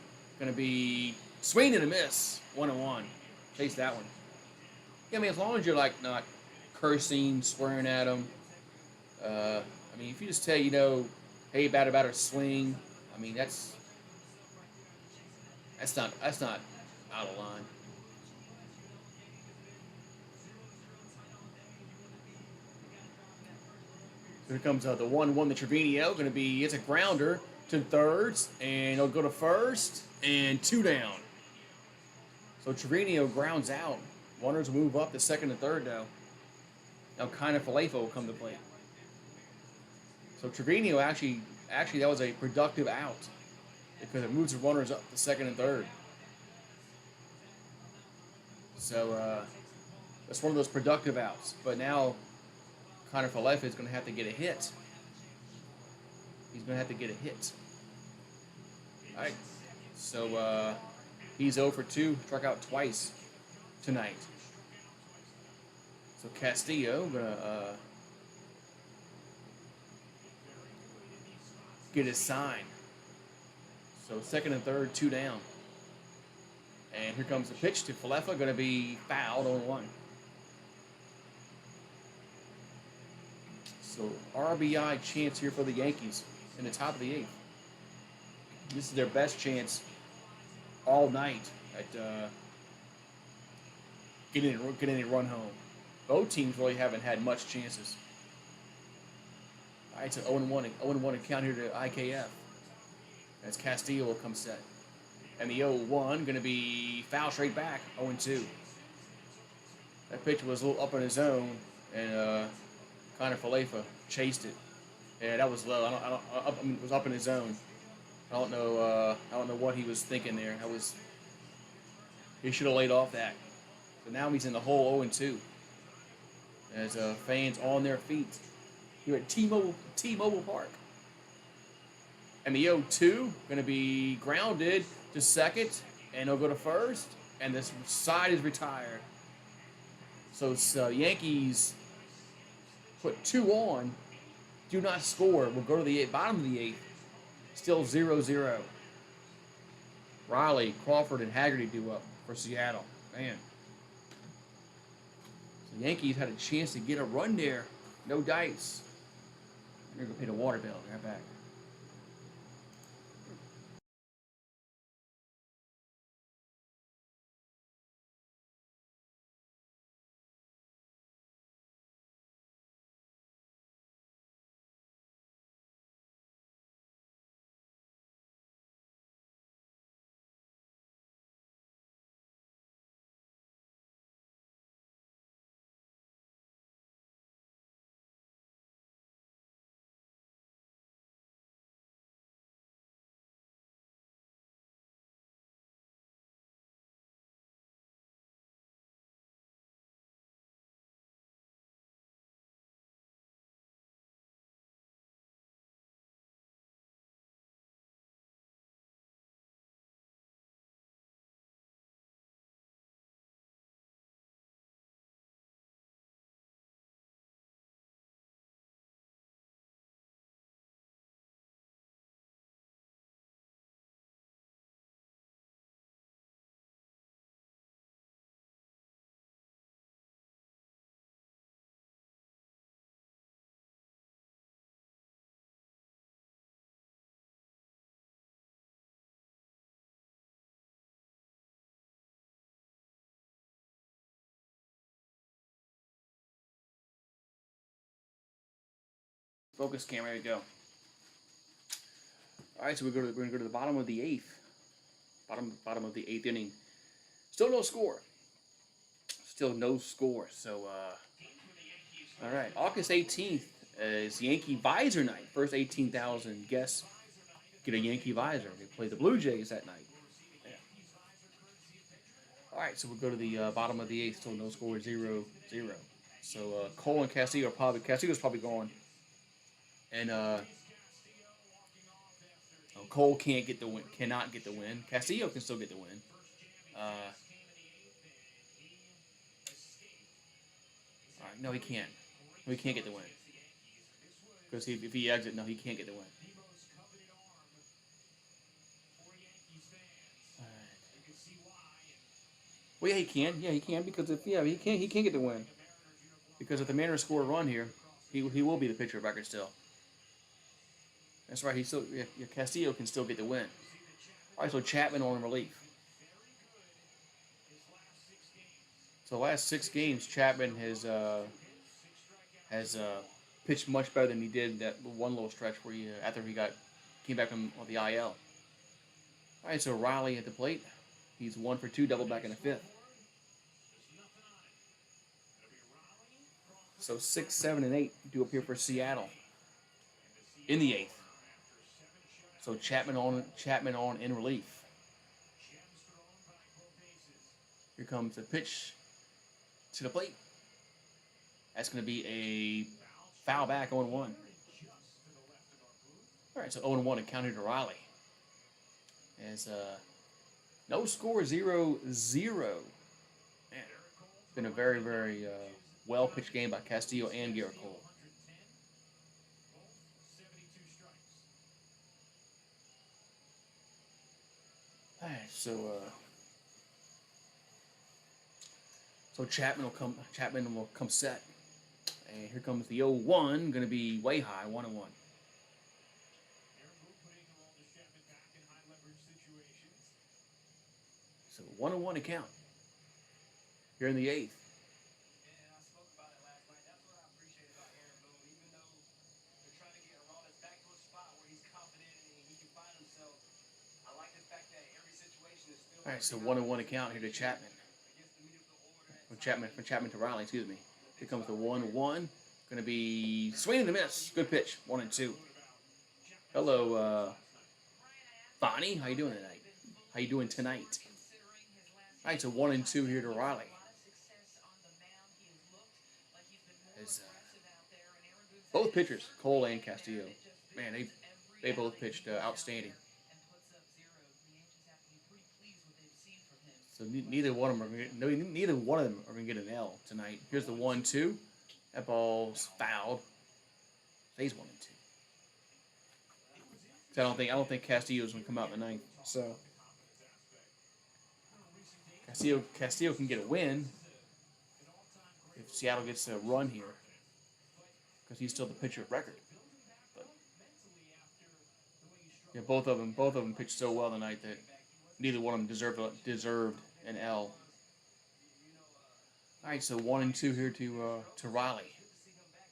to be swing and a miss. 1-1. Chase that one. Yeah, I mean, as long as you're like not cursing, swearing at them. I mean, if you just tell, you know, hey, batter, swing. I mean, that's not out of line. So here comes the 1-1 to Trevino. Going to be, it's a grounder to thirds, and it'll go to first, and 2 down. So Trevino grounds out. Runners move up to second and third now. Now kind of Falafel will come to play. So Trevino actually that was a productive out because it moves the runners up to second and third. So that's one of those productive outs. But now Connor Falafel is going to have to get a hit. He's going to have to get a hit. All right. So he's 0 for 2, struck out twice tonight. So Castillo going to get his sign. So second and third, 2 down. And here comes the pitch to Falafel, going to be fouled on 1. So RBI chance here for the Yankees in the top of the 8th. This is their best chance all night at getting a run home. Both teams really haven't had much chances. All right, so 0-1 account here to IKF. As Castillo will come set. And the 0-1 going to be foul straight back, 0-2. That pitch was a little up in his zone, and Connor Falafel chased it. Yeah, that was low. I mean, it was up in his zone. I don't know what he was thinking there. He should have laid off that. So now he's in the hole, 0-2. As fans on their feet here at T-Mobile Park. And the 0-2 going to be grounded to second, and he'll go to first, and this side is retired. So Yankees put 2 on, do not score. We'll go to the bottom of the 8th, still 0-0. Riley, Crawford, and Haggerty do up for Seattle. Man. So the Yankees had a chance to get a run there. No dice. I'm going to go pay the water bill. Right back. Focus camera. There we go. All right, so we're going to go to the bottom of the eighth. Bottom of the 8th inning. Still no score. Still no score. So, all right. August 18th is Yankee visor night. First 18,000 guests get a Yankee visor. They play the Blue Jays that night. Yeah. All right, so we'll go to the bottom of the 8th. Still no score. 0-0. So Cole and Castillo are probably Castillo's probably gone, and Cole can't get the win. Cannot get the win. Castillo can still get the win. All right, no, he can't. No, he can't get the win. Because if he exits, no, he can't get the win. All right. Well, yeah, he can. Yeah, he can because if he can't get the win. Because if the Mariners score a run here, he will be the pitcher of record still. That's right. Castillo can still get the win. All right, so Chapman on relief. So the last 6 games, Chapman has pitched much better than he did that one little stretch where after he came back on the IL. All right, so Riley at the plate. He's 1 for 2, double back in the 5th. So 6, 7, and 8 do appear for Seattle in the 8th. So Chapman on in relief. Here comes the pitch to the plate. That's going to be a foul back 0-1. All right, so 0-1 and counted to Riley. As no score, 0-0. Man, it's been a very, very well-pitched game by Castillo and Garrett Cole. All right, so Chapman will come set. And here comes the 0-1, going to be way high, 1-1. So 1-1 to count. Here in the 8th. All right, so 1-1 account here to Chapman. From Chapman to Riley, excuse me. Here comes the 1-1. Going to be swing and a miss. Good pitch. 1-2. Hello, Bonnie. How you doing tonight? How you doing tonight? All right, so 1-2 here to Riley. As, both pitchers, Cole and Castillo, man, they both pitched outstanding. So neither one of them are going to get an L tonight. Here's the 1-2. That ball's fouled. Stays 1-2. So I don't think Castillo's going to come out in the 9th. So Castillo can get a win if Seattle gets a run here, because he's still the pitcher of record. But yeah, both of them pitched so well tonight that neither one of them deserved an L. All right, so 1-2 here to Riley,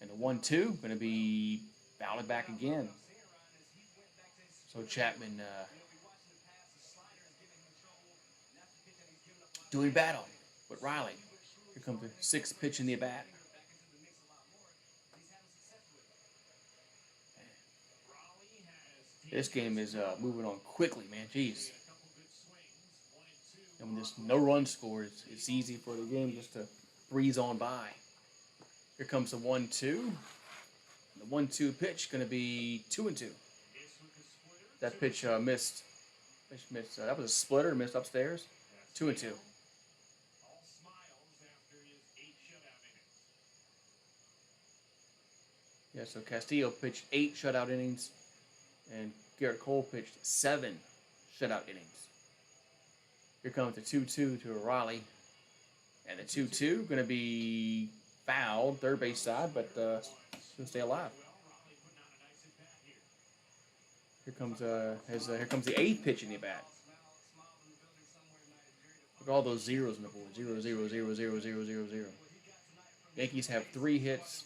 and the 1-2 going to be fouled back again. So Chapman doing battle with Riley. Here comes the 6th pitch in the at-bat. This game is moving on quickly, man. Jeez. And when there's no run scored, it's easy for the game just to breeze on by. Here comes the 1-2. The 1-2 pitch going to be 2-2. That pitch missed. That was a splitter, missed upstairs. 2-2. Yeah, so Castillo pitched 8 shutout innings, and Garrett Cole pitched 7 shutout innings. Here comes the 2-2 to Riley. And the 2-2 going to be fouled, third base side, but going to stay alive. Here comes the 8th pitch in the bat. Look at all those zeros on the board. 0, 0, 0, 0, 0, 0, 0. Yankees have 3 hits.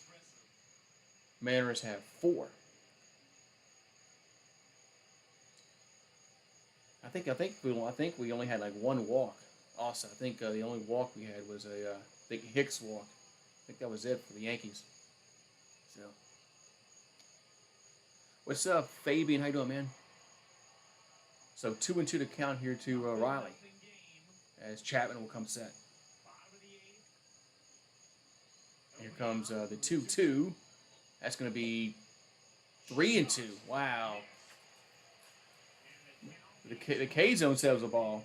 Mariners have 4. I think we only had like 1 walk. Also, I think the only walk we had was a big Hicks walk. I think that was it for the Yankees. So, what's up, Fabian? How you doing, man? So 2-2 to count here to Riley, as Chapman will come set. Here comes the 2-2. That's going to be 3-2. Wow. The K zone saves the ball.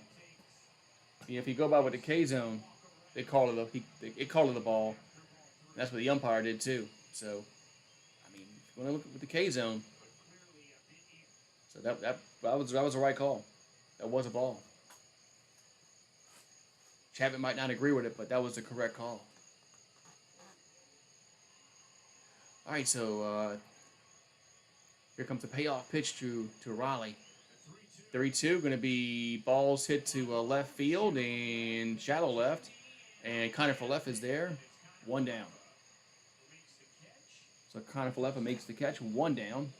If you go by with the K zone, they call it a ball. That's what the umpire did too. So, I mean, if you want to look at the K zone, so that was the right call. That was a ball. Chapman might not agree with it, but that was the correct call. All right, so here comes the payoff pitch to Riley. 3-2, going to be balls hit to left field and shallow left. And Connor Falefa is there. 1 down. So Connor Falefa makes the catch. 1 down.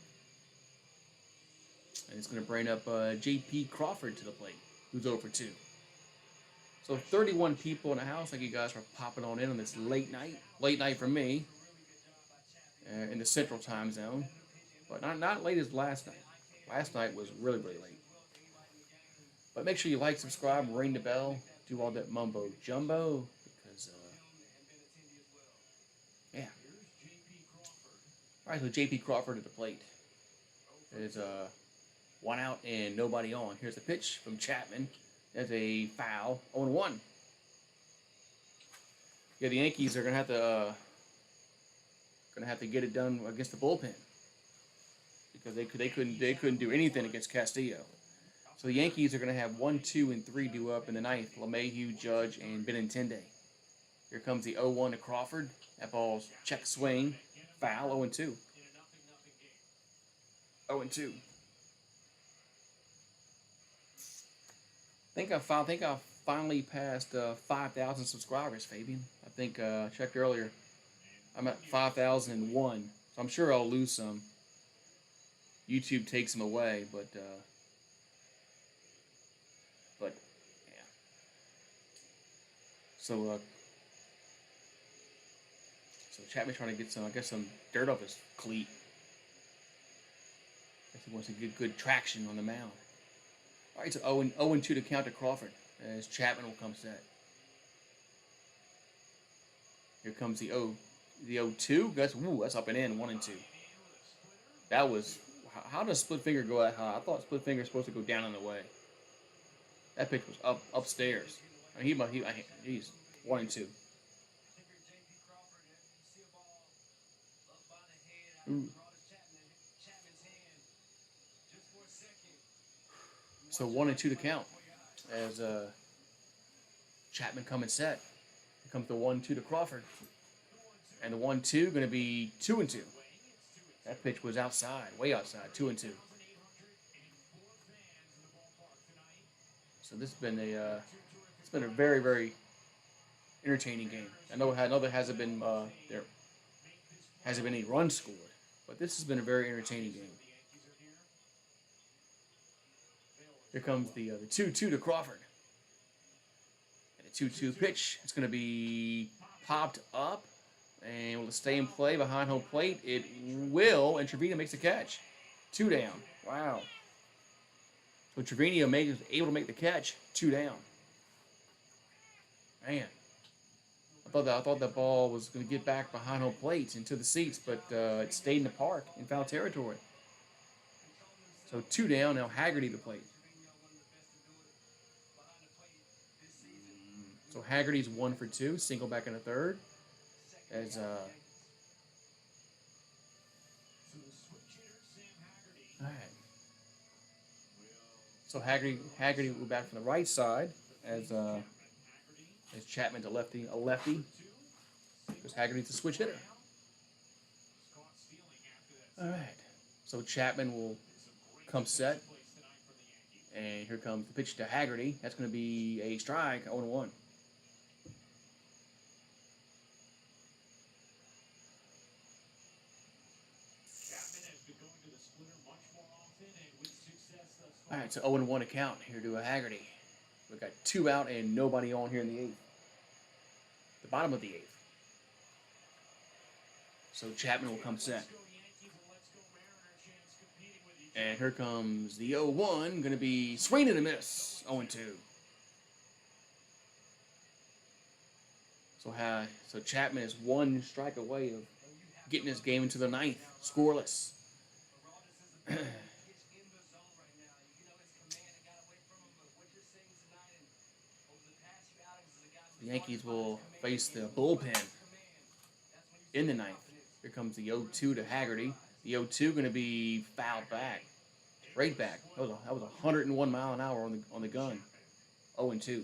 And it's going to bring up J.P. Crawford to the plate, who's 0 for 2. So 31 people in the house. Like you guys are popping on in on this late night. Late night for me. In the Central Time Zone. But not late as last night. Last night was really, really late. But make sure you like, subscribe, ring the bell, do all that mumbo jumbo, because, yeah. All right, so J.P. Crawford at the plate. There's 1 out and nobody on. Here's the pitch from Chapman. There's a foul, 0-1. Yeah, the Yankees are gonna have to get it done against the bullpen, because they couldn't do anything against Castillo. So the Yankees are going to have 1, 2, and 3 due up in the 9th. LeMahieu, Judge, and Benintendi. Here comes the 0-1 to Crawford. That ball's check swing. Foul, 0-2. 0-2. I think I finally passed 5,000 subscribers, Fabian. I think I checked earlier. I'm at 5,001. So I'm sure I'll lose some. YouTube takes them away, but yeah. So Chapman's trying to get some dirt off his cleat. I guess he wants to get good traction on the mound. All right, so 0-2 to count to Crawford, as Chapman will come set. Here comes the 0-2. That's up and in, 1-2. That was. How does split finger go that high? I thought split finger was supposed to go down and away. That pitch was upstairs. I mean, he's 1-2. Ooh. So 1-2 to count, as Chapman coming set. Here comes the 1-2 to Crawford, and the 1-2 going to be 2-2. That pitch was outside, way outside, 2-2. So this has been it's been a very, very entertaining game. I know there hasn't been any runs scored, but this has been a very entertaining game. Here comes the 2-2 to Crawford, and the 2-2 pitch. It's going to be popped up. And will it stay in play behind home plate? It will, and Trevino makes the catch. 2 down. Wow. So Trevino was able to make the catch. 2 down. Man. I thought that ball was going to get back behind home plate into the seats, but it stayed in the park in foul territory. So 2 down. Now Haggerty to plate. So Haggerty's 1 for 2. Single back in the 3rd. As all right. So Haggerty will bat from the right side, as Chapman's a lefty, because Haggerty's a switch hitter. All right. So Chapman will come set, and here comes the pitch to Haggerty. That's going to be a strike, 0-1. All right, so 0-1 account here to a Haggerty. We've got 2 out and nobody on here in the 8th. The bottom of the 8th. So Chapman will come set. And here comes the 0-1, going to be swing and a miss, 0-2. So Chapman is 1 strike away of getting this game into the 9th, scoreless. The Yankees will face the bullpen in the 9th. Here comes the 0-2 to Haggerty. The 0-2 going to be fouled back. Straight back. That was 101 mile an hour on the gun. 0-2.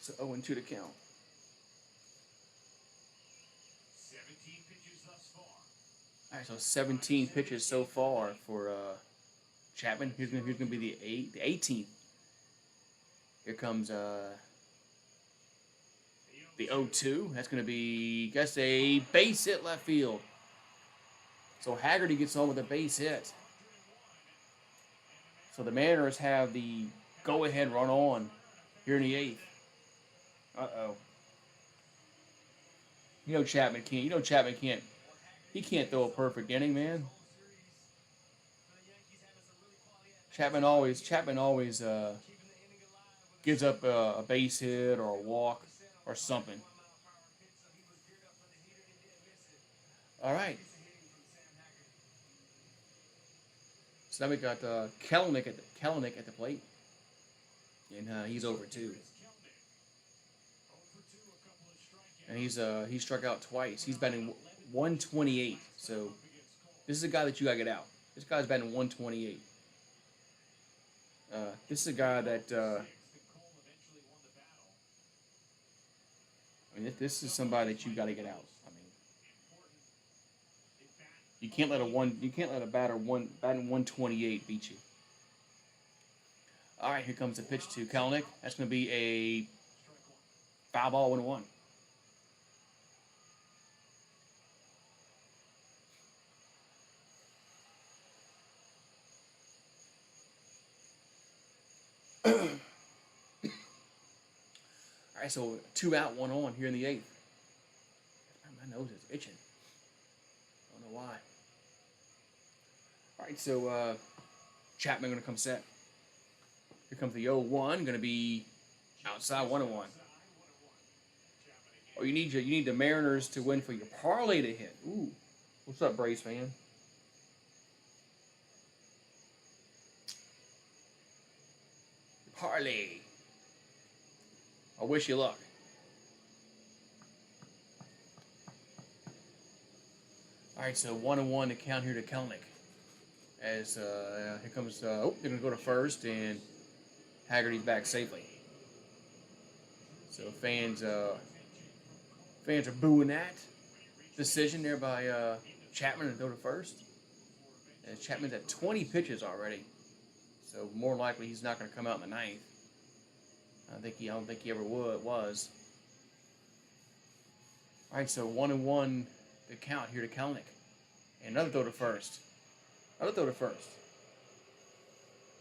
So 0-2 to count. 17 pitches thus far. All right, so 17 pitches so far for Chapman. Here's gonna be the 18th. Here comes the 0-2. That's gonna be, guess, a base hit left field. So Haggerty gets on with a base hit. So the Mariners have the go-ahead run on here in the 8th. Uh-oh. Chapman can't. He can't throw a perfect inning, man. Chapman always gives up a base hit or a walk or something. All right. So now we got Kelenic at the plate, and he's over 2. And he struck out twice. He's batting 128. So this is a guy that you gotta get out. This guy's batting 128. This is a guy that this is somebody that you gotta get out. I mean, you can't let a batter batting 128 beat you. All right, here comes the pitch to Kelenic. That's gonna be a foul ball, 1-1. All right, so 2 out, 1 on here in the 8th. My nose is itching. I don't know why. All right, so Chapman going to come set. Here comes the 0-1, going to be outside 1-1. Oh, you need the Mariners to win for your parlay to hit. Ooh, what's up, Braves fan? Parlay. I wish you luck. All right, so 1-1 to count here to Kelenic. As here comes, they're going to go to first, and Haggerty's back safely. So fans are booing that decision there by Chapman to go to first. And Chapman's at 20 pitches already. So more likely he's not going to come out in the 9th. I don't think he ever was. All right, so 1-1 to count here to Kelenic. And another throw to first. So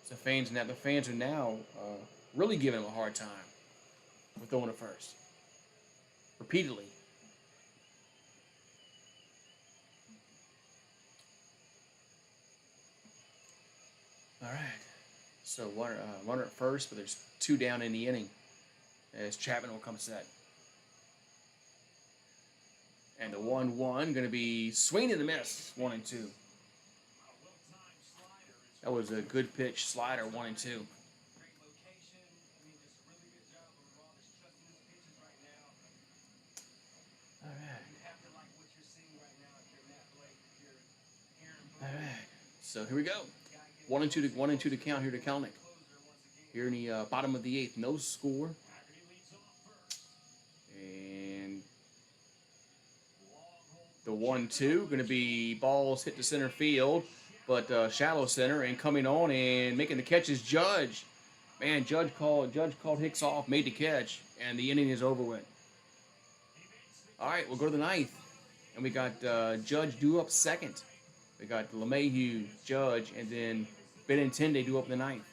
the fans are now really giving him a hard time with throwing to first. Repeatedly. All right. So runner at first, but there's 2 down in the inning as Chapman will come set. And the 1-1 going to be swing and a miss, 1-2. That was a good pitch, slider, 1-2. All right. So here we go. 1-2 to count here to Kelenic. Here in the bottom of the 8th, no score. And the 1-2 going to be balls hit to center field, but shallow center, and coming on and making the catch is Judge. Man, Judge called Hicks off, made the catch, and the inning is over with. All right, we'll go to the ninth. And we got Judge due up second. We got LeMahieu, Judge, and then Benintendi due up in the ninth.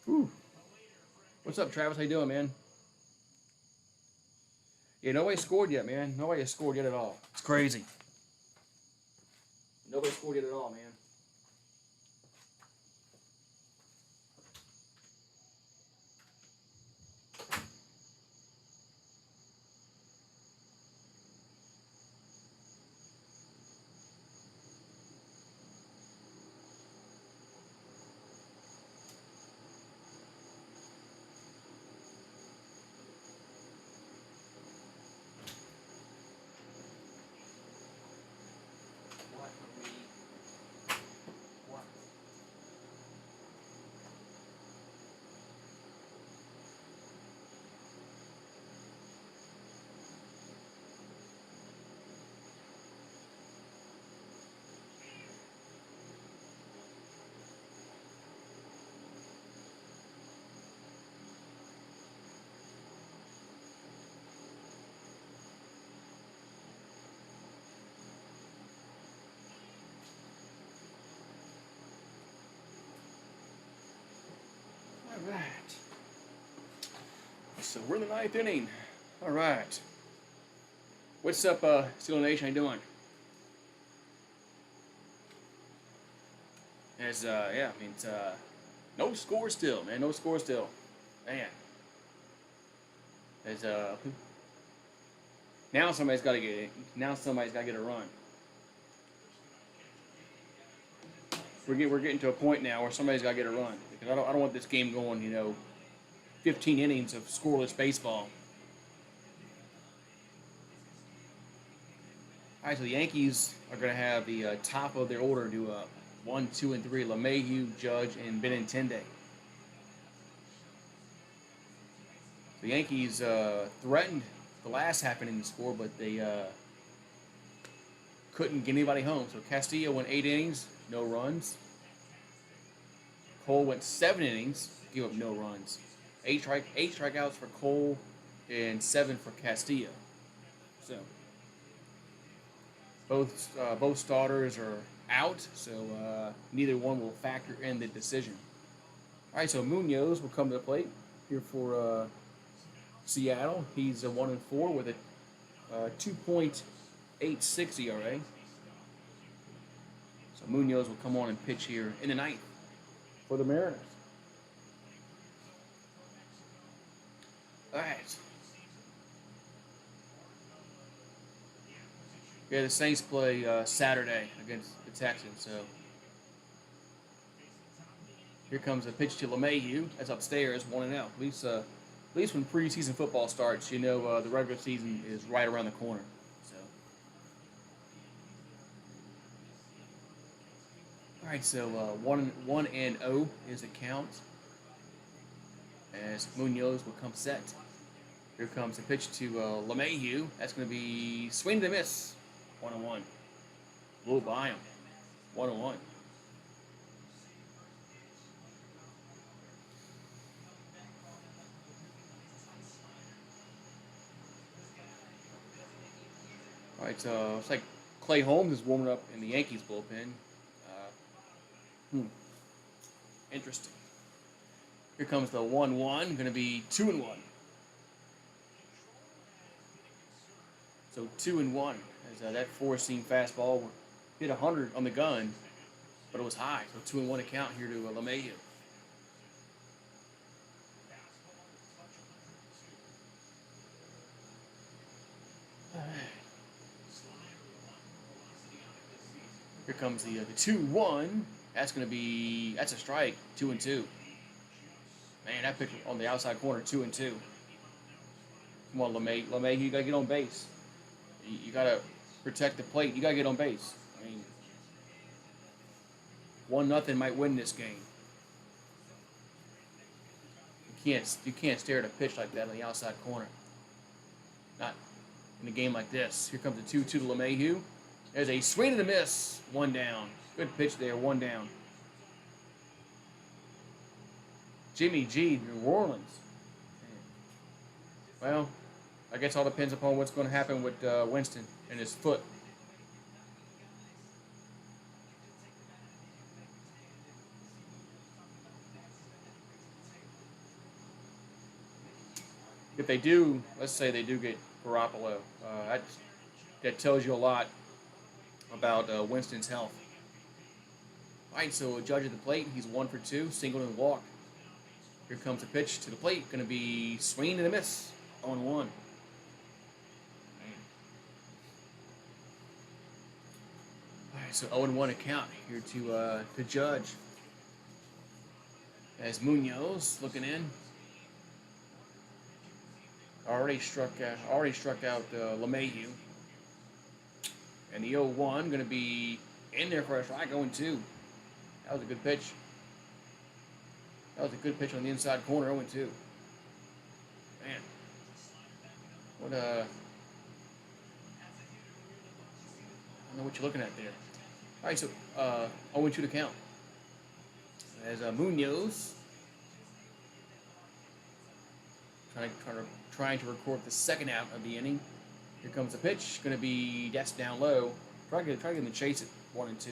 Whew. What's up, Travis? How you doing, man? Yeah, nobody scored yet, man. Nobody has scored yet at all. It's crazy. Nobody scored yet at all, man. All right. So we're in the ninth inning. All right. What's up, Steel Nation? How you doing? As yeah, I mean, it's, no score still, man. No score still, man. As now somebody's got to get it. Now somebody's got to get a run. We're getting to a point now where somebody's got to get a run, because I don't want this game going, 15 innings of scoreless baseball. All right, so the Yankees are going to have the top of their order do 1, 2, and 3: LeMahieu, Judge, and Benintendi. The Yankees threatened the last half inning to score, but they couldn't get anybody home. So Castillo went 8 innings, no runs. Cole went 7 innings, gave up no runs. 8 strikeouts for Cole and 7 for Castillo. So both starters are out, so neither one will factor in the decision. All right, so Munoz will come to the plate here for Seattle. He's 1-4 with a 2.86 ERA. So Munoz will come on and pitch here in the ninth for the Mariners. All right. Yeah, the Saints play Saturday against the Texans. So here comes a pitch to LeMahieu. That's upstairs, 1-0. At least when preseason football starts, the regular season is right around the corner. So, all right. So 1-0 is the count as Munoz will come set. Here comes the pitch to LeMahieu. That's going to be swing to miss. 1-1. Blew by him. 1-1. All right, so it's like Clay Holmes is warming up in the Yankees bullpen. Interesting. Here comes the 1-1. Going to be 2-1. So 2-1. As that four-seam fastball hit 100 on the gun, but it was high. So 2-1 account here to LeMahieu. Here comes the 2-1. That's a strike. 2-2. Man, that pitch on the outside corner. 2-2. Come on, LeMahieu, you gotta get on base. You gotta protect the plate. You gotta get on base. I mean, 1-0 might win this game. You can't stare at a pitch like that on the outside corner. Not in a game like this. Here comes the 2-2 to LeMahieu. There's a swing and a miss. 1 down. Good pitch there. 1 down. Jimmy G, New Orleans. Well, I guess all depends upon what's going to happen with Winston and his foot. If they do, let's say they do get Garoppolo, that tells you a lot about Winston's health. All right, so a judge at the plate, he's 1 for 2, single and walk. Here comes the pitch to the plate, going to be swing and a miss, 0-1. All right, so 0-1 account here to judge. As Munoz looking in. Already struck out LeMahieu. And the 0-1 going to be in there for a strike, 0-2. That was a good pitch. That was a good pitch on the inside corner, 0-2. Man. What I don't know what you're looking at there. All right, so 0-2 to count. As Munoz trying to record the second out of the inning. Here comes the pitch. Going to be that's down low. Try to get him to chase it. 1-2.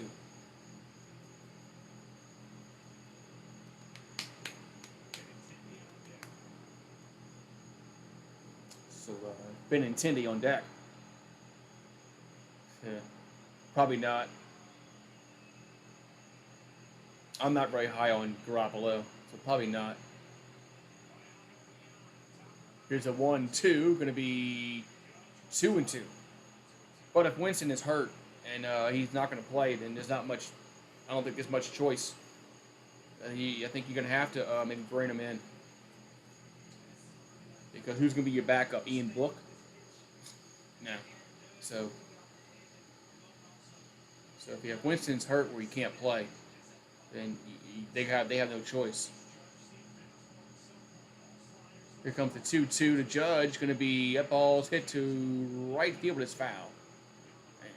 So Benintendi on deck. Yeah, probably not. I'm not very high on Garoppolo, so probably not. Here's a 1-2, going to be 2-2. But if Winston is hurt and he's not going to play, then there's not much. I don't think there's much choice. I think you're going to have to maybe bring him in. Because who's going to be your backup? Ian Book? No. So if you have Winston's hurt where he can't play, then they have no choice. Here comes the 2-2 to Judge. Going to be that ball's hit to right field, but it's foul. Man.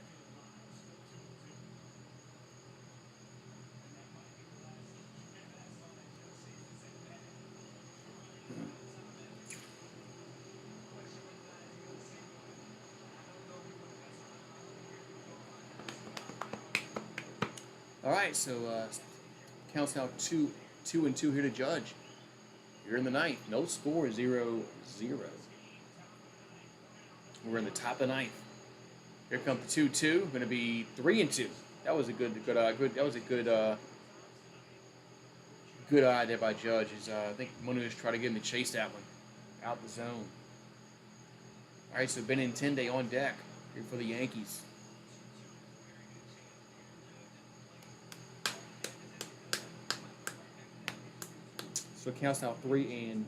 All right, so counts now 2-2 here to Judge. You're in the ninth. No score, 0-0. We're in the top of the ninth. Here comes the 2-2. Going to be 3-2. That was a good eye there by Judge. I think Munoz tried to get him to chase that one out the zone. All right, so Benintendi on deck here for the Yankees. So it counts now 3-2.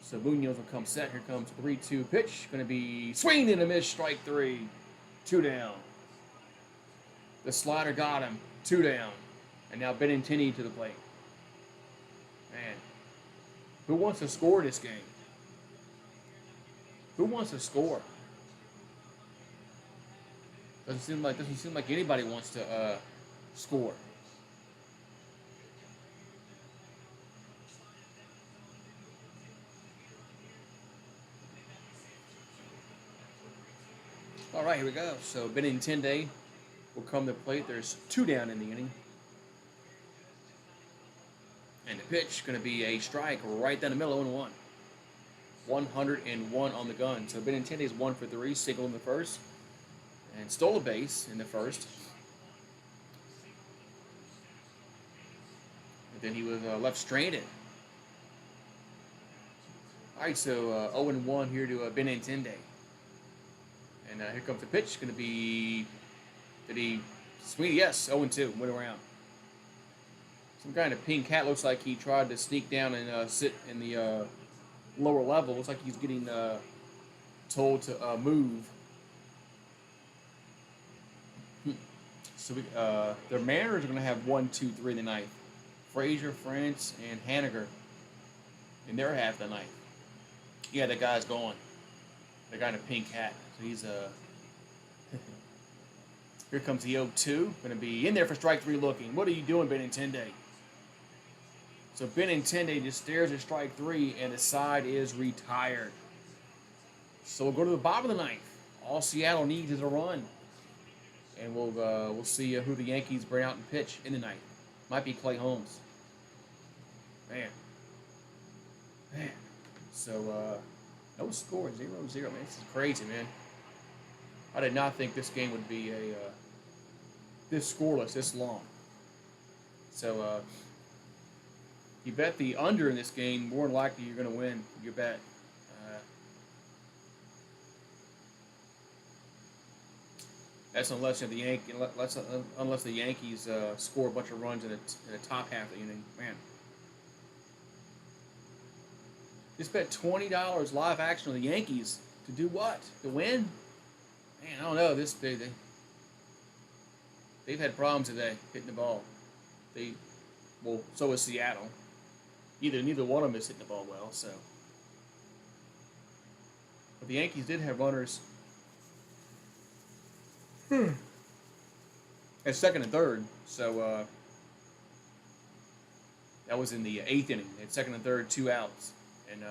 So Munoz will come set. Here comes 3-2 pitch. Going to be swing and a miss, strike 3. 2 down. The slider got him. 2 down. And now Benintendi to the plate. Man, who wants to score this game? Who wants to score? Doesn't seem like anybody wants to score. All right, here we go. So Benintendi will come to the plate. There's 2 down in the inning. And the pitch going to be a strike right down the middle, 0-1. 101 on the gun. So Benintendi is 1 for 3, single in the first, and stole a base in the first. And then he was left stranded. All right, so 0-1 here to Benintendi. And here comes the pitch. Going to be, did he swing? Yes, 0-2. Went around. Some kind of pink cat. Looks like he tried to sneak down and sit in the lower level. Looks like he's getting told to move. So the Mariners are going to have 1, 2, 3 in the ninth. Frazier, France, and Haniger in their half of the ninth. Yeah, that guy's gone. The guy in a pink hat. So he's here comes the 0-2. Going to be in there for strike 3 looking. What are you doing, Benintendi? So Benintendi just stares at strike 3, and the side is retired. So we'll go to the bottom of the ninth. All Seattle needs is a run, and we'll see who the Yankees bring out and pitch in the ninth. Might be Clay Holmes. Man. So no score, 0-0. Man, this is crazy, man. I did not think this game would be this scoreless, this long. So you bet the under in this game, more than likely you're going to win your bet. That's unless the Yankees score a bunch of runs in the top half of the inning. Man, just bet $20 live action on the Yankees to do what? To win? Man, I don't know. They've had problems today hitting the ball. So is Seattle. Neither one of them is hitting the ball well. So, but the Yankees did have runners at second and third. So that was in the 8th inning. They had second and third, 2 outs, and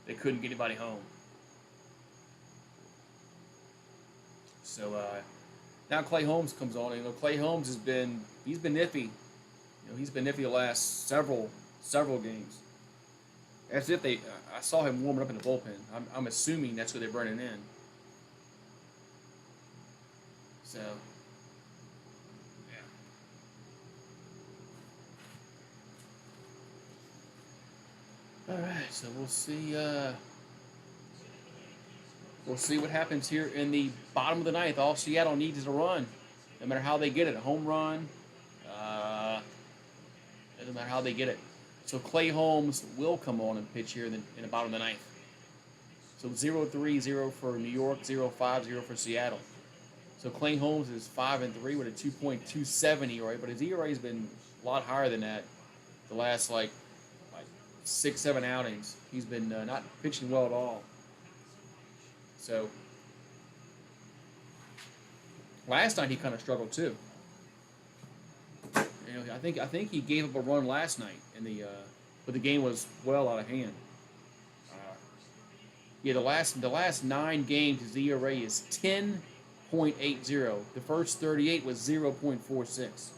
they couldn't get anybody home. So now Clay Holmes comes on. And, Clay Holmes he's been iffy. He's been iffy the last several games. As if I saw him warming up in the bullpen. I'm assuming that's who they're burning in. So, yeah. All right, so we'll see. We'll see what happens here in the bottom of the ninth. All Seattle needs is a run, no matter how they get it. A home run. Doesn't matter how they get it. So Clay Holmes will come on and pitch here in the bottom of the ninth. So 0-3-0 for New York, 0-5-0 for Seattle. So Clay Holmes is 5-3 with a 2.27 ERA, but his ERA has been a lot higher than that the last like 6-7 outings. He's been not pitching well at all. So last night he kind of struggled too. I think he gave up a run last night but the game was well out of hand. The last 9 games his ERA is 10.80. The first 38 was 0.46. So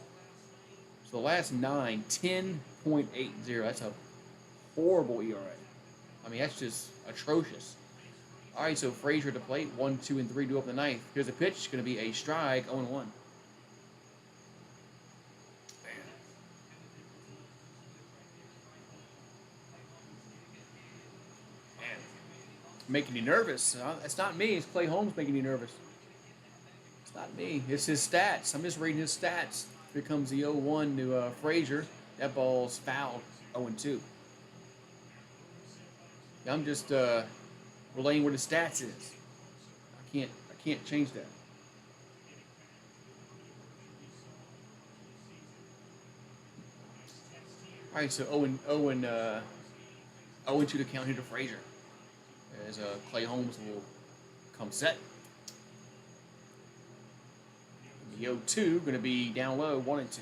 the last 9, 10.80. That's a horrible ERA. I mean, that's just atrocious. All right, so Frazier at the plate, 1, 2, and 3 to open the ninth. Here's a pitch. It's going to be a strike, 0-1. Making you nervous. It's not me. It's Clay Holmes making you nervous. It's not me. It's his stats. I'm just reading his stats. Here comes the 0-1 to Frazier. That ball's fouled. 0-2. I'm just relaying what his stats is. I can't change that. All right, so 0-2 to count here to Frazier. As Clay Holmes will come set. The 0-2 going to be down low, 1-2.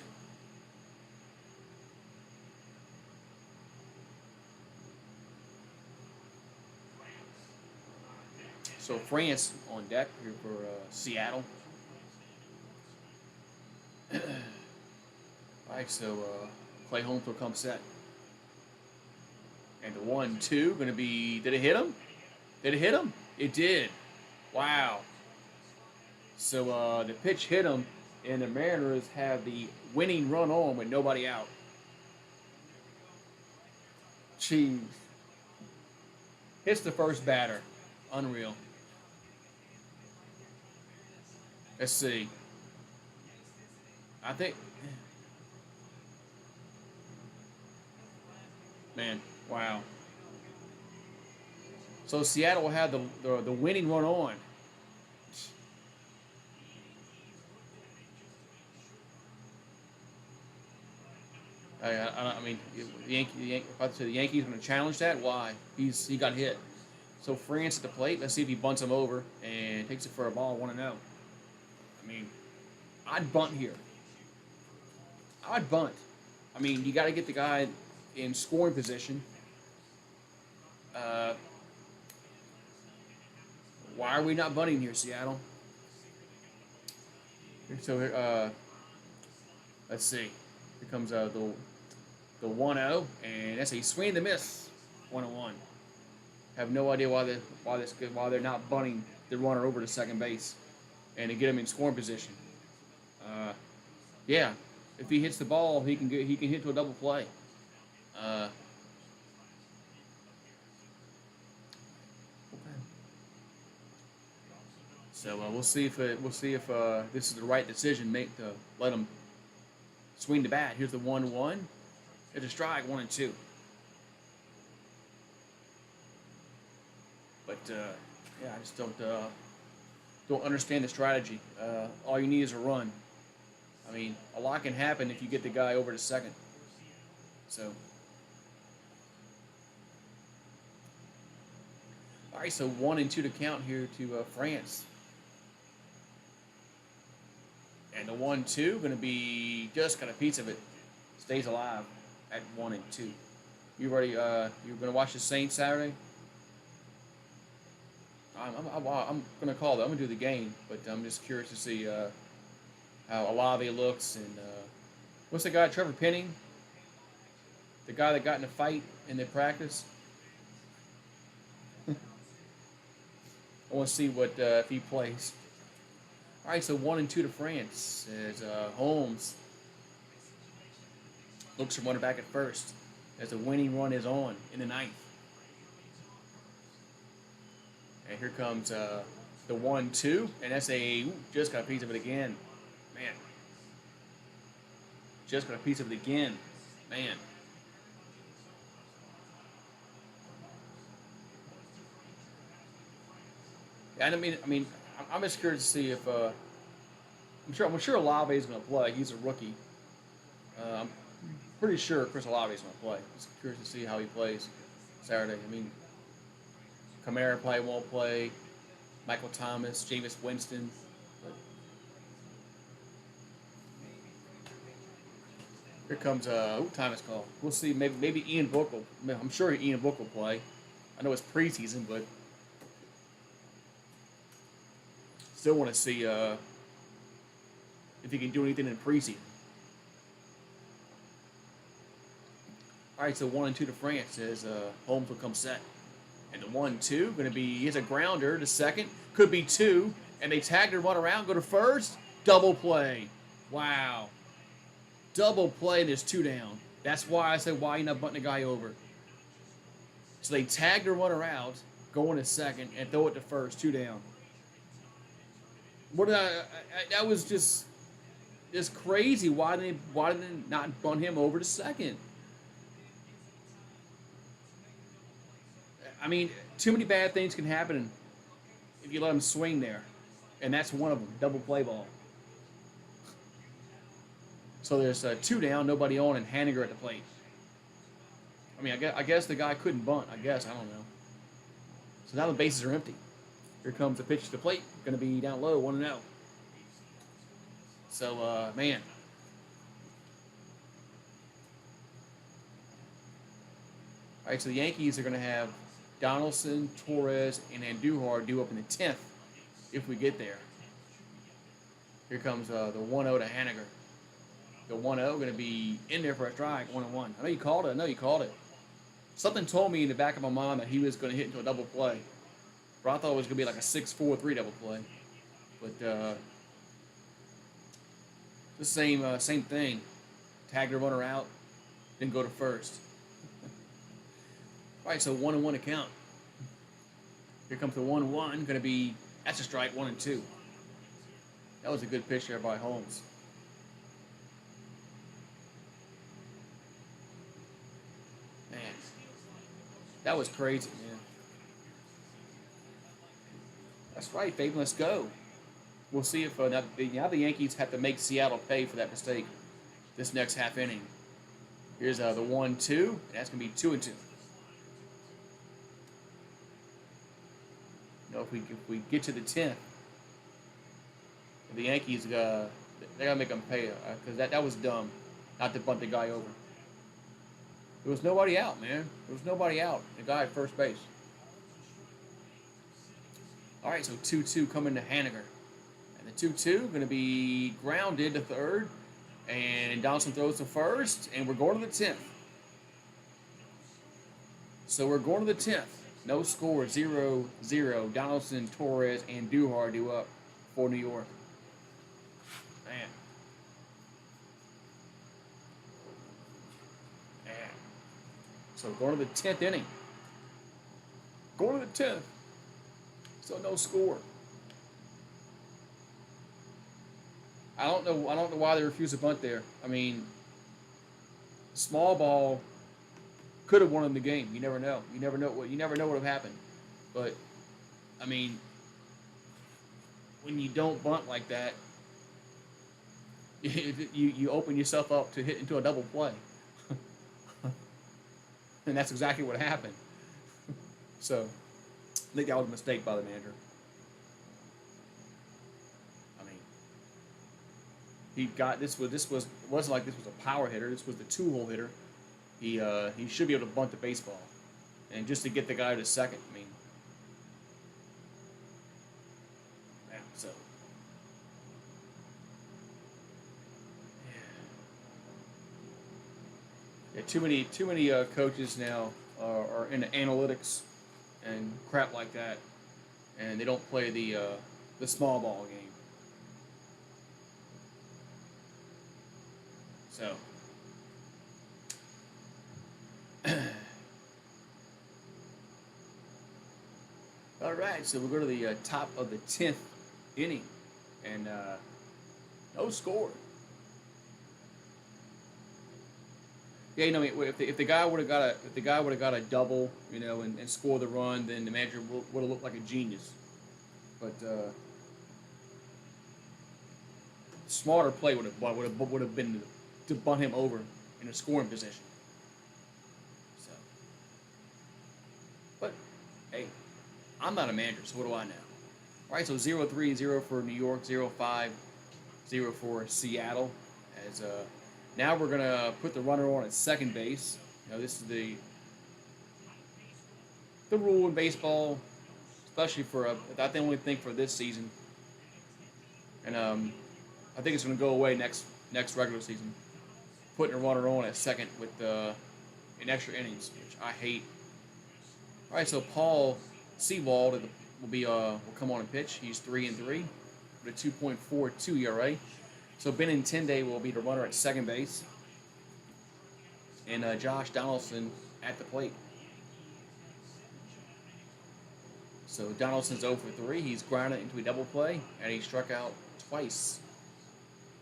So France on deck here for Seattle. All right, so Clay Holmes will come set. And the 1-2 going to be, did it hit him? Did it hit him? It did. Wow. So the pitch hit him, and the Mariners have the winning run on with nobody out. Jeez. Hits the first batter. Unreal. Let's see. I think... Man, wow. So Seattle will have the winning run on. I mean, the Yankees going to challenge that. Why? He got hit. So France at the plate. Let's see if he bunts him over and takes it for a ball. 1-0. I mean, I'd bunt here. I'd bunt. I mean, you got to get the guy in scoring position. Why are we not bunting here, Seattle? So let's see. Here comes the 1-0, and that's a swing and a miss. 1-1. Have no idea why they're not bunting the runner over to second base, and to get him in scoring position. Yeah, if he hits the ball, he can hit to a double play. So we'll see if this is the right decision to let him swing the bat. Here's the 1-1. It's a strike, 1-2. But yeah, I just don't understand the strategy. All you need is a run. I mean, a lot can happen if you get the guy over to second. So, all right, so 1-2 to count here to France. And the 1-2 going to be just got a piece of it. Stays alive at 1-2. You ready? You're going to watch the Saints Saturday? I'm going to call it. I'm going to do the game, but I'm just curious to see how Olave looks. And what's the guy, Trevor Penning? The guy that got in a fight in the practice? I want to see what if he plays. All right, so 1-2 to France as Holmes looks for runner back at first as the winning run is on in the ninth. And here comes the 1-2, and that's just got a piece of it again. Man. Just got a piece of it again. Man. Yeah, I mean, I'm just curious to see if I'm sure Olave is going to play. He's a rookie. I'm pretty sure Chris Olave is going to play. Just curious to see how he plays Saturday. I mean, Kamara probably won't play. Michael Thomas, Jameis Winston. But here comes time is called. We'll see. Maybe Ian Book will. I'm sure Ian Book will play. I know it's preseason, but still want to see if he can do anything in preseason. All right, so 1-2 to France as Holmes will come set. And the 1-2 going to be, here's a grounder to second. Could be two. And they tag the run around, go to first. Double play. Wow. Double play, and there's two down. That's why I said, why you not butting the guy over? So they tag the runner out, go in to second, and throw it to first, two down. That was just crazy. Why did they not bunt him over to second? I mean, too many bad things can happen if you let him swing there, and that's one of them. Double play ball. So there's two down, nobody on, and Haniger at the plate. I mean, I guess the guy couldn't bunt. I don't know. So now the bases are empty. Here comes the pitch to the plate. Going to be down low, 1-0. So, man. All right, so the Yankees are going to have Donaldson, Torres, and Andujar due up in the 10th if we get there. Here comes the 1-0 to Haniger. The 1-0 going to be in there for a strike, 1-1. I know you called it. Something told me in the back of my mind that he was going to hit into a double play. But I thought it was going to be like a 6-4-3 double play. But the same thing. Tag the runner out, then go to first. All right, so 1-1 to count. Here comes the 1-1. Going to be, that's a strike, 1-2. That was a good pitch there by Holmes. Man, that was crazy, man. That's right, Fabian, let's go. We'll see if now the Yankees have to make Seattle pay for that mistake this next half inning. Here's the 1-2, and that's going to be 2-2. If we get to the 10th, the Yankees they gotta make them pay because that was dumb not to bunt the guy over. There was nobody out, man. There was nobody out. The guy at first base. All right, so 2-2 coming to Haniger. And the 2-2 going to be grounded to third. And Donaldson throws to first. And we're going to the 10th. So we're going to the 10th. No score, 0-0. Donaldson, Torres, and Duhar do up for New York. Man. So going to the 10th inning. Going to the 10th. So no score. I don't know why they refused to bunt there. I mean, small ball could have won in the game. You never know. You never know what would have happened. But I mean, when you don't bunt like that, you open yourself up to hit into a double play. And that's exactly what happened. So, I think that was a mistake by the manager. I mean, it wasn't like this was a power hitter. This was the two-hole hitter. He should be able to bunt the baseball, and just to get the guy to second. I mean, yeah, so. Yeah, too many coaches now are into analytics and crap like that, and they don't play the small ball game. So, all right. So we'll go to the top of the 10th inning, and no score. Yeah, you know, if the guy would have got a double, you know, and score the run, then the manager would have looked like a genius. But smarter play would have been to bunt him over in a scoring position. So, but hey, I'm not a manager, so what do I know? All right, so 0-3, 0 for New York, 0-5, 0 for Seattle, as now we're going to put the runner on at second base. You know, this is the rule in baseball, especially for I think only think for this season. And I think it's going to go away next regular season. Putting a runner on at second with in extra innings, which I hate. All right, so Paul Sewald will come on and pitch. He's 3-3 with a 2.42 ERA. So Benintendi will be the runner at second base, and Josh Donaldson at the plate. So Donaldson's 0 for 3. He's grounded into a double play, and he struck out twice.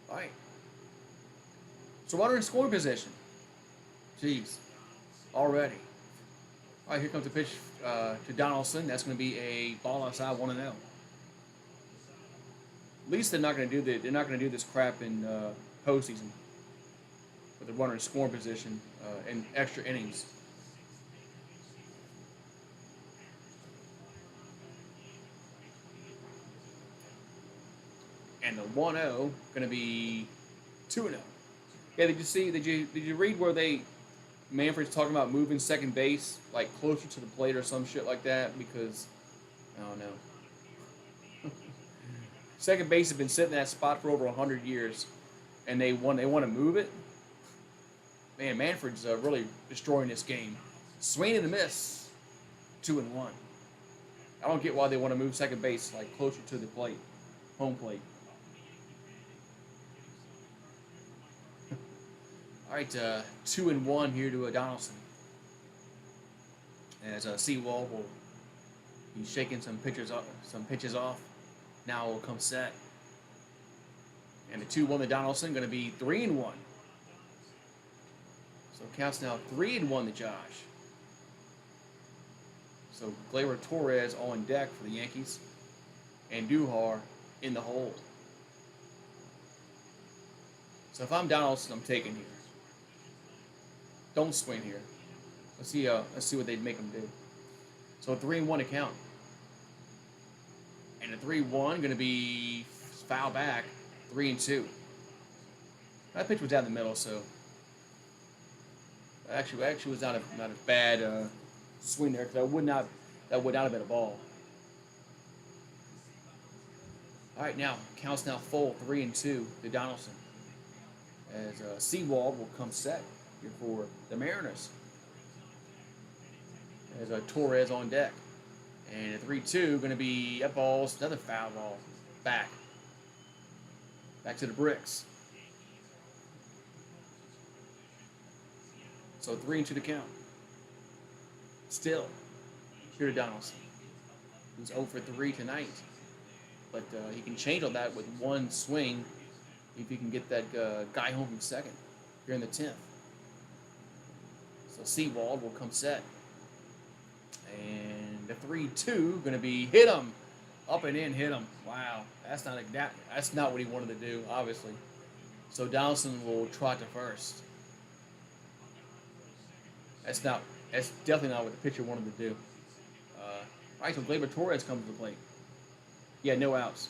All right. So runner in scoring position. Jeez, already. All right, here comes the pitch to Donaldson. That's going to be a ball outside, 1-0. At least they're not going to do this crap in postseason with the runner in scoring position in extra innings. And the 1-0 going to be 2-0. Yeah, did you read where Manfred's talking about moving second base like closer to the plate or some shit like that, because I don't know. Second base has been sitting in that spot for over 100 years, and they want to move it. Man, Manfred's really destroying this game. Swing and a miss, 2-1. I don't get why they want to move second base like closer to the plate, home plate. All right, 2-1 here to Donaldson. As Sewald he's shaking some pitches off. Now will come set. And the 2-1 to Donaldson, going to be 3-1. So it counts now 3-1 to Josh. So Gleyber Torres on deck for the Yankees. And Duhar in the hole. So if I'm Donaldson, I'm taking here. Don't swing here. Let's see what they'd make him do. So 3-1 to count. And a 3-1 going to be foul back, 3-2. That pitch was down the middle, so Actually was not a bad swing there, because that would not have been a ball. All right, now counts now full 3-2 to Donaldson, as Seawald will come set here for the Mariners, as Torres on deck. And at 3-2, going to be up balls, another foul ball, back to the bricks. So 3-2 to count. Still, here to Donaldson, who's 0 for 3 tonight. But he can change all that with one swing if he can get that guy home from second here in the 10th. So Seawald will come set. And the 3-2 going to be hit him. Up and in, hit him. Wow. That's not what he wanted to do, obviously. So Donaldson will trot to first. That's definitely not what the pitcher wanted to do. All right, so Gleyber Torres comes to the plate. Yeah, no outs.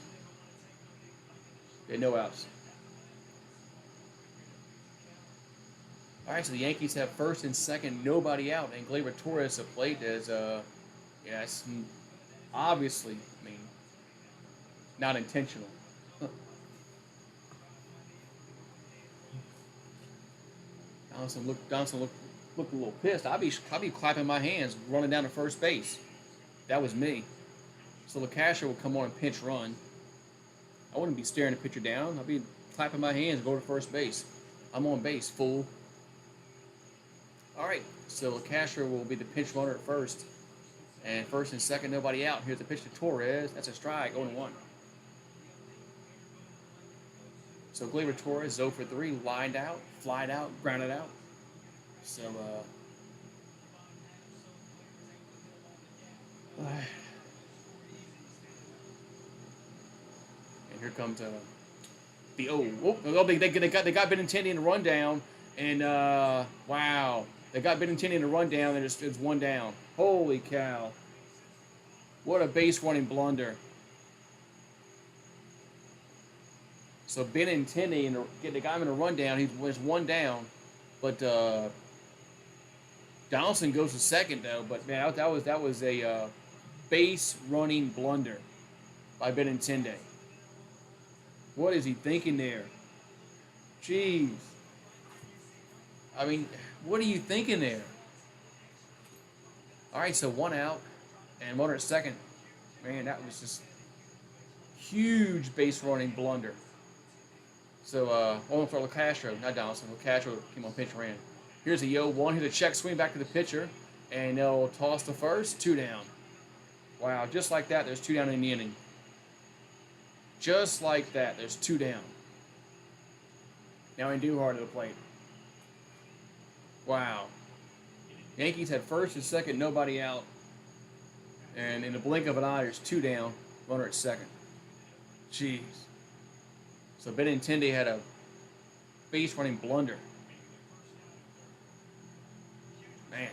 All right, so the Yankees have first and second, nobody out, and Gleyber Torres at plate as, it's obviously, not intentional. Donaldson looked a little pissed. I'd be clapping my hands, running down to first base. That was me. So LeCastro will come on and pinch run. I wouldn't be staring the pitcher down. I'd be clapping my hands, go to first base. I'm on base, fool. All right, so LeCastro will be the pinch runner at first. And first and second, nobody out. Here's the pitch to Torres. That's a strike, 0-1. So Gleyber Torres, 0 for 3, lined out, flied out, grounded out. So, and here comes they got Benintendi in the rundown, and wow, they got Benintendi in the rundown, and it's one down. Holy cow! What a base running blunder. So Benintendi, they got him in a rundown. He was one down, but Donaldson goes to second though. But man, that was a base running blunder by Benintendi. What is he thinking there? Jeez. I mean, what are you thinking there? All right, so one out and runner at second. Man, that was just huge base running blunder. So, only for LeCastro, not Donaldson. LeCastro came on pinch ran. Here's a 0-1. Here's a check swing back to the pitcher. And they'll toss the first. 2 down. Wow, just like that, there's 2 down in the inning. Just like that, there's 2 down. Now Andujar to the plate. Wow. Yankees had first and second, nobody out. And in the blink of an eye, there's 2 down. Runner at second. Jeez. So Benintendi had a base running blunder. Man.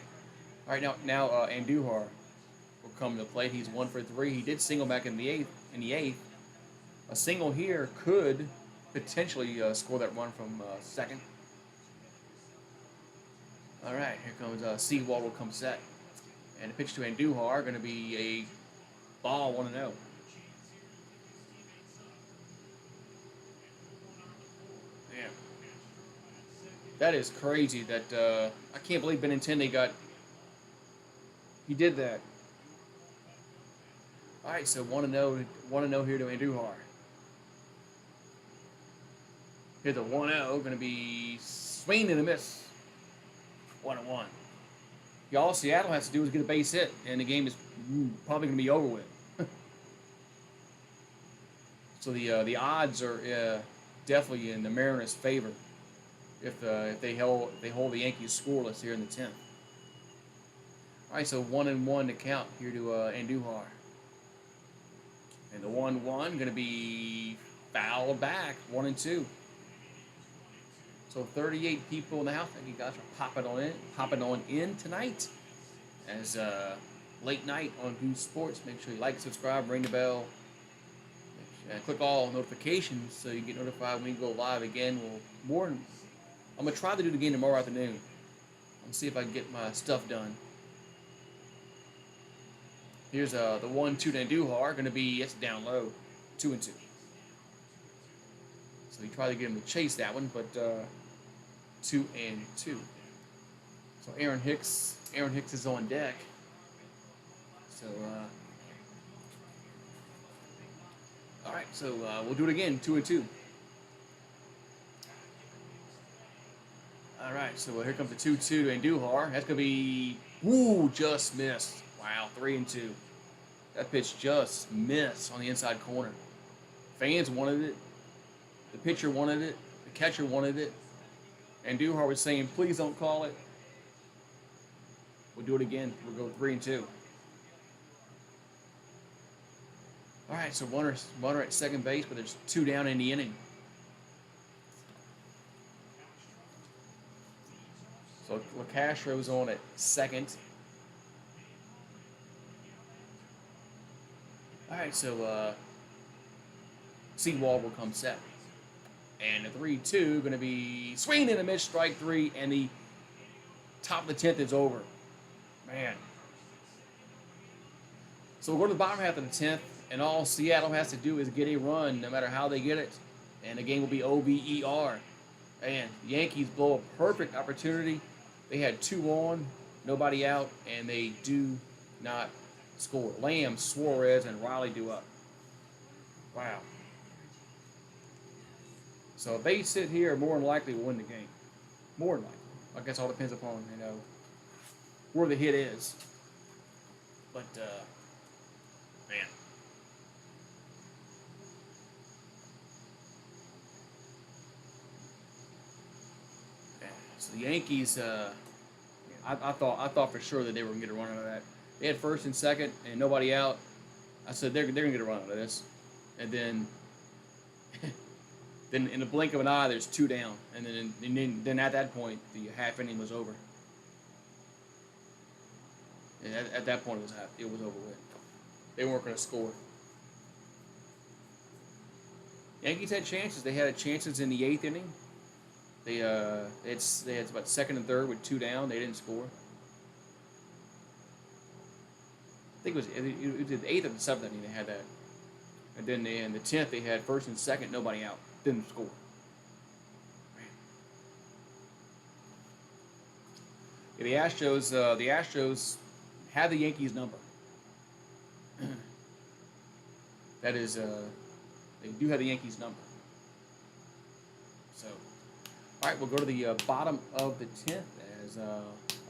All right, now Andujar will come to the plate. He's 1 for 3. He did single back in the eighth. A single here could potentially score that run from second. All right, here comes Seawald will come set. And the pitch to Andujar going to be a ball, 1-0. That is crazy. That I can't believe Benintendi he did that. All right, so 1-0 here to Andujar. Here's the 1-0, going to be swing and a miss. 1-1. All Seattle has to do is get a base hit, and the game is probably going to be over with. So the odds are definitely in the Mariners' favor. If they hold the Yankees scoreless here in the 10th. All right, so 1-1 to count here to Andujar. And the 1-1 going to be fouled back, 1-2. So 38 people in the house. Thank you guys for popping on in tonight. As late night on GooseSports. Make sure you like, subscribe, ring the bell, and click all notifications so you get notified when we go live again. I'm going to try to do the game tomorrow afternoon. Let's see if I can get my stuff done. Here's the 1-2 to Andujar. Going to be, it's down low, 2-2. So he tried to get him to chase that one, but 2-2. So Aaron Hicks is on deck. So all right, so we'll do it again, 2-2. All right, so here comes the 2-2 to Andujar. That's gonna be, just missed. Wow, 3-2. That pitch just missed on the inside corner. Fans wanted it. The pitcher wanted it. The catcher wanted it. Andujar was saying, please don't call it. We'll do it again. We'll go 3-2. All right, so runner at second base, but there's 2 down in the inning. So LaCastro's on at second. All right, so Seawald will come set. And the 3-2 going to be swinging in a miss, strike 3, and the top of the 10th is over. Man. So we'll go to the bottom half of the 10th, and all Seattle has to do is get a run, no matter how they get it. And the game will be OVER. And the Yankees blow a perfect opportunity. They had 2 on, nobody out, and they do not score. Lamb, Suarez, and Riley do up. Wow. So if they sit here, more than likely will win the game. More than likely. I guess all depends upon, where the hit is. But, man. So the Yankees, I thought for sure that they were going to get a run out of that. They had first and second and nobody out. I said they're going to get a run out of this. And then in the blink of an eye, there's 2 down. And then at that point, the half inning was over. And at that point, it was over with. They weren't going to score. Yankees had chances. They had chances in the 8th inning. They had about second and third with 2 down. They didn't score. I think it was the 8th or the 7th inning they had that. And then in the 10th they had first and second, nobody out. Didn't score. Yeah, the Astros have the Yankees number. That is, they do have the Yankees number. So, all right, we'll go to the bottom of the 10th, as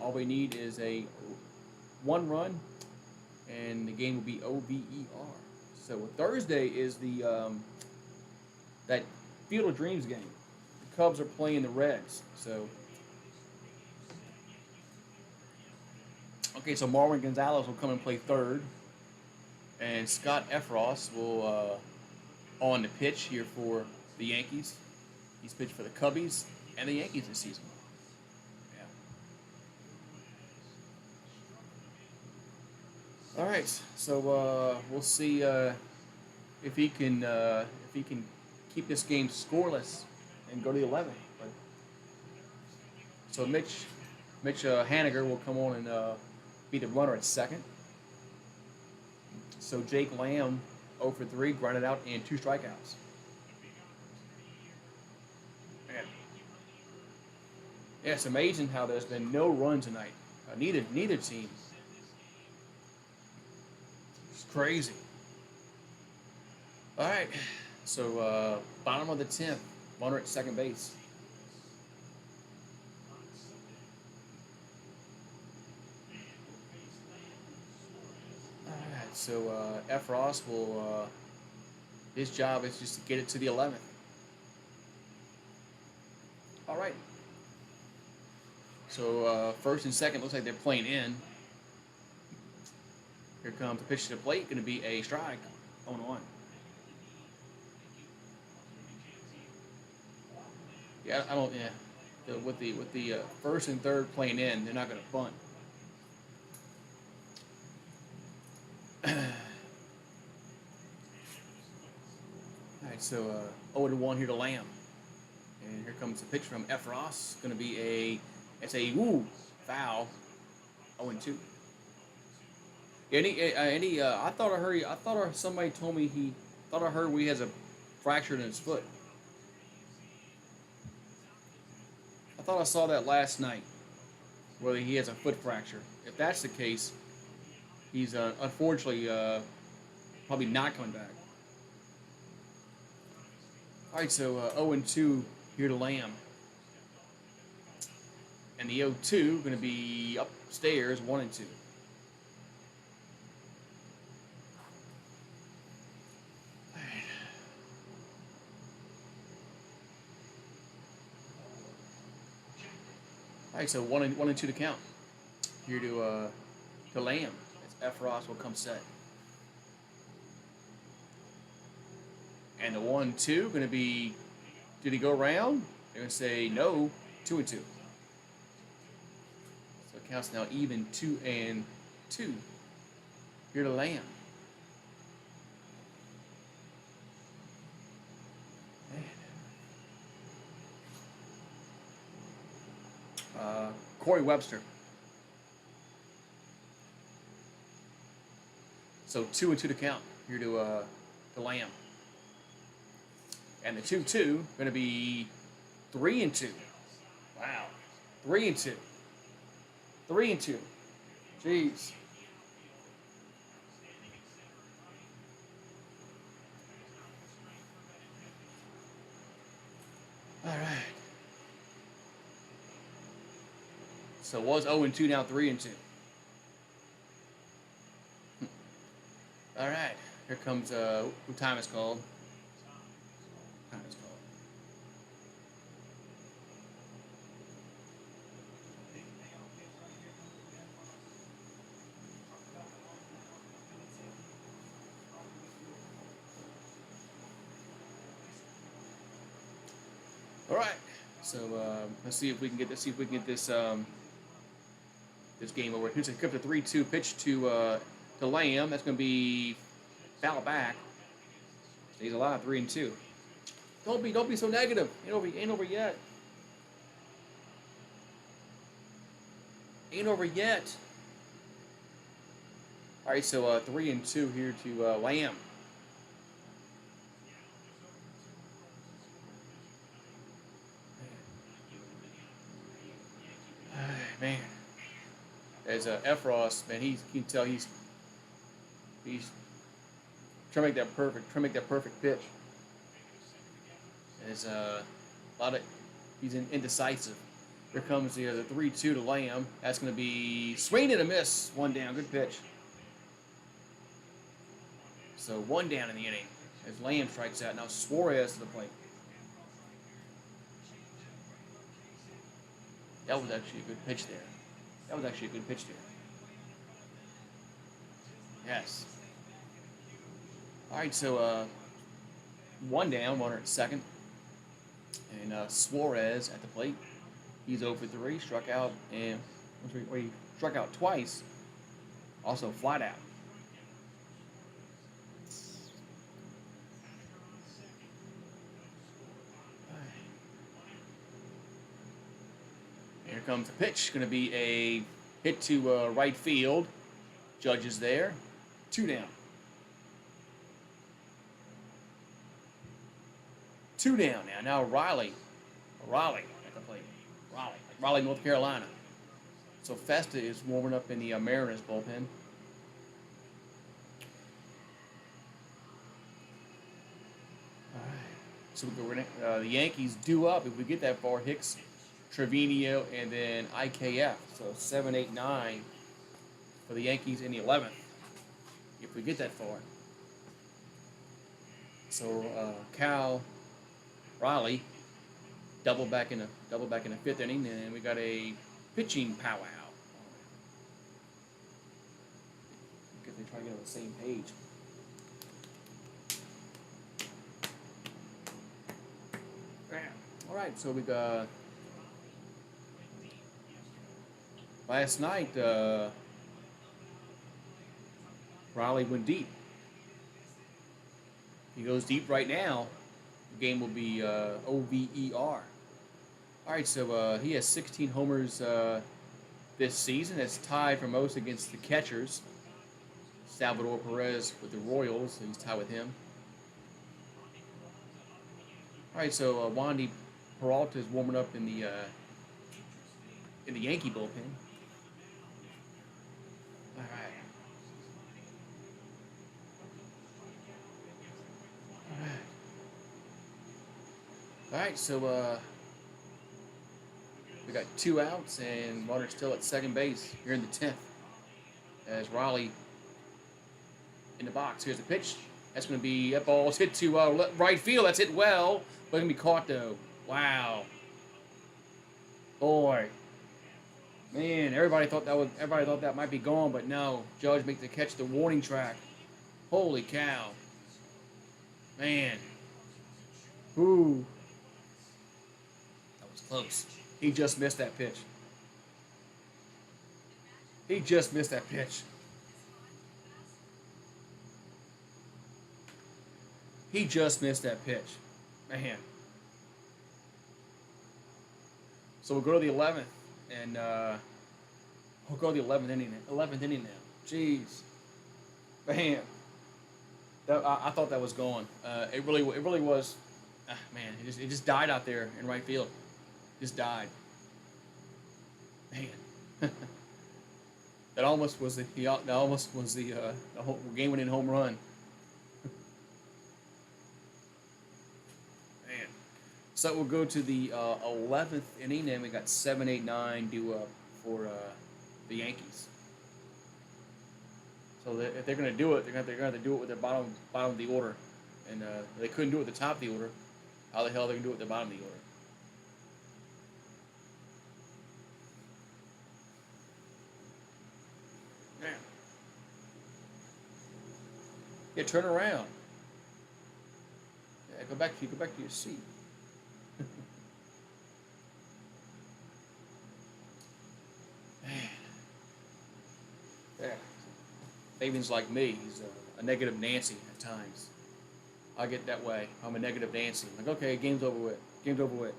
all we need is a 1 run, and the game will be OVER. So Thursday is the that Field of Dreams game. The Cubs are playing the Reds. So, okay, so Marwin Gonzalez will come and play third, and Scott Efros will on the pitch here for the Yankees. He's pitched for the Cubbies and the Yankees this season. Yeah. All right, so we'll see if he can keep this game scoreless and go to the 11th. But so Mitch Haniger will come on and be the runner at second. So Jake Lamb 0 for 3, grounded out and 2 strikeouts. Man. Yeah, it's amazing how there's been no run tonight. Neither team. It's crazy. All right, so bottom of the 10th, runner at second base. All right, so Efros will, his job is just to get it to the 11th. All right. So first and second looks like they're playing in. Here comes the pitch to the plate, going to be a strike, 0-1. Yeah, I don't. Yeah, with the first and third playing in, they're not going to bunt. All right, so 0-1 here to Lamb, and here comes the pitch from Efros. Going to be it's a Foul. 0-2. I thought I heard. Somebody told me he thought I heard he has a fracture in his foot. I thought I saw that last night, where he has a foot fracture. If that's the case, he's unfortunately probably not coming back. All right, so 0-2 here to Lamb. And the 0-2 going to be upstairs, 1-2. All right, so 1-2 to count. Here to Lamb. As Efros will come set. And the 1-2 going to be, did he go around? They're going to say no, 2-2. So it counts now even 2-2. Here to Lamb. Corey Webster. So 2-2 to count here to Lamb. And the 2-2 going to be 3-2. Wow, 3-2. 3-2. Jeez. All right. So it was 0-2, now 3-2. All right. Here comes who time is called. Time is called. All right. So let's see if we can get this. See if we can get this this game over. Here's a 3-2 pitch to Lamb. That's going to be foul back. Stays alive. 3-2. Don't be so negative. Ain't over yet. Ain't over yet. All right. So 3-2 here to Lamb. Man, as Efros, man, you can tell he's trying to make that perfect pitch. There's a lot of he's indecisive. Here comes the 3-2 to Lamb. That's going to be swing and a miss. 1 down, good pitch. So 1 down in the inning as Lamb strikes out. Now Suarez to the plate. That was actually a good pitch there. Yes. All right, so 1 down, runner at second. And Suarez at the plate. He's 0 for 3, struck out, and he struck out twice. Also flat out. Here comes the pitch. Going to be a hit to right field. Judge is there. 2 down. 2 down now. Now Riley at the plate. Raleigh, North Carolina. So Festa is warming up in the Mariners bullpen. All right. So we're gonna the Yankees due up if we get that far. Hicks, Trevino, and then IKF. So 7, 8, 9 for the Yankees in the 11th. If we get that far. So Cal, Riley, double back in the 5th inning, and we got a pitching powwow. I guess they try to get on the same page. All right, so we got last night. Riley went deep. He goes deep right now. The game will be OVER. All right, so he has 16 homers this season. It's tied for most against the catchers. Salvador Perez with the Royals, he's tied with him. All right, so Wandy Peralta is warming up in the Yankee bullpen. All right. All right, so we got 2 outs, and runner still at second base here in the 10th. As Riley in the box. Here's the pitch. That's going to be that ball's hit to right field. That's hit well, but it's going to be caught though. Wow. Boy. Man, everybody thought that might be gone, but no. Judge makes the catch, the warning track. Holy cow. Man. Ooh. That was close. He just missed that pitch. He just missed that pitch. He just missed that pitch. Man. So we'll go to the 11th, and we'll go to the 11th inning. 11th inning now. Jeez. Man. I thought that was gone. It really was. Man, it just died out there in right field. Just died. Man. That almost was the game-winning home run. Man. So we'll go to the 11th inning, and we got 7, 8, 9 due up for the Yankees. So if they're going to do it, they're going to have to do it with their bottom of the order, and they couldn't do it at the top of the order. How the hell are they going to do it at the bottom of the order? Yeah, turn around. Yeah, go back to your seat. Man. Yeah. Fabian's like me. He's a negative Nancy at times. I get that way. I'm a negative Nancy. Like, okay, game's over with. Game's over with.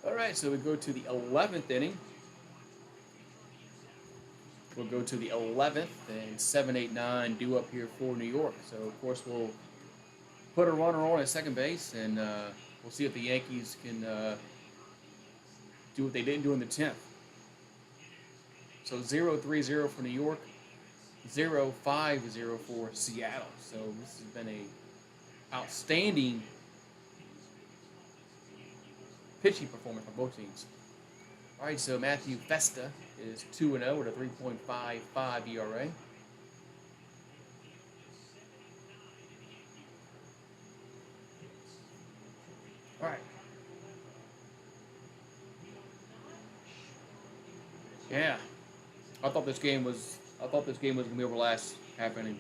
All right, so we go to the 11th inning. We'll go to the 11th, and 7, 8, 9 due up here for New York. So, of course, we'll put a runner on at second base, and we'll see if the Yankees can do what they didn't do in the 10th. So 0-3-0 for New York, 0-5-0 for Seattle. So this has been a outstanding pitching performance for both teams. All right, so Matthew Festa is 2-0 with a 3.55 ERA. All right. Yeah, I thought this game was going to be over last half inning.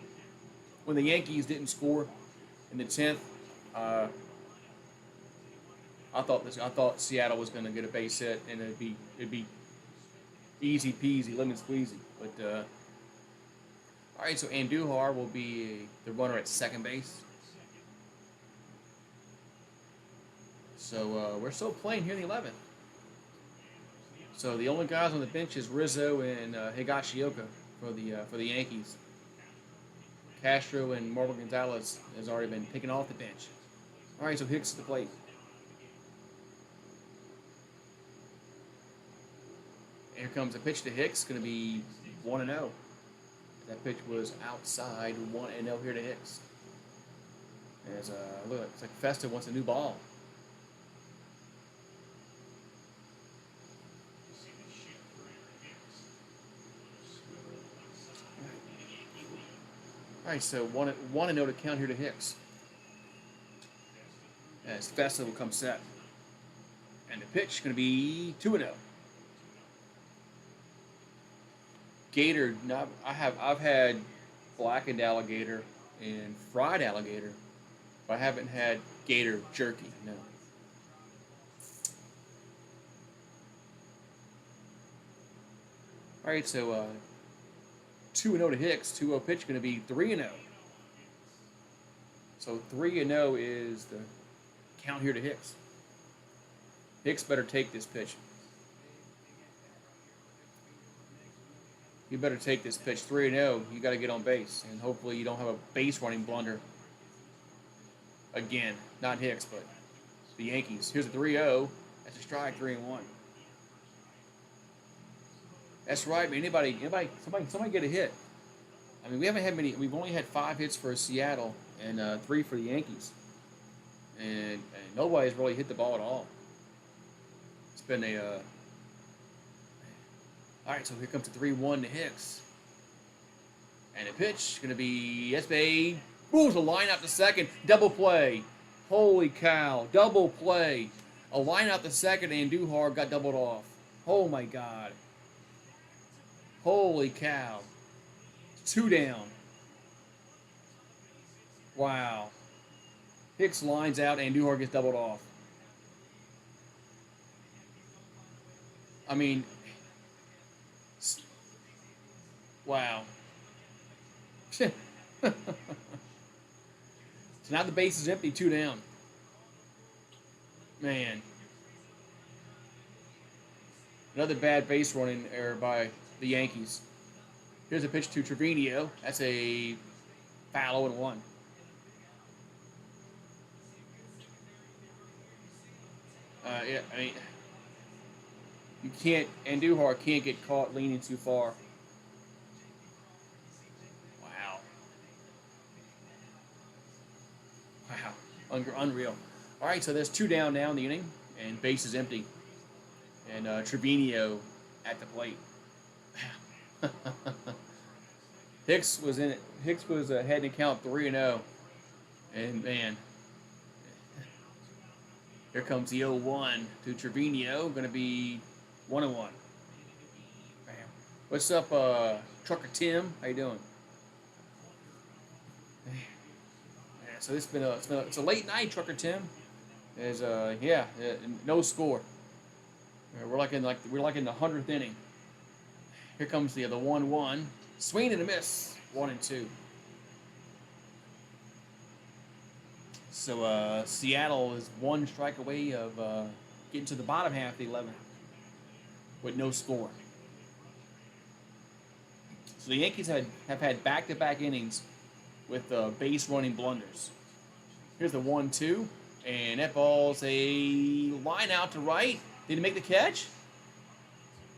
When the Yankees didn't score in the 10th, I thought Seattle was going to get a base hit, and it'd be easy peasy, lemon squeezy. But all right, so Andujar will be the runner at second base. So we're still playing here in the 11th. So the only guys on the bench is Rizzo and Higashioka for the Yankees. Castro and Marvel Gonzalez has already been taken off the bench. All right, so Hicks at the plate. Here comes a pitch to Hicks. Going to be 1-0. That pitch was outside. 1-0 here to Hicks. As look, it's like Festa wants a new ball. All right, so 1-0 to count here to Hicks. As Festa will come set. And the pitch is going to be 2-0. Gator, I've had blackened alligator and fried alligator, but I haven't had gator jerky, no. All right, so 2-0 to Hicks. 2-0 pitch going to be 3-0. So 3-0 is the Count here to Hicks. Hicks better take this pitch. You better take this pitch. 3-0. You got to get on base, and hopefully you don't have a base running blunder again. Not Hicks, but the Yankees. Here's a 3-0. That's a strike. 3-1. That's right, man. Somebody get a hit. I mean, we haven't had many. We've only had 5 hits for Seattle and 3 for the Yankees, and nobody's really hit the ball at all. It's been a. All right, so here comes the 3-1 to Hicks, and a pitch going to be SBA. Moves a line out to second. Double play. Holy cow! Double play. A line out to second, and Duhar got doubled off. Oh my God. Holy cow. 2 down. Wow. Hicks lines out and Duhar gets doubled off. I mean, wow. So now the base is empty, 2 down. Man. Another bad base running error by the Yankees. Here's a pitch to Trevino. That's a foul 0-1. Yeah, I mean, you can't, Andujar can't get caught leaning too far. Wow. Wow. Unreal. All right, so there's 2 down now in the inning, and base is empty. And Trevino at the plate. Hicks was in it. Hicks was ahead in count 3-0. And man, here comes the 0-1 to Trevino. Going to be 1-1. Bam. What's up, Trucker Tim? How you doing? Yeah, so it's a late night, Trucker Tim. There's no score. We're like in the 100th inning. Here comes the 1-1. Swing and a miss. 1-2. So Seattle is 1 strike away of getting to the bottom half of the 11th with no score. So the Yankees have had back-to-back innings with base running blunders. Here's the 1-2, and that ball's a line out to right. Did he make the catch?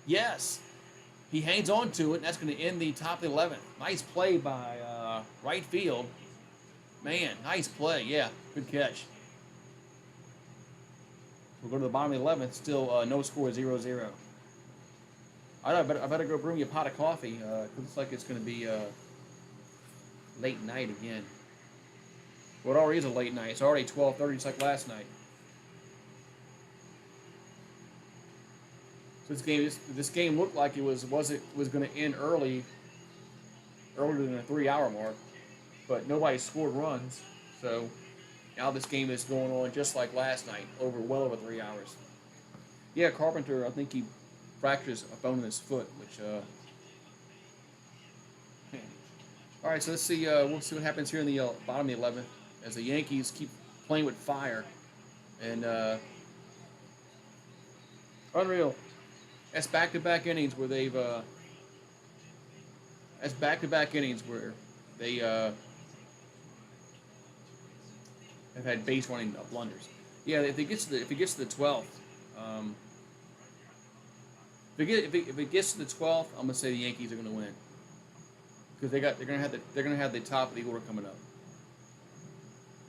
Yes. He hangs on to it, and that's going to end the top of the 11th. Nice play by right field. Man, nice play. Yeah, good catch. We'll go to the bottom of the 11th. Still no score, 0-0. I better go bring you a pot of coffee. It looks like it's going to be late night again. Well, it already is a late night. It's already 12:30, just like last night. So this game looked like it was going to end earlier than the 3-hour mark, but nobody scored runs. So now this game is going on just like last night, well over 3 hours. Yeah, Carpenter, I think he fractures a bone in his foot, which. All right, so let's see. We'll see what happens here in the bottom of the 11th as the Yankees keep playing with fire, and unreal. That's back-to-back innings where they've. That's back-to-back innings where they have had base running blunders. Yeah, if it gets to the 12th, if it gets to the 12th, I'm gonna say the Yankees are gonna win because they're gonna have the top of the order coming up.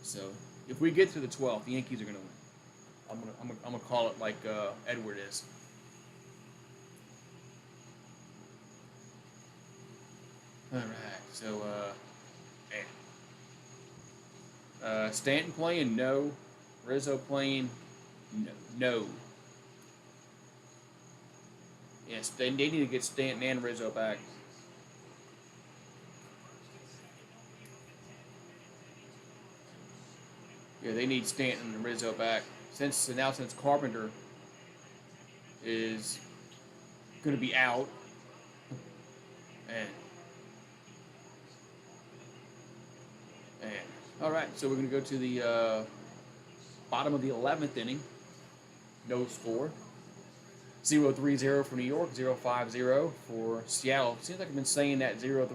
So if we get to the 12th, the Yankees are gonna win. I'm gonna call it like Edward is. All right, so Stanton playing? No. Rizzo playing? No. Yes, they need to get Stanton and Rizzo back. Yeah, they need Stanton and Rizzo back. Since Carpenter is going to be out, and all right, so we're going to go to the Bottom of the 11th inning. No score. 0-3-0 for New York. 0-5-0 for Seattle. Seems like I've been saying that 0-3-0,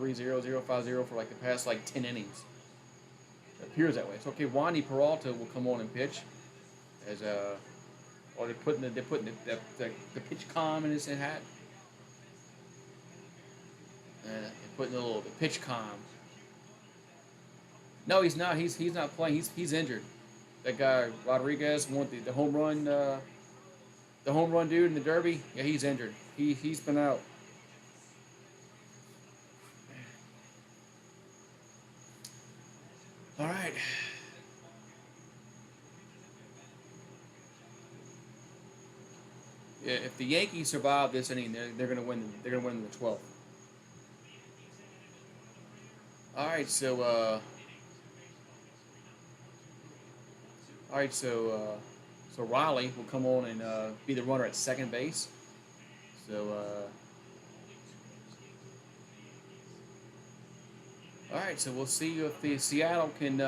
0-5-0 for like the past like 10 innings. It appears that way. So okay, Wandy Peralta will come on and pitch. As or they're putting the pitch com in his hat. They're putting the pitch com. No, he's not. He's not playing. He's injured. That guy Rodriguez won the home run. The home run dude in the Derby. Yeah, he's injured. He's been out. All right. Yeah, if the Yankees survive this inning, they're gonna win. They're gonna win the 12th. All right, so so Riley will come on and be the runner at second base. So all right, so we'll see if the Seattle can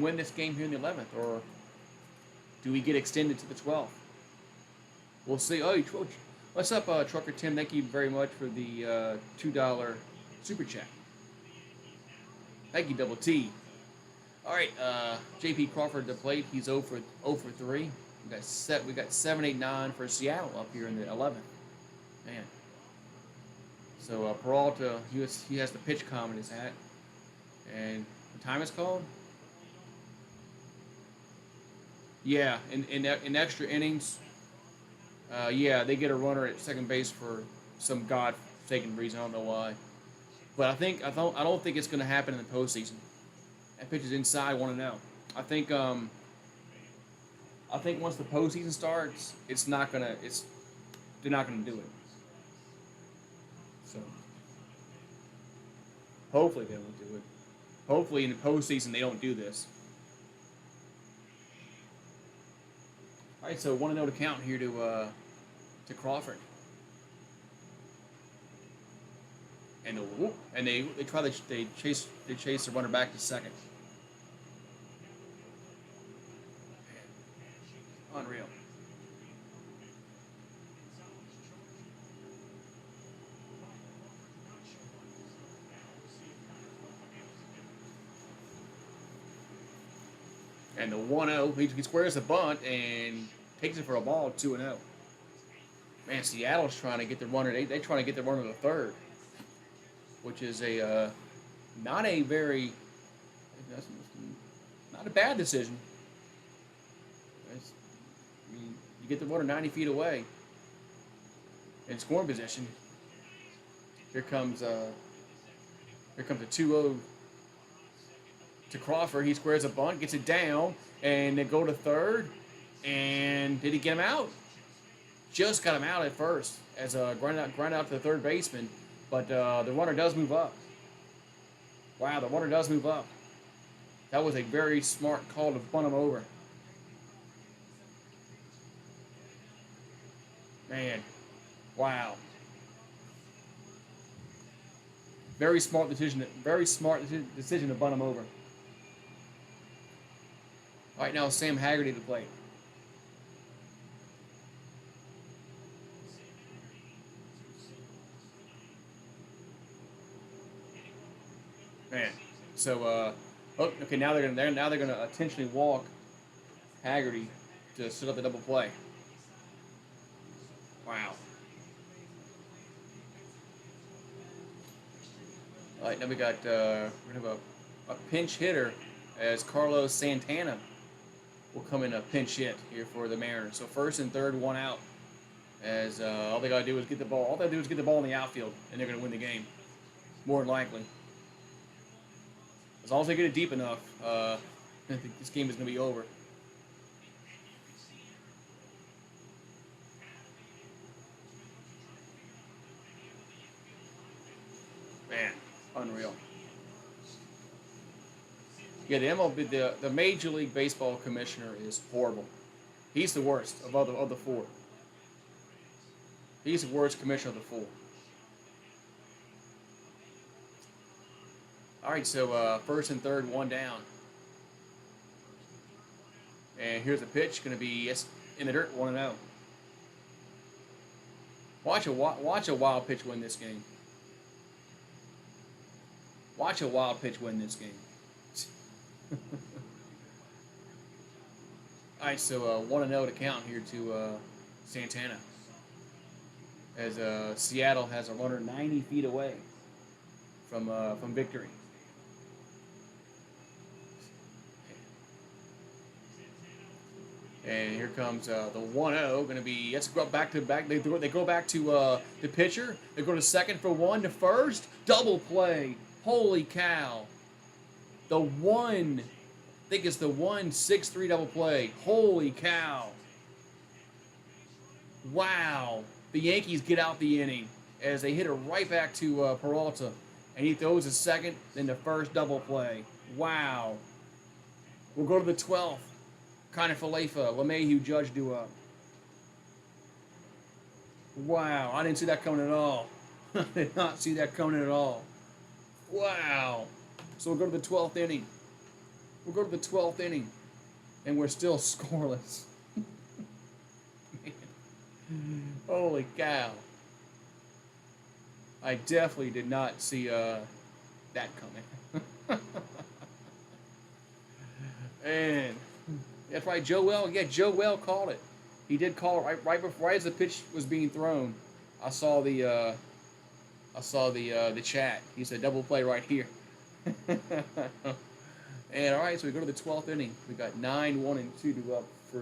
win this game here in the 11th, or do we get extended to the 12th? We'll see. Oh, what's up, Trucker Tim? Thank you very much for the $2 super chat. Thank you, Double T. All right, J.P. Crawford at the plate. He's 0 for 3. We got 7, 8, 9 for Seattle up here in the 11th. Man. So Peralta, he has the pitch com in his hat. And the time is called? Yeah, in extra innings. Yeah, they get a runner at second base for some God-forsaken reason. I don't know why. But I don't think it's going to happen in the postseason. That pitch is inside 1-0. I think once the postseason starts, they're not gonna do it. So hopefully they won't do it. Hopefully in the postseason they don't do this. All right, so 1-0 to count here to Crawford. And they chase the runner back to second. Unreal. And the 1-0, he squares the bunt and takes it for a ball, 2-0. Man, Seattle's trying to get the runner. They're trying to get the runner to third, which is not a bad decision. You get the runner 90 feet away in scoring position. Here comes a 2-0 to Crawford. He squares a bunt, gets it down, and they go to third. And did he get him out? Just got him out at first as a grind out to the third baseman. But the runner does move up. Wow, the runner does move up. That was a very smart call to bunt him over. Man, wow. Very smart decision. Very smart decision to bunt him over. All right, now Sam Haggerty to the plate. Man, so okay, now they're gonna intentionally walk Haggerty to set up the double play. Wow. All right, now we got we're gonna have a pinch hitter as Carlos Santana will come in a pinch hit here for the Mariners. So first and third, 1 out. As all they gotta do is get the ball. All they do is get the ball in the outfield, and they're gonna win the game, more than likely. As long as they get it deep enough, I think this game is gonna be over. Man, unreal. Yeah, the MLB, the Major League Baseball commissioner is horrible. He's the worst of the four. He's the worst commissioner of the four. All right, so first and third, 1 down. And here's a pitch, going to be in the dirt, 1-0. Watch a wild pitch win this game. Watch a wild pitch win this game. All right, so 1-0 to count here to Santana. As Seattle has a runner 90 feet away from victory. And here comes the 1-0. Going to be, let's go back to back. They go back to the pitcher. They go to second for one, to first. Double play. Holy cow. I think it's the 1-6-3 double play. Holy cow. Wow. The Yankees get out the inning as they hit it right back to Peralta. And he throws a second, then the first double play. Wow. We'll go to the 12th. Kind of Falefa, LeMahieu, Judge duo. Wow, I didn't see that coming at all. I did not see that coming at all. Wow. So we'll go to the 12th inning. We'll go to the 12th inning. And we're still scoreless. Man. Holy cow. I definitely did not see that coming. And that's right, Joel. Yeah, Joel called it. He did call it right as the pitch was being thrown. I saw the chat. He said double play right here. And all right, so we go to the 12th inning. We got 9-1-2 to go up for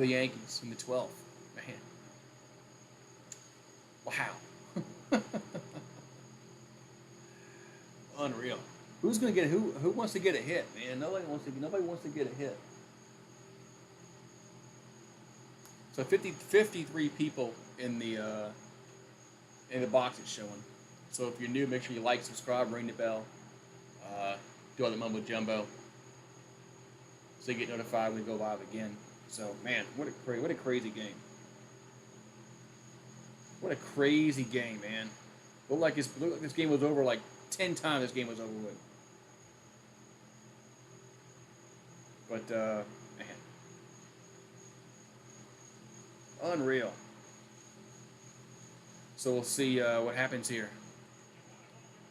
the Yankees in the 12th. Man, wow, unreal. Who's gonna get who wants to get a hit, man? Nobody wants to get a hit. So 53 people in the box it's showing. So if you're new, make sure you like, subscribe, ring the bell, do all the mumbo jumbo, so you get notified when we go live again. So man, what a crazy game. What a crazy game, man. Looked like this game was over like 10 times. This game was over with. But man, unreal. So we'll see what happens here.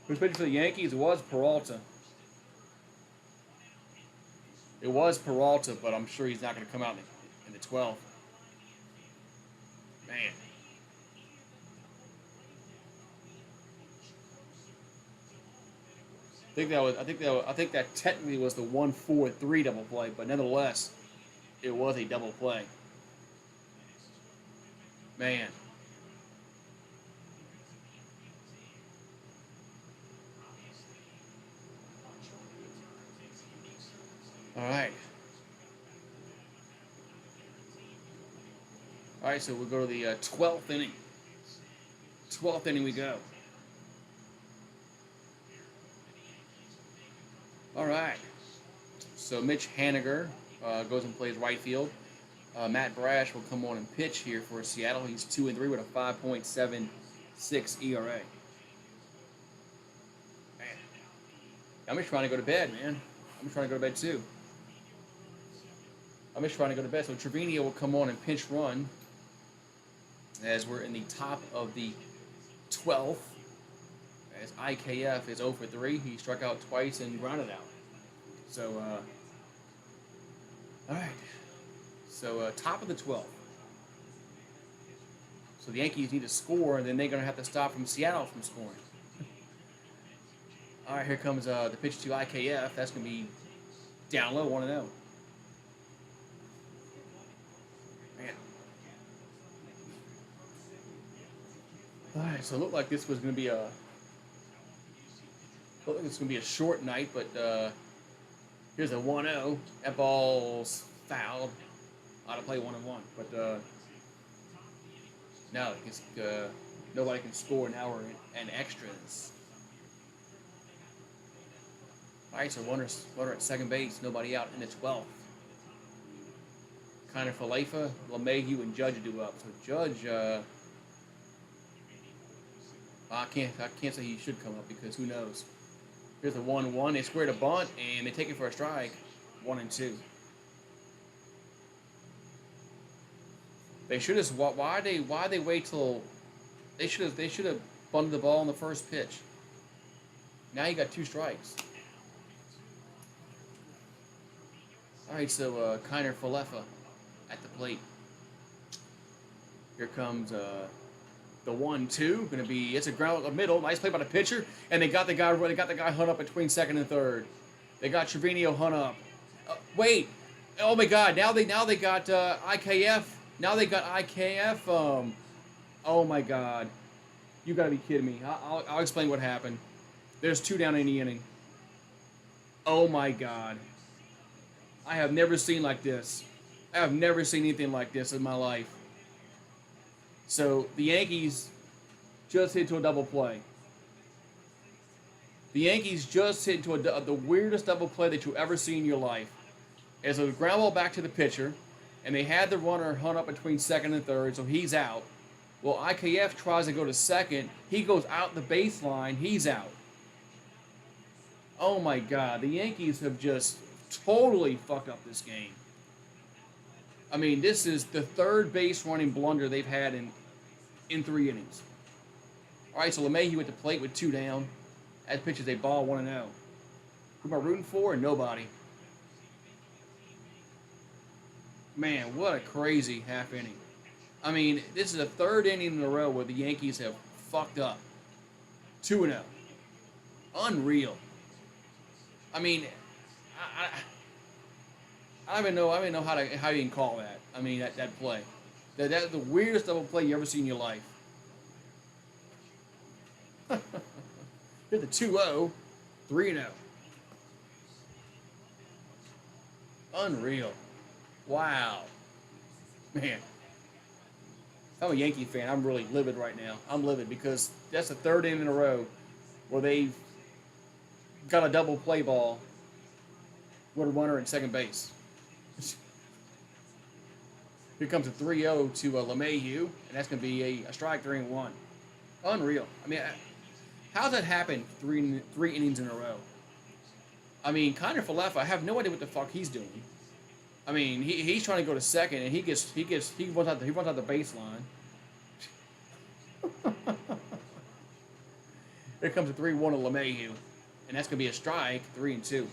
Who's pitching for the Yankees? It was Peralta. It was Peralta, but I'm sure he's not going to come out in the 12th. Man. I think that technically was the 1-4-3 double play, but nevertheless, it was a double play. Man. All right. All right, so we'll go to the 12th inning. 12th inning we go. All right. So Mitch Haniger goes and plays right field. Matt Brash will come on and pitch here for Seattle. He's 2-3 with a 5.76 ERA. Man, I'm just trying to go to bed, man. I'm trying to go to bed too. I'm just trying to go to bed. So Trevino will come on and pinch run as we're in the top of the 12th. As IKF is 0 for 3. He struck out twice and grounded out. So, all right. So, top of the 12th. So the Yankees need to score, and then they're going to have to stop from Seattle from scoring. All right, here comes the pitch to IKF. That's going to be down low, 1-0. Man. All right, so it looked like this was going to be a short night, but here's a 1-0. That ball's fouled. Ought to play 1-1, but now nobody can score. Now we're in extras. All right, so runner at second base, nobody out in the 12th. Kind of Falefa, LeMahieu, and Judge do up. So Judge, I can't say he should come up because who knows. Here's a 1-1. They squared a bunt and they take it for a strike. 1-2. They should have. Why they wait till? They should have bunted the ball on the first pitch. Now you got 2 strikes. All right, so Kiner Falefa at the plate. Here comes the 1-2. Going to be, it's a ground up the middle. Nice play by the pitcher, and they got the guy hung up between second and third. They got Trevino hung up. Wait, oh my God! Now they got IKF. Now they got IKF. Oh my God! You got to be kidding me! I'll explain what happened. There's 2 down in the inning. Oh my God! I have never seen like this. I have never seen anything like this in my life. So the Yankees just hit to a double play. The Yankees just hit into the weirdest double play that you ever see in your life. It's a ground ball back to the pitcher, and they had the runner hung up between second and third, so he's out. Well, IKF tries to go to second. He goes out the baseline. He's out. Oh my God, the Yankees have just totally fucked up this game. I mean, this is the 3rd base running blunder they've had in 3 innings. All right, so LeMahieu at the plate with 2 down. That pitch is a ball 1-0. Who am I rooting for? Nobody. Man, what a crazy half inning. I mean, this is the 3rd inning in a row where the Yankees have fucked up. 2-0. Unreal. I mean, I don't even know how you can call that. I mean, that play. That's the weirdest double play you ever seen in your life. Here's the 2-0, 3-0. Unreal. Wow. Man. If I'm a Yankee fan, I'm really livid right now. I'm livid because that's the 3rd inning in a row where they've got a double play ball with a runner in second base. Here comes a 3-0 to LeMahieu, and that's going to be a strike 3-1. Unreal. I mean, how's that happen 3 innings in a row? I mean, Kiner Falefa, I have no idea what the fuck he's doing. I mean, he's trying to go to second, and he runs out the baseline. Here comes a 3-1 to LeMahieu, and that's going to be a strike 3-2.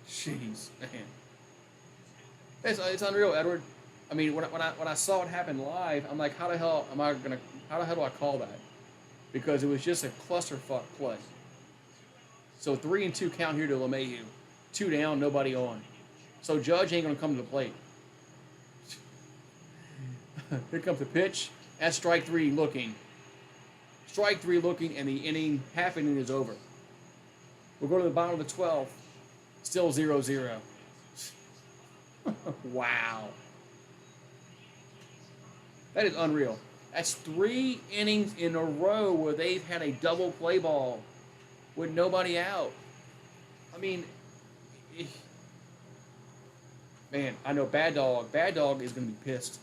Jeez, man. It's unreal, Edward. I mean, when I saw it happen live, I'm like, how the hell do I call that? Because it was just a clusterfuck play. So 3-2 count here to LeMahieu. 2 down, nobody on. So Judge ain't gonna come to the plate. Here comes the pitch. That's strike 3 looking. Strike 3 looking, and the half inning is over. We'll go to the bottom of the 12th. Still 0-0. Wow. That is unreal. That's 3 innings in a row where they've had a double play ball with nobody out. I mean, man, I know Bad Dog is going to be pissed.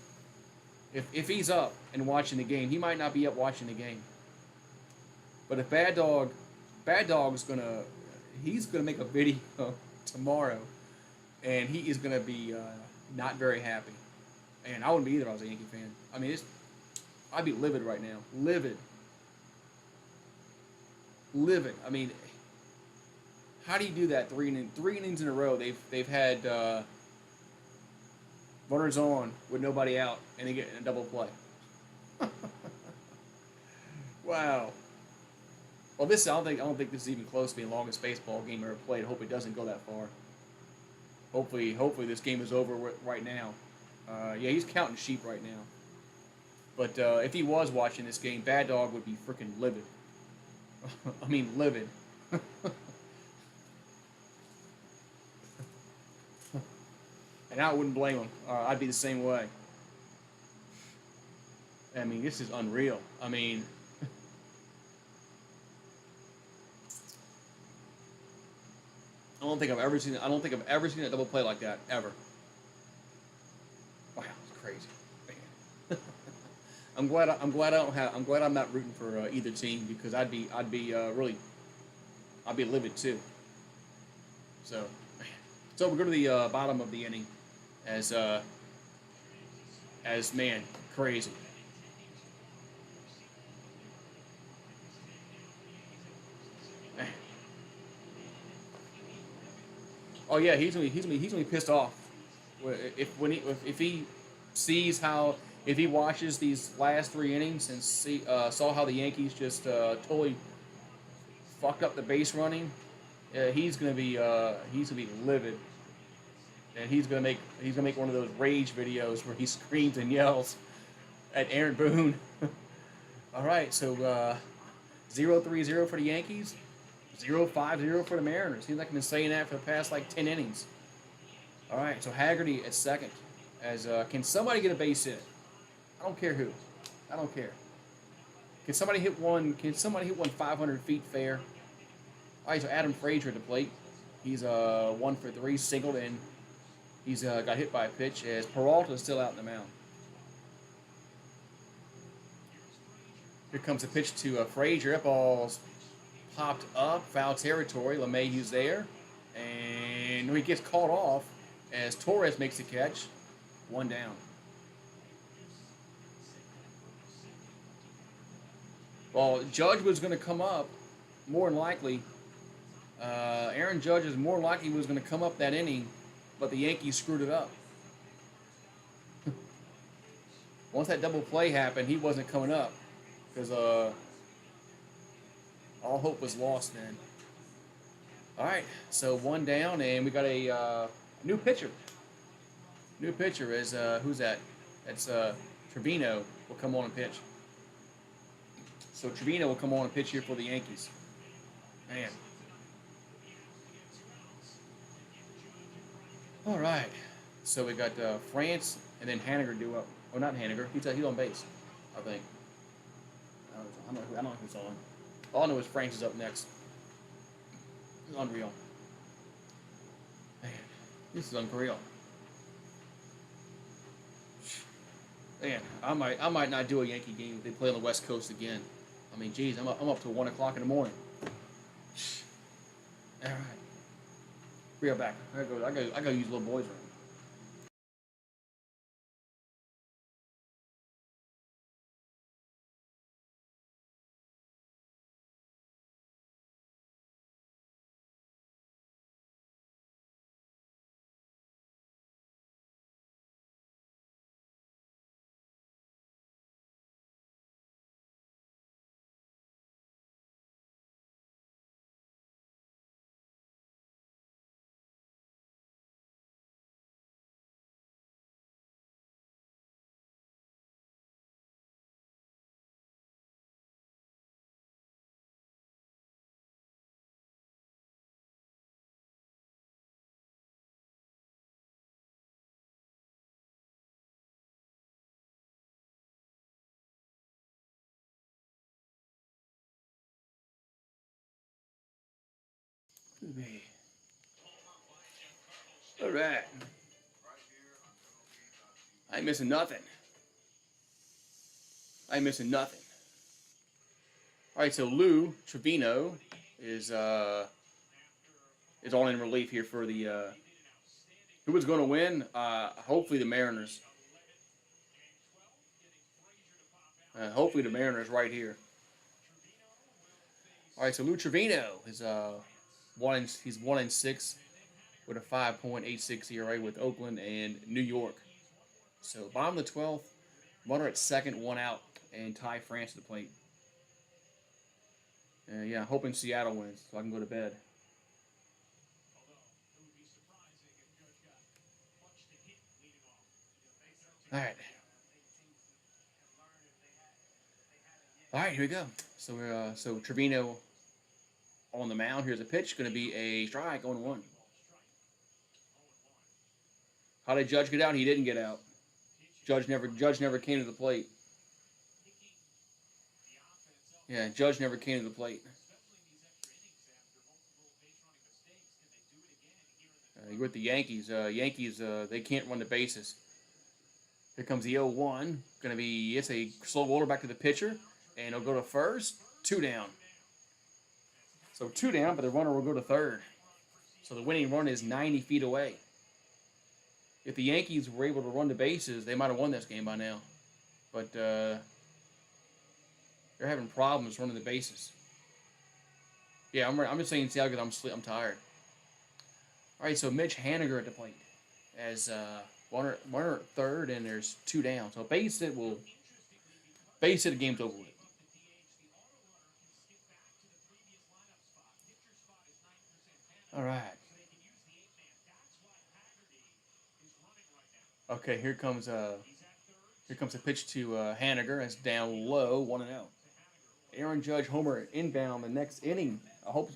If he's up and watching the game, he might not be up watching the game. But if Bad Dog's he's gonna make a video tomorrow, and he is gonna be not very happy. And I wouldn't be either if I was a Yankee fan. I mean, I'd be livid right now. Livid. I mean, how do you do that 3 innings in a row? They've had runners on with nobody out, and they get a double play. Wow. Well, I don't think this is even close to being the longest baseball game ever played. I hope it doesn't go that far. Hopefully this game is over right now. Yeah, he's counting sheep right now. But if he was watching this game, Bad Dog would be freaking livid. I mean, livid. And I wouldn't blame him. I'd be the same way. I mean, this is unreal. I mean, I don't think I've ever seen a double play like that ever. Wow, it's crazy. Man. I'm glad I'm not rooting for either team, because I'd be livid too. So we go to the bottom of the inning as as, man, crazy. Oh yeah, he's gonna be pissed off if he sees how, if he watches these last 3 innings and saw how the Yankees just totally fucked up the base running. He's gonna be livid, and he's gonna make one of those rage videos where he screams and yells at Aaron Boone. All right, so 0-3-0 for the Yankees, 0-5-0 for the Mariners. Seems like I've been saying that for the past like 10 innings. All right, so Haggerty at second. As can somebody get a base hit? I don't care who. I don't care. Can somebody hit one? Can somebody hit one 500 feet fair? All right, so Adam Frazier at the plate. He's 1 for 3, singled, and he's got hit by a pitch as Peralta is still out in the mound. Here comes a pitch to Frazier. That ball's popped up, foul territory. LeMahieu's there, and he gets caught off as Torres makes the catch. 1 down. Well, Judge was going to come up, more than likely. Aaron Judge is more likely was going to come up that inning, but the Yankees screwed it up. Once that double play happened, he wasn't coming up because all hope was lost then. All right, so 1 down, and we got a new pitcher. New pitcher is, who's that? That's Trevino will come on and pitch. So Trevino will come on and pitch here for the Yankees. Man. All right. So we got France and then Haniger do up. Oh, not Haniger. He's on base, I think. I don't know who's on. All I know is France is up next. This is unreal. Man, this is unreal. Man, I might not do a Yankee game if they play on the West Coast again. I mean, geez, I'm up till 1 o'clock in the morning. All right, real back. I gotta use little boys' room. All right. I ain't missing nothing. I ain't missing nothing. All right, so Lou Trevino is on in relief here for the. Who was going to win? Hopefully the Mariners. Hopefully the Mariners right here. All right, so Lou Trevino is he's 1-6 with a 5.86 ERA with Oakland and New York. So bottom of the 12th, runner at second, 1 out, and Ty France at the plate. Yeah, hoping Seattle wins so I can go to bed. All right. All right, here we go. So we're so Trevino on the mound. Here's a pitch, going to be a strike, 0-1. How did Judge get out? He didn't get out. Judge never came to the plate. Yeah, Judge never came to the plate. You're with the Yankees. Yankees, they can't run the bases. Here comes the 0-1. It's a slow roller back to the pitcher, and it'll go to first. 2 down. So 2 down, but the runner will go to third. So the winning run is 90 feet away. if the Yankees were able to run the bases, they might have won this game by now. But they're having problems running the bases. Yeah, I'm just saying Seattle because I'm tired. All right, so Mitch Haniger at the plate as runner at third, and there's 2 down. So base hit, the game's over with. All right. Okay, here comes a pitch to Haniger. That's down low, 1-0. Aaron Judge homer inbound the next inning. I hope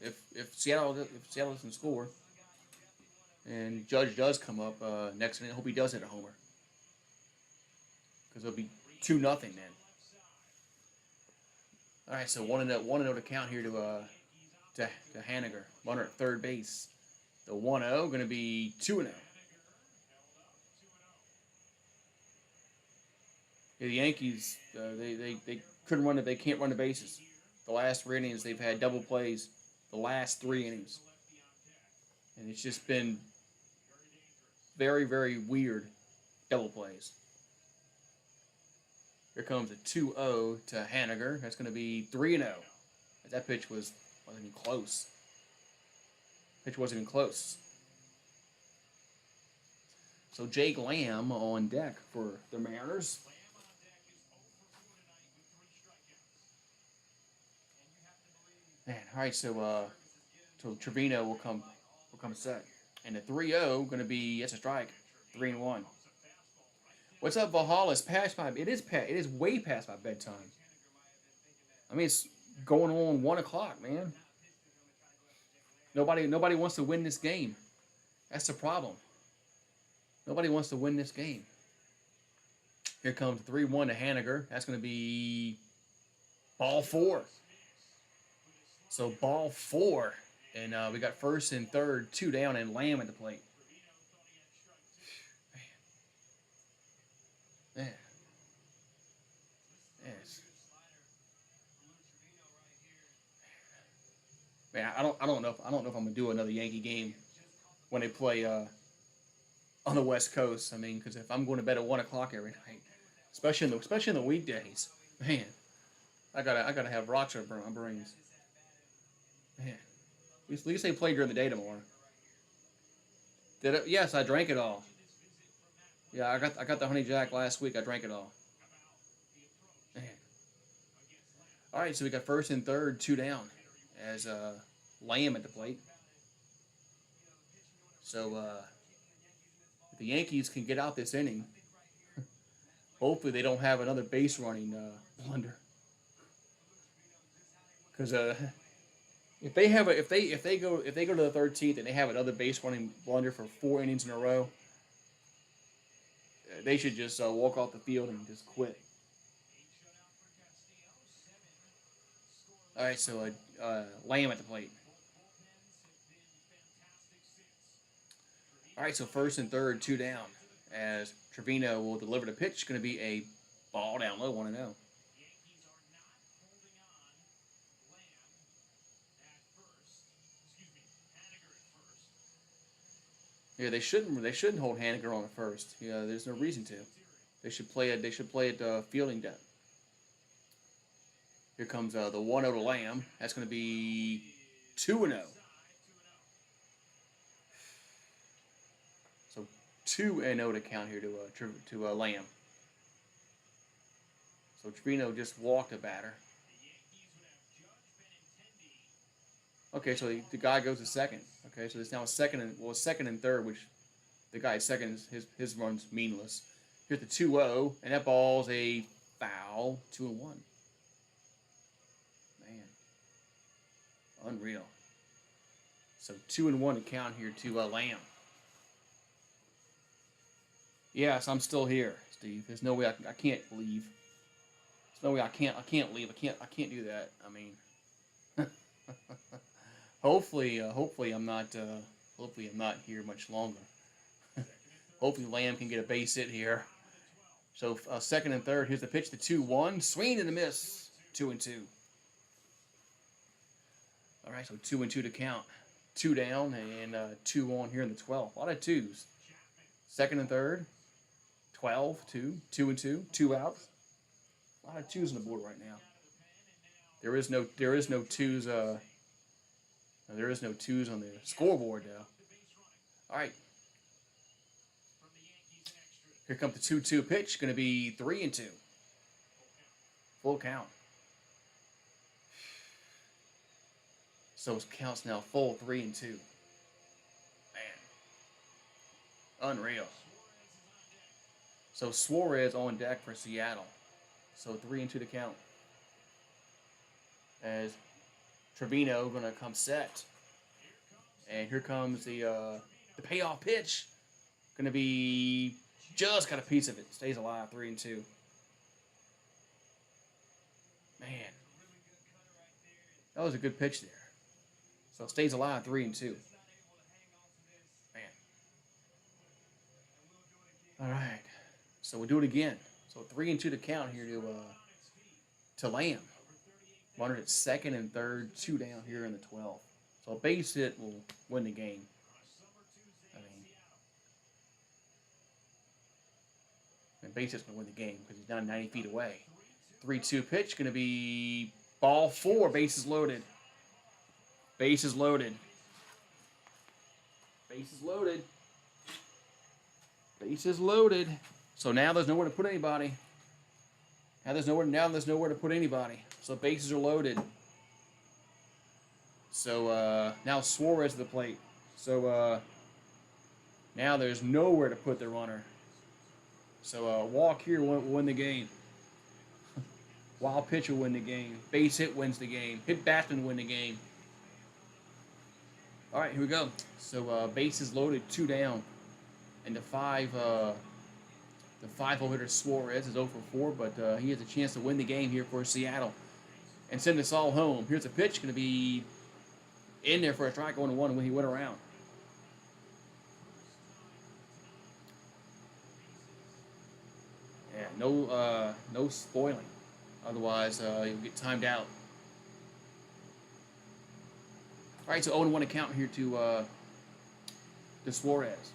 if Seattle doesn't score, and Judge does come up next inning, I hope he does hit a homer because it'll be 2-0 then. All right, so 1-0 to count here to Haniger, runner at third base. The 1-0 going to be 2-0. Yeah, the Yankees they couldn't run it. They can't run the bases. The last 3 innings they've had double plays. The last 3 innings, and it's just been very, very weird double plays. Here comes a 2-0 to Haniger. That's going to be 3-0. That pitch wasn't even close. Pitch wasn't even close. So Jake Lamb on deck for the Mariners. Man, all right. So Trevino will come set, and the 3-0 going to be that's a strike, 3-1. What's up, Valhalla? It's past my. It is way past my bedtime. I mean, it's going on 1 o'clock, man. Nobody wants to win this game. That's the problem. Nobody wants to win this game. Here comes 3-1 to Haniger. That's going to be ball 4. So ball 4, and we got first and third, 2 down, and Lamb at the plate. Man. Yes. Man, I don't know if I'm gonna do another Yankee game when they play on the West Coast. I mean, because if I'm going to bed at 1 o'clock every night, especially in the weekdays, man, I gotta have rocks on my brains. Man, at least they play during the day tomorrow. Did it? Yes, I drank it all. Yeah, I got the Honey Jack last week. I drank it all. Man. All right, so we got first and third, 2 down, as Lamb at the plate. So if the Yankees can get out this inning, hopefully they don't have another base running blunder. Because if they go to the 13th and they have another base running blunder for 4 innings in a row, they should just walk off the field and just quit. All right, so Lamb at the plate. All right, so first and third, 2 down, as Trevino will deliver the pitch. Going to be a ball down low, 1-0. Yeah, they shouldn't hold Haniger on at first. Yeah, there's no reason to. They should play it fielding depth. Here comes the 1-0 to Lamb. That's going to be 2-0. So 2-0 to count here to Lamb. So Trevino just walked a batter. Okay, so the guy goes to second. Okay, so there's now a second and third, which the guy at second his run's meaningless. Here's the 2-0, and that ball's a foul, 2-1. Man, unreal. So 2-1 to count here to Lamb. Yes, I'm still here, Steve. There's no way I can't leave. There's no way I can't leave. I can't do that. I mean, hopefully I'm not here much longer. Hopefully Lamb can get a base hit here. So second and third. Here's the pitch. The 2-1 swing and a miss. 2-2. All right, so 2-2 to count. 2 down and 2 on here in the 12th. A lot of 2s. second and third, 12, 2, 2 and 2, 2 outs. A lot of twos on the board right now. There is no twos. There is no twos on the scoreboard though. All right. Here comes the 2-2 pitch. Going to be 3 and 2. Full count. So his count's now full 3 and 2. Man. Unreal. So Suarez on deck for Seattle. So 3 and 2 to count. As Trevino gonna come set. And here comes the payoff pitch. Gonna be just got a piece of it. Stays alive, 3 and 2. Man. That was a good pitch there. So it stays alive, 3 and 2. Man. Alright. So we'll do it again. So 3 and 2 to count here to Lamb. Runner at second and third, 2 down here in the 12th. So a base hit will win the game. I mean, and base hit's going to win the game because he's down 90 feet away. 3-2 pitch going to be ball 4. Bases loaded. Bases loaded. Bases loaded. Bases loaded. So now there's nowhere to put anybody. Now there's nowhere to put anybody. So bases are loaded. So now Suarez to the plate. So now there's nowhere to put the runner. So walk here will win the game. Wild pitch will win the game. Base hit wins the game. Hit batsman win the game. All right, here we go. So bases loaded, 2 down, and the 5-hole hitter Suarez is 0 for 4, but he has a chance to win the game here for Seattle and send us all home. Here's a pitch going to be in there for a strike, going to 1 when he went around. Yeah, no spoiling. Otherwise, you'll get timed out. All right, so 0-1 account here to Suarez.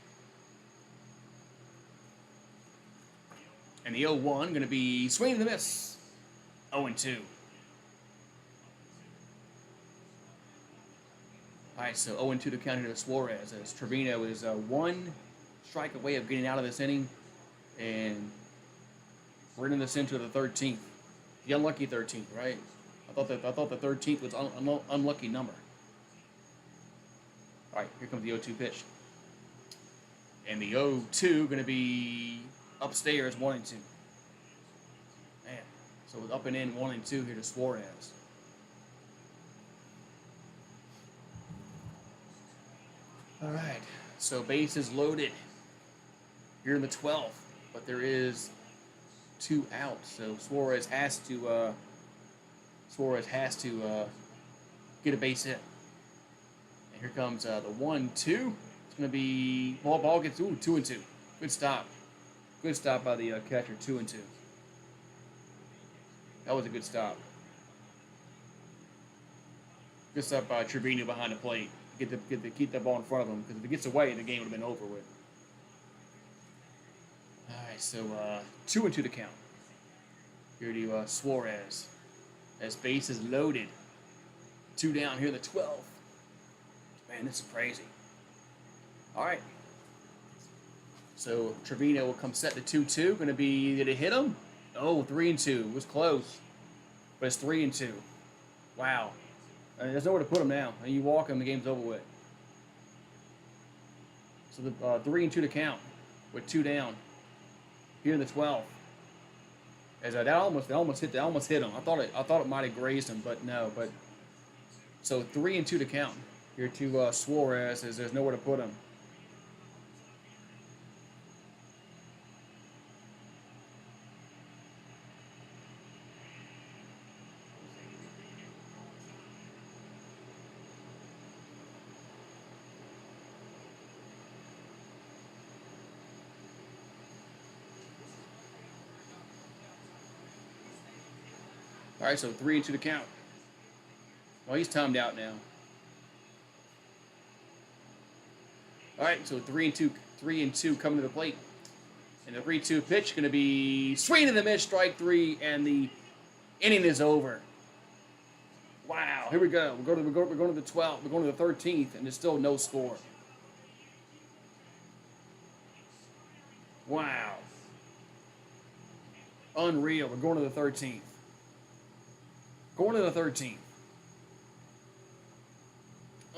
And the 0-1 going to be swing and a miss. 0-2. All right, so 0-2 to count here to Suarez as Trevino is 1 strike away of getting out of this inning, and we're in this into the 13th, the unlucky 13th, right? I thought the 13th was an unlucky number. All right, here comes the 0-2 pitch, and the 0-2 going to be upstairs, 1-2. Man, so it's up and in, 1-2 here to Suarez. All right, so bases loaded here in the 12th, but there is 2 out, so Suarez has to get a base hit. And here comes the 1-2. It's going to be ball gets 2-2. Good stop. Good stop by the catcher, 2-2. That was a good stop. Good stop by Trevino behind the plate. Keep that ball in front of him, because if it gets away, the game would have been over with. All right, so 2-2 to count. Here to Suarez, as base is loaded. 2 down here in the 12th. Man, this is crazy. All right. So Trevino will come set to 2-2. Going to be, did it hit him? Oh, 3-2. It was close. But it's 3-2. Wow. There's nowhere to put him now. And you walk him, the game's over with. So the 3-2 to count with 2 down here in the 12th. As that almost hit him. I thought it might have grazed him, but no. But so 3-2 to count here to Suarez, as there's nowhere to put him. All right, so 3-2 to count. Well, he's timed out now. All right, so 3-2 3-2 coming to the plate. And the 3-2 pitch going to be swing and a miss, strike 3, and the inning is over. Wow, here we go. We're going to the 12th. We're going to the 13th, and there's still no score. Wow. Unreal. We're going to the 13th. Going to the 13th.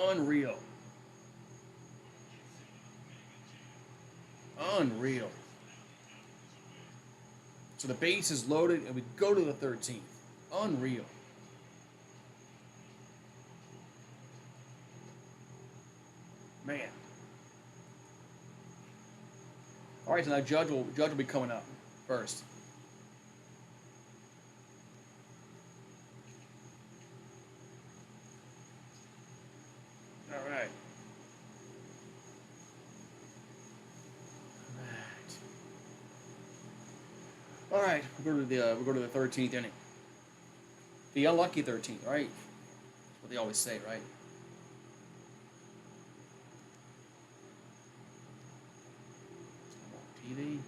Unreal. Unreal. So the base is loaded, and we go to the 13th. Unreal. Man. All right, so now Judge will be coming up first. All right. All right, we'll go to the 13th inning. The unlucky 13th, right? That's what they always say, right? TV.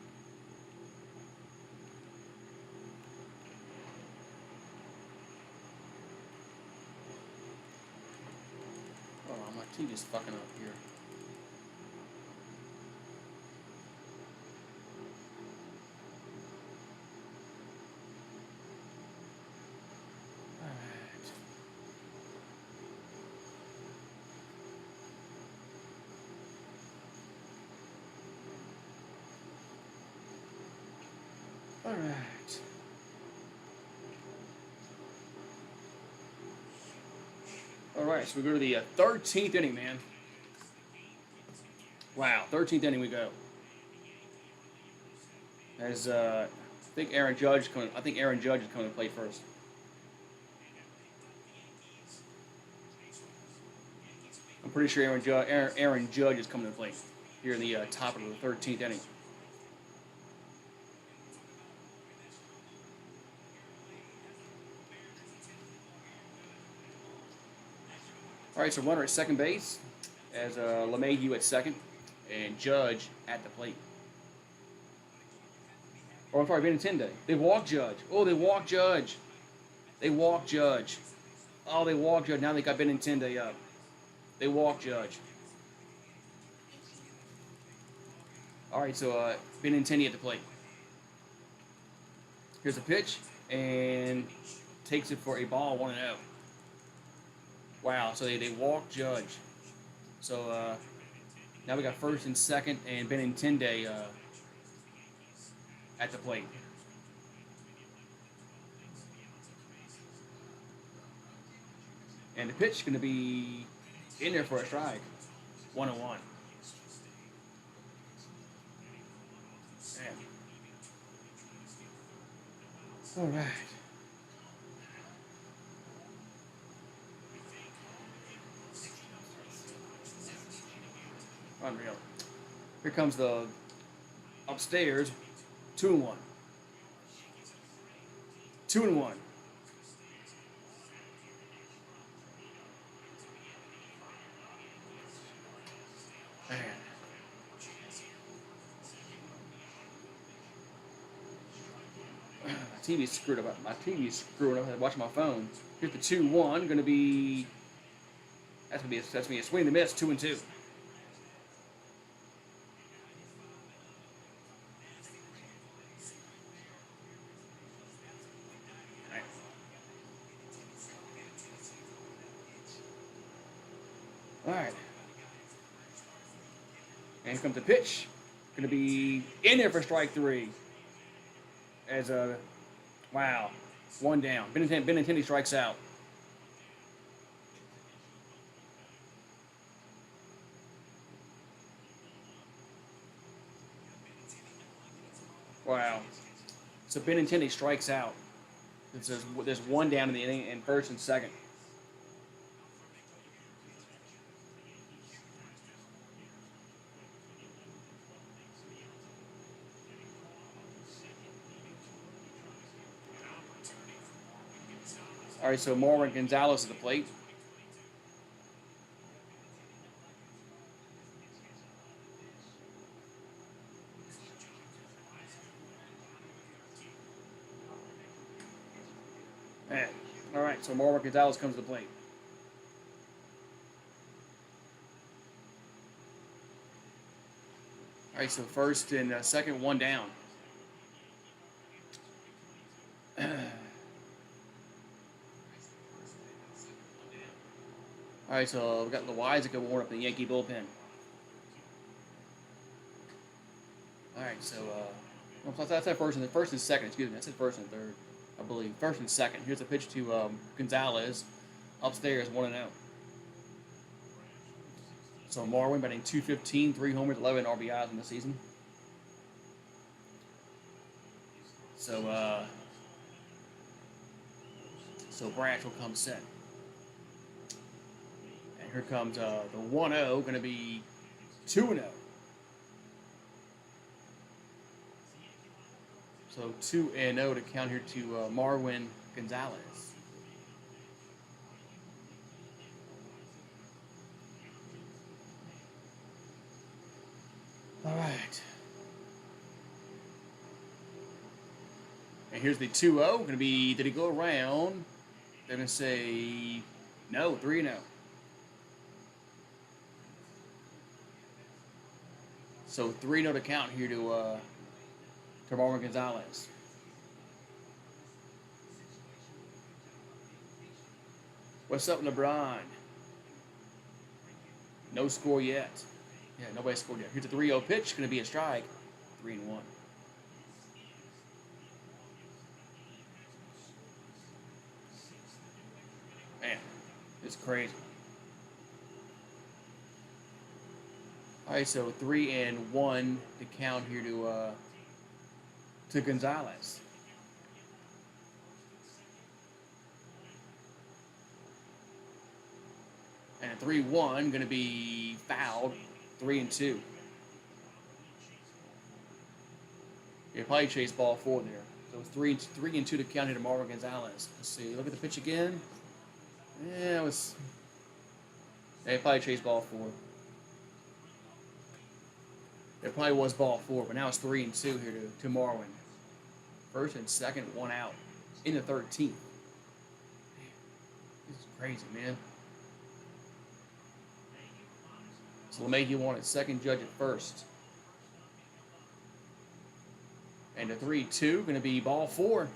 Oh, my TV's fucking up here. All right. All right, so we go to the 13th inning, man. Wow, 13th inning we go. As I think Aaron Judge is coming to play first. I'm pretty sure Aaron Judge is coming to play here in the top of the 13th inning. All right, so runner at second base as LeMahieu at second and Judge at the plate. Oh, I'm sorry, Benintendi. They walked Judge. Oh, they walked Judge. They walked Judge. Oh, they walked Judge. Now they got Benintendi up. They walked Judge. All right, so Benintendi at the plate. Here's a pitch, and takes it for a ball, 1-0. Wow, so they walk Judge. So now we got first and second, and Benintendi at the plate. And the pitch is going to be in there for a strike. 1-1. Man. All right. Unreal. Here comes the upstairs. 2-1. 2-1. Man. My TV's screwed up. My TV's screwing up. I'm watching my phone. Here's the 2-1. Going to be. That's gonna be a swing and a miss. 2-2. All right. And comes the pitch. Going to be in there for strike 3. As a, wow, 1 down. Benintendi strikes out. Wow. So Benintendi strikes out. There's 1 down in the inning, and first and second. All right, so Marwin Gonzalez at the plate. Man. All right, so Marwin Gonzalez comes to the plate. All right, so first and second, one down. All right, so we got Loizaga warm up in the Yankee bullpen. All right, so that's that first and second. Excuse me, that's it first and third, I believe. First and second. Here's a pitch to Gonzalez, upstairs, 1-0. So Marwin batting .215, 3 homers, 11 RBIs in the season. So Branch will come set. And here comes the 1-0, going to be 2-0. So 2-0 to count here to Marwin Gonzalez. All right. And here's the 2-0. Going to be, did he go around? They're going to say no, 3-0. So 3-0 to count here to Marwin Gonzalez. What's up, LeBron? No score yet. Yeah, nobody scored yet. Here's a 3-0 pitch. Going to be a strike. 3-1. Man, it's crazy. All right, so 3-1 to count here to Gonzalez. And a 3-1 going to be fouled. 3-2. You probably chase ball 4 there. So it's 3-2 to count here to Marwin Gonzalez. Let's see. Look at the pitch again. Yeah, it was. They probably chased ball 4. It probably was ball 4, but now it's 3-2 here to Marwin. First and second, 1 out in the 13th. This is crazy, man. So LeMahieu wanted second, Judge at first. And the 3-2 going to be ball 4.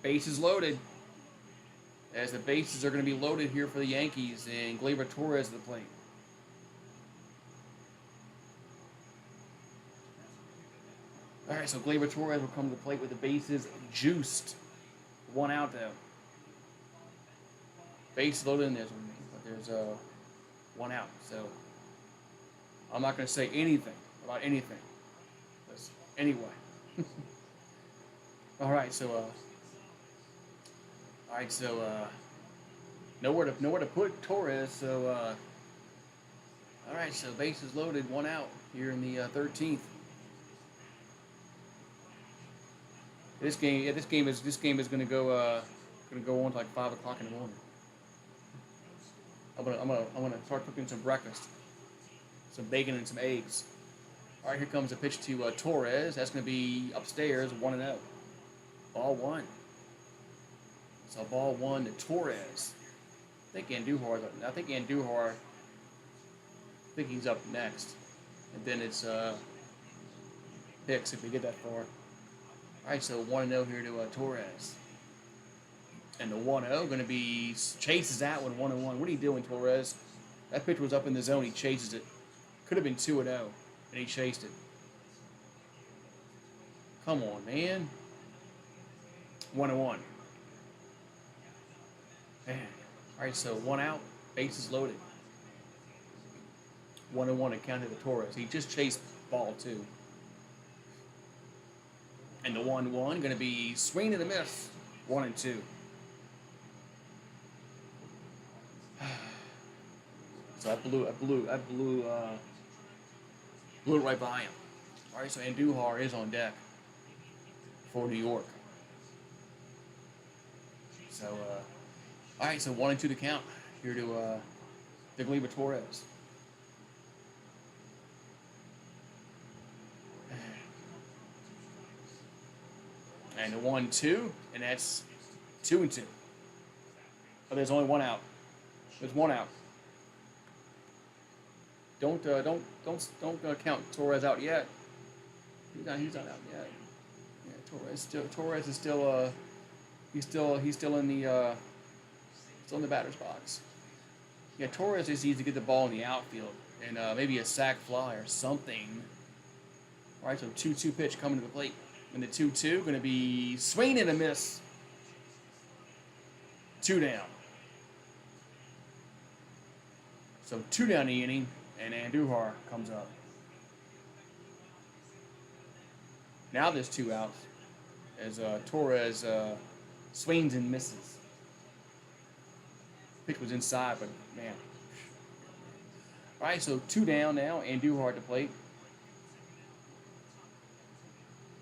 Bases loaded. As the bases are going to be loaded here for the Yankees, and Gleyber Torres at the plate. All right, so Gleyber Torres will come to the plate with the bases juiced. 1 out, though. Base loaded in this one, but there's 1 out. So I'm not going to say anything about anything. But anyway. All right, so nowhere to put Torres. So all right, so bases loaded, 1 out here in the 13th. This game is going to go on to like 5 o'clock in the morning. I'm gonna start cooking some breakfast, some bacon and some eggs. All right, here comes a pitch to Torres. That's going to be upstairs, 1-0. Ball 1. So ball 1 to Torres. I think Andujar. I think he's up next, and then it's Hicks if we get that far. All right, so 1-0 here to Torres. And the 1-0 going to be chases that one 1-1. What are you doing, Torres? That pitch was up in the zone. He chases it. Could have been 2-0, and he chased it. Come on, man. 1-1. Man. All right, so 1 out. Bases loaded. 1-1 to count to Torres. He just chased ball 2. And the 1-1 going to be swing and a miss. 1-2. So I blew it right by him. All right, so Andujar is on deck for New York. So, all right, so 1-2 to count here to Gleyber Torres. And the 1-2, and that's 2-2. But there's only one out. There's one out. Don't count Torres out yet. He's not out yet. Yeah, Torres is still he's still in the batter's box. Yeah, Torres just needs to get the ball in the outfield and maybe a sac fly or something. All right, so 2-2 pitch coming to the plate. And the 2-2 going to be swing and a miss. 2 down. So 2 down the inning, and Andujar comes up. Now there's 2 outs as Torres swings and misses. Pitch was inside, but man. All right, so 2 down now, Andujar at the plate.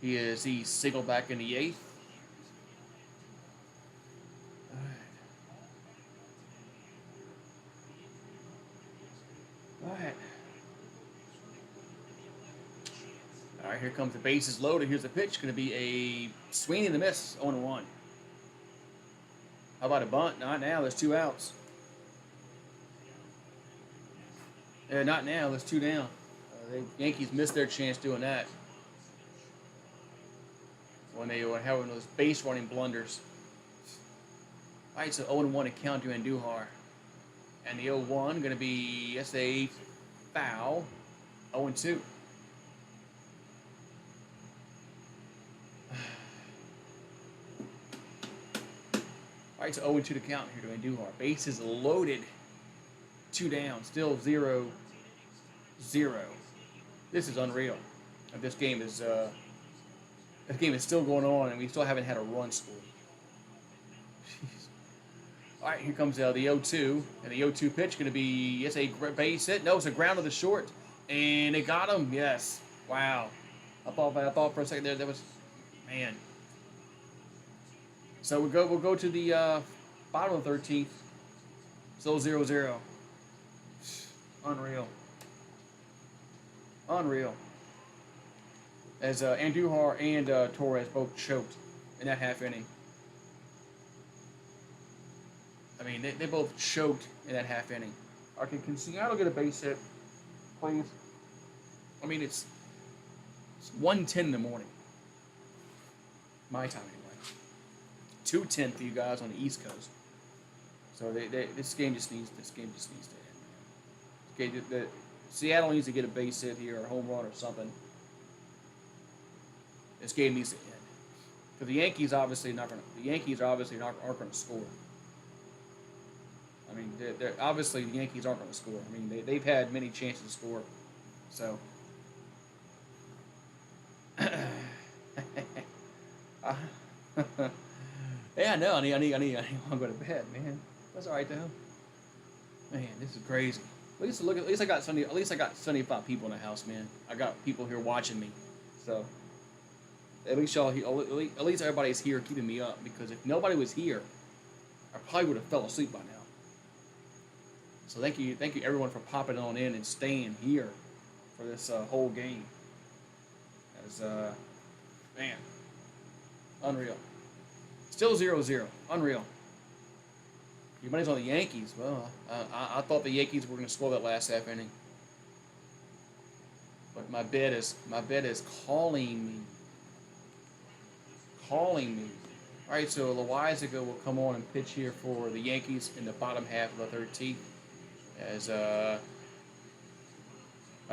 He's singled back in the 8th. All right, here comes the bases loaded. Here's the pitch. Going to be a swing and a miss, 0-1. How about a bunt? Not now. There's 2 outs. Not now. There's 2 down. The Yankees missed their chance doing that when they were having those base running blunders. All right, so 0-1 to count to Andujar. And the 0-1 going to be, that's a foul, 0-2. All right, so 0-2 to count here to Andujar. Bases loaded, 2 down, still 0-0. This is unreal. This game is still going on, and we still haven't had a run scored. Jeez. All right, here comes the 0-2, and the 0-2 pitch going to be, yes, a base hit. No, it's a ground to the short, and they got him. Yes, wow. I thought for a second there that was, man. So we'll go to the bottom of the 13th. Still 0-0. Unreal. As Andujar and Torres both choked in that half inning. I mean, they both choked in that half inning. Okay, can Seattle get a base hit, please? I mean, it's 1:10 in the morning. My time, anyway. 2:10 for you guys on the East Coast. So this game just needs to end. Okay, Seattle needs to get a base hit here, or a home run, or something. This game needs to end. Because the Yankees aren't going to score. I mean, they're obviously the Yankees aren't going to score. I mean, they've had many chances to score. So, yeah, no, I need to go to bed, man. That's all right though. Man, this is crazy. At least I got 75 people in the house, man. I got people here watching me. So, at least everybody's here keeping me up, because if nobody was here, I probably would have fell asleep by now. So thank you everyone for popping on in and staying here for this whole game. As man, unreal. Still 0-0, unreal. Your money's on the Yankees. Well, I thought the Yankees were going to score that last half inning, but my bet is calling me. All right, so Loizaga will come on and pitch here for the Yankees in the bottom half of the 13th. As I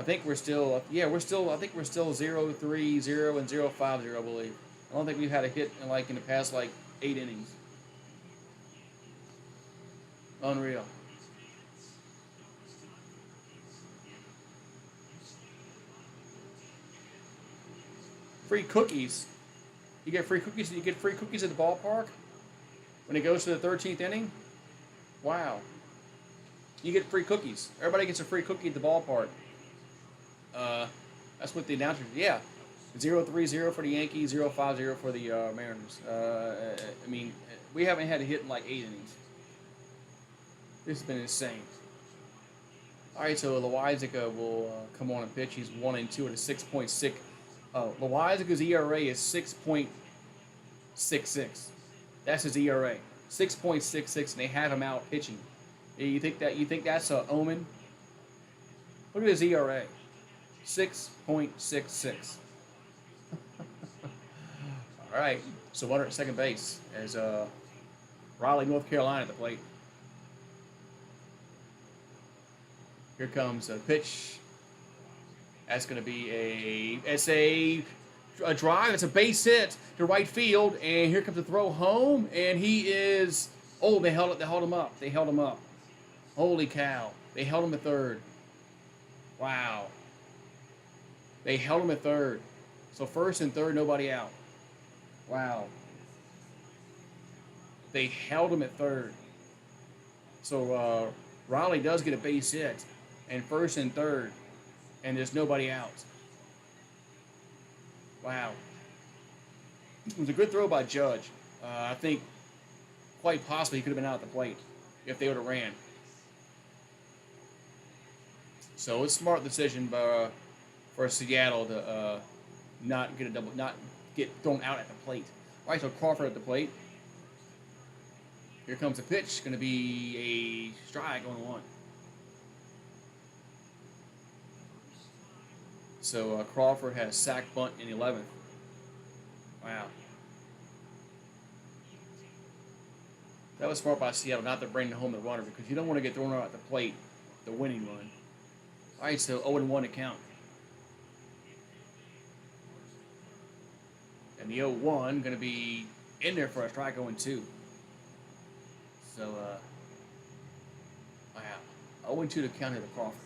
think we're still 0-3, 0, and 0-5, I believe. I don't think we've had a hit in the past 8 innings. Unreal. Free cookies. You get free cookies. You get free cookies at the ballpark when it goes to the 13th inning. Wow. You get free cookies. Everybody gets a free cookie at the ballpark. That's what the announcers. Yeah, 0-3-0 for the Yankees, 0-5-0 for the Mariners. I mean, we haven't had a hit in 8 innings. This has been insane. All right, so Loizaga will come on and pitch. He's 1-2 at a 6.6. Loizaga's ERA is 6.66. That's his ERA. 6.66, and they have him out pitching. You think that's an omen? Look at his ERA, 6.66. All right, so runner at second base as Raleigh, North Carolina at the plate. Here comes a pitch. That's going to be a drive. It's a base hit to right field, and here comes a throw home, and he is. Oh, they held him up. They held him up. Holy cow! They held him at third. Wow. They held him at third. So first and third, nobody out. Wow. They held him at third. So Raleigh does get a base hit, and first and third, and there's nobody out. Wow. It was a good throw by Judge. I think quite possibly he could have been out at the plate if they would have ran. So it's a smart decision for Seattle to not get thrown out at the plate. All right, so Crawford at the plate. Here comes a pitch. Going to be a strike on one. So Crawford has sack bunt in 11th. Wow. That was smart by Seattle not to bring home the runner because you don't want to get thrown out at the plate, the winning run. All right, so 0-1 to count. And the 0-1 going to be in there for a strike 0-2. So, wow. 0-2 to count here to Crawford.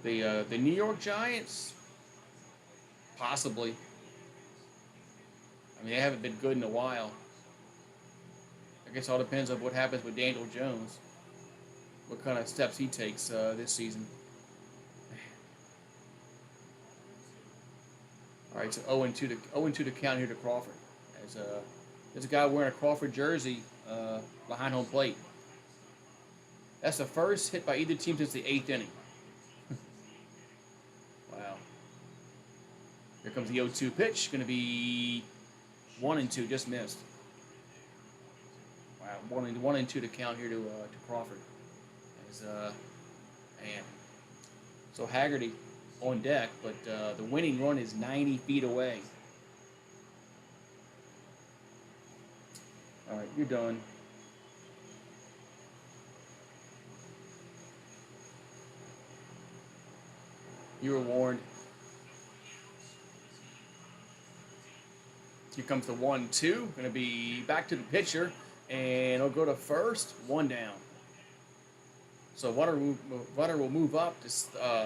The New York Giants, possibly. I mean, they haven't been good in a while. I guess it all depends on what happens with Daniel Jones. What kind of steps he takes this season. All right, so 0-2 to count here to Crawford. As there's a guy wearing a Crawford jersey behind home plate. That's the first hit by either team since the 8th inning. Wow. Here comes the 0-2 pitch. Going to be 1-2, just missed. Wow, 1-2 to count here to Crawford. As man. So Haggerty on deck, but the winning run is 90 feet away. All right, you're done. You were warned. Here comes the 1-2. Going to be back to the pitcher, and it'll go to first. One down. So runner will move up to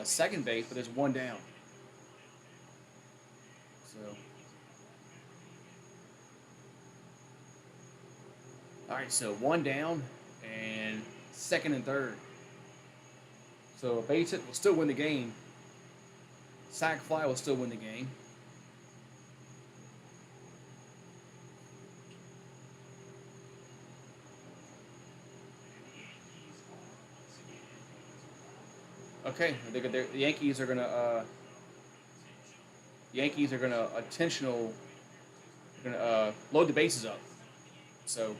second base, but there's one down. So, all right. So one down, and second and third. So a base hit will still win the game. Sac fly will still win the game. Okay, the Yankees are gonna load the bases up. So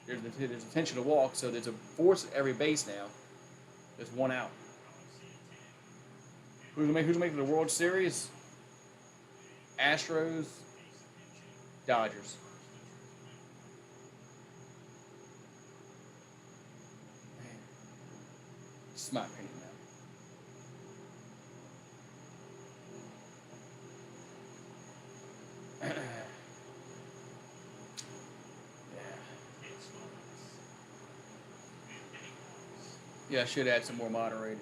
there's intentional walk. So there's a force at every base now. There's one out. Who's making the World Series? Astros, Dodgers. It's my opinion now. Yeah, I should add some more moderators.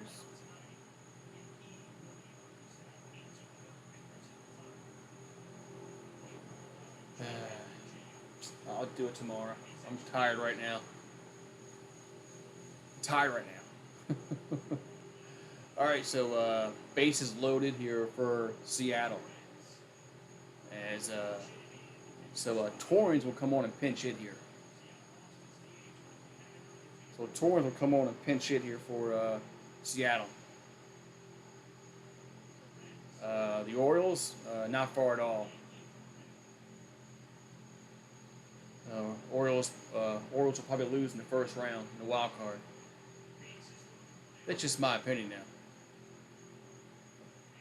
I'll do it tomorrow. I'm tired right now. All right, so bases loaded here for Seattle. As Torrens will come on and pinch hit here. So Torrens will come on and pinch hit here for Seattle. The Orioles, not far at all. Orioles will probably lose in the first round in the wild card. That's just my opinion now.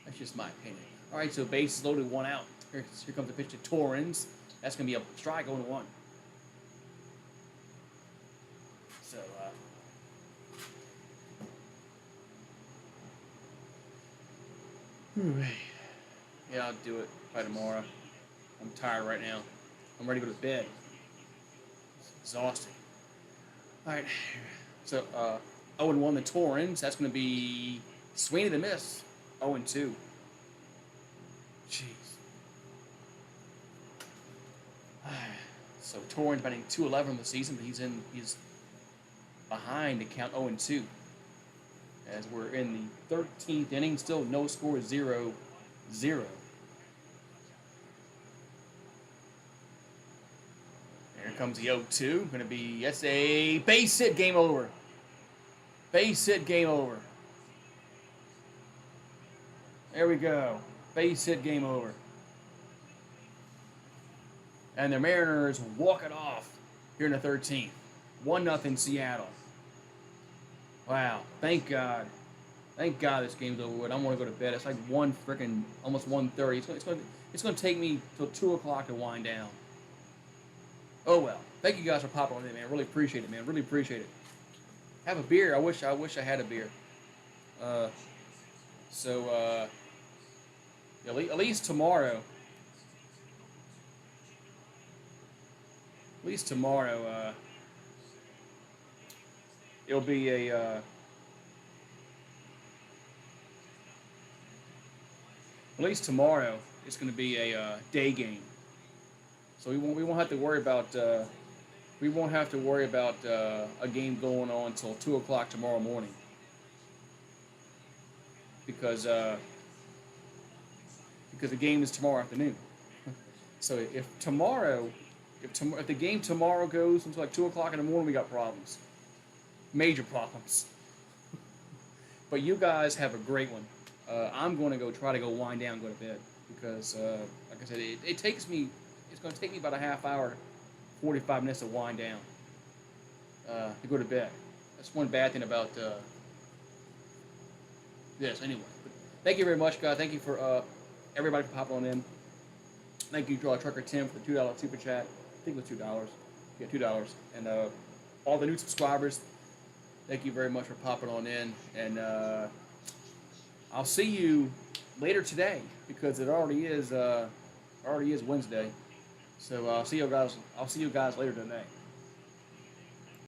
That's just my opinion. All right, so bases loaded, one out. Here comes the pitch to Torrens. That's going to be a strike, 0-1. So, yeah, I'll do it by tomorrow. I'm tired right now. I'm ready to go to bed. It's exhausting. All right, so 0-1 the Torrens. That's going to be swing and a miss. 0-2. Jeez. So Torrens batting .211 in the season, but he's behind to count 0-2. As we're in the 13th inning, still no score, 0-0. Here comes the 0-2. Going to be, that's a base hit, game over. Base hit, game over. There we go. Base hit, game over. And the Mariners walk it off here in the 13th. 1-0 Seattle. Wow. Thank God. Thank God this game's over with. I want to go to bed. It's like almost 1:30. It's going to take me till 2 o'clock to wind down. Oh well. Thank you guys for popping on in, man. Really appreciate it, man. Really appreciate it. Have a beer. I wish I had a beer. At least tomorrow. It'll be a. At least tomorrow, it's going to be a day game, so we won't have to worry about a game going on until 2 o'clock tomorrow morning, because the game is tomorrow afternoon. So if the game tomorrow goes until like 2 o'clock in the morning, we got problems, major problems. But you guys have a great one. I'm going to try to wind down and go to bed because, like I said, it's going to take me about a half hour, 45 minutes to wind down to go to bed. That's one bad thing about this. Anyway, but thank you very much, guys. Thank you for everybody for popping on in. Thank you, Trucker Tim, for the $2 super chat. I think it was $2. Yeah, $2. And all the new subscribers, thank you very much for popping on in. And I'll see you later today because it already is Wednesday. So I'll see you guys later today.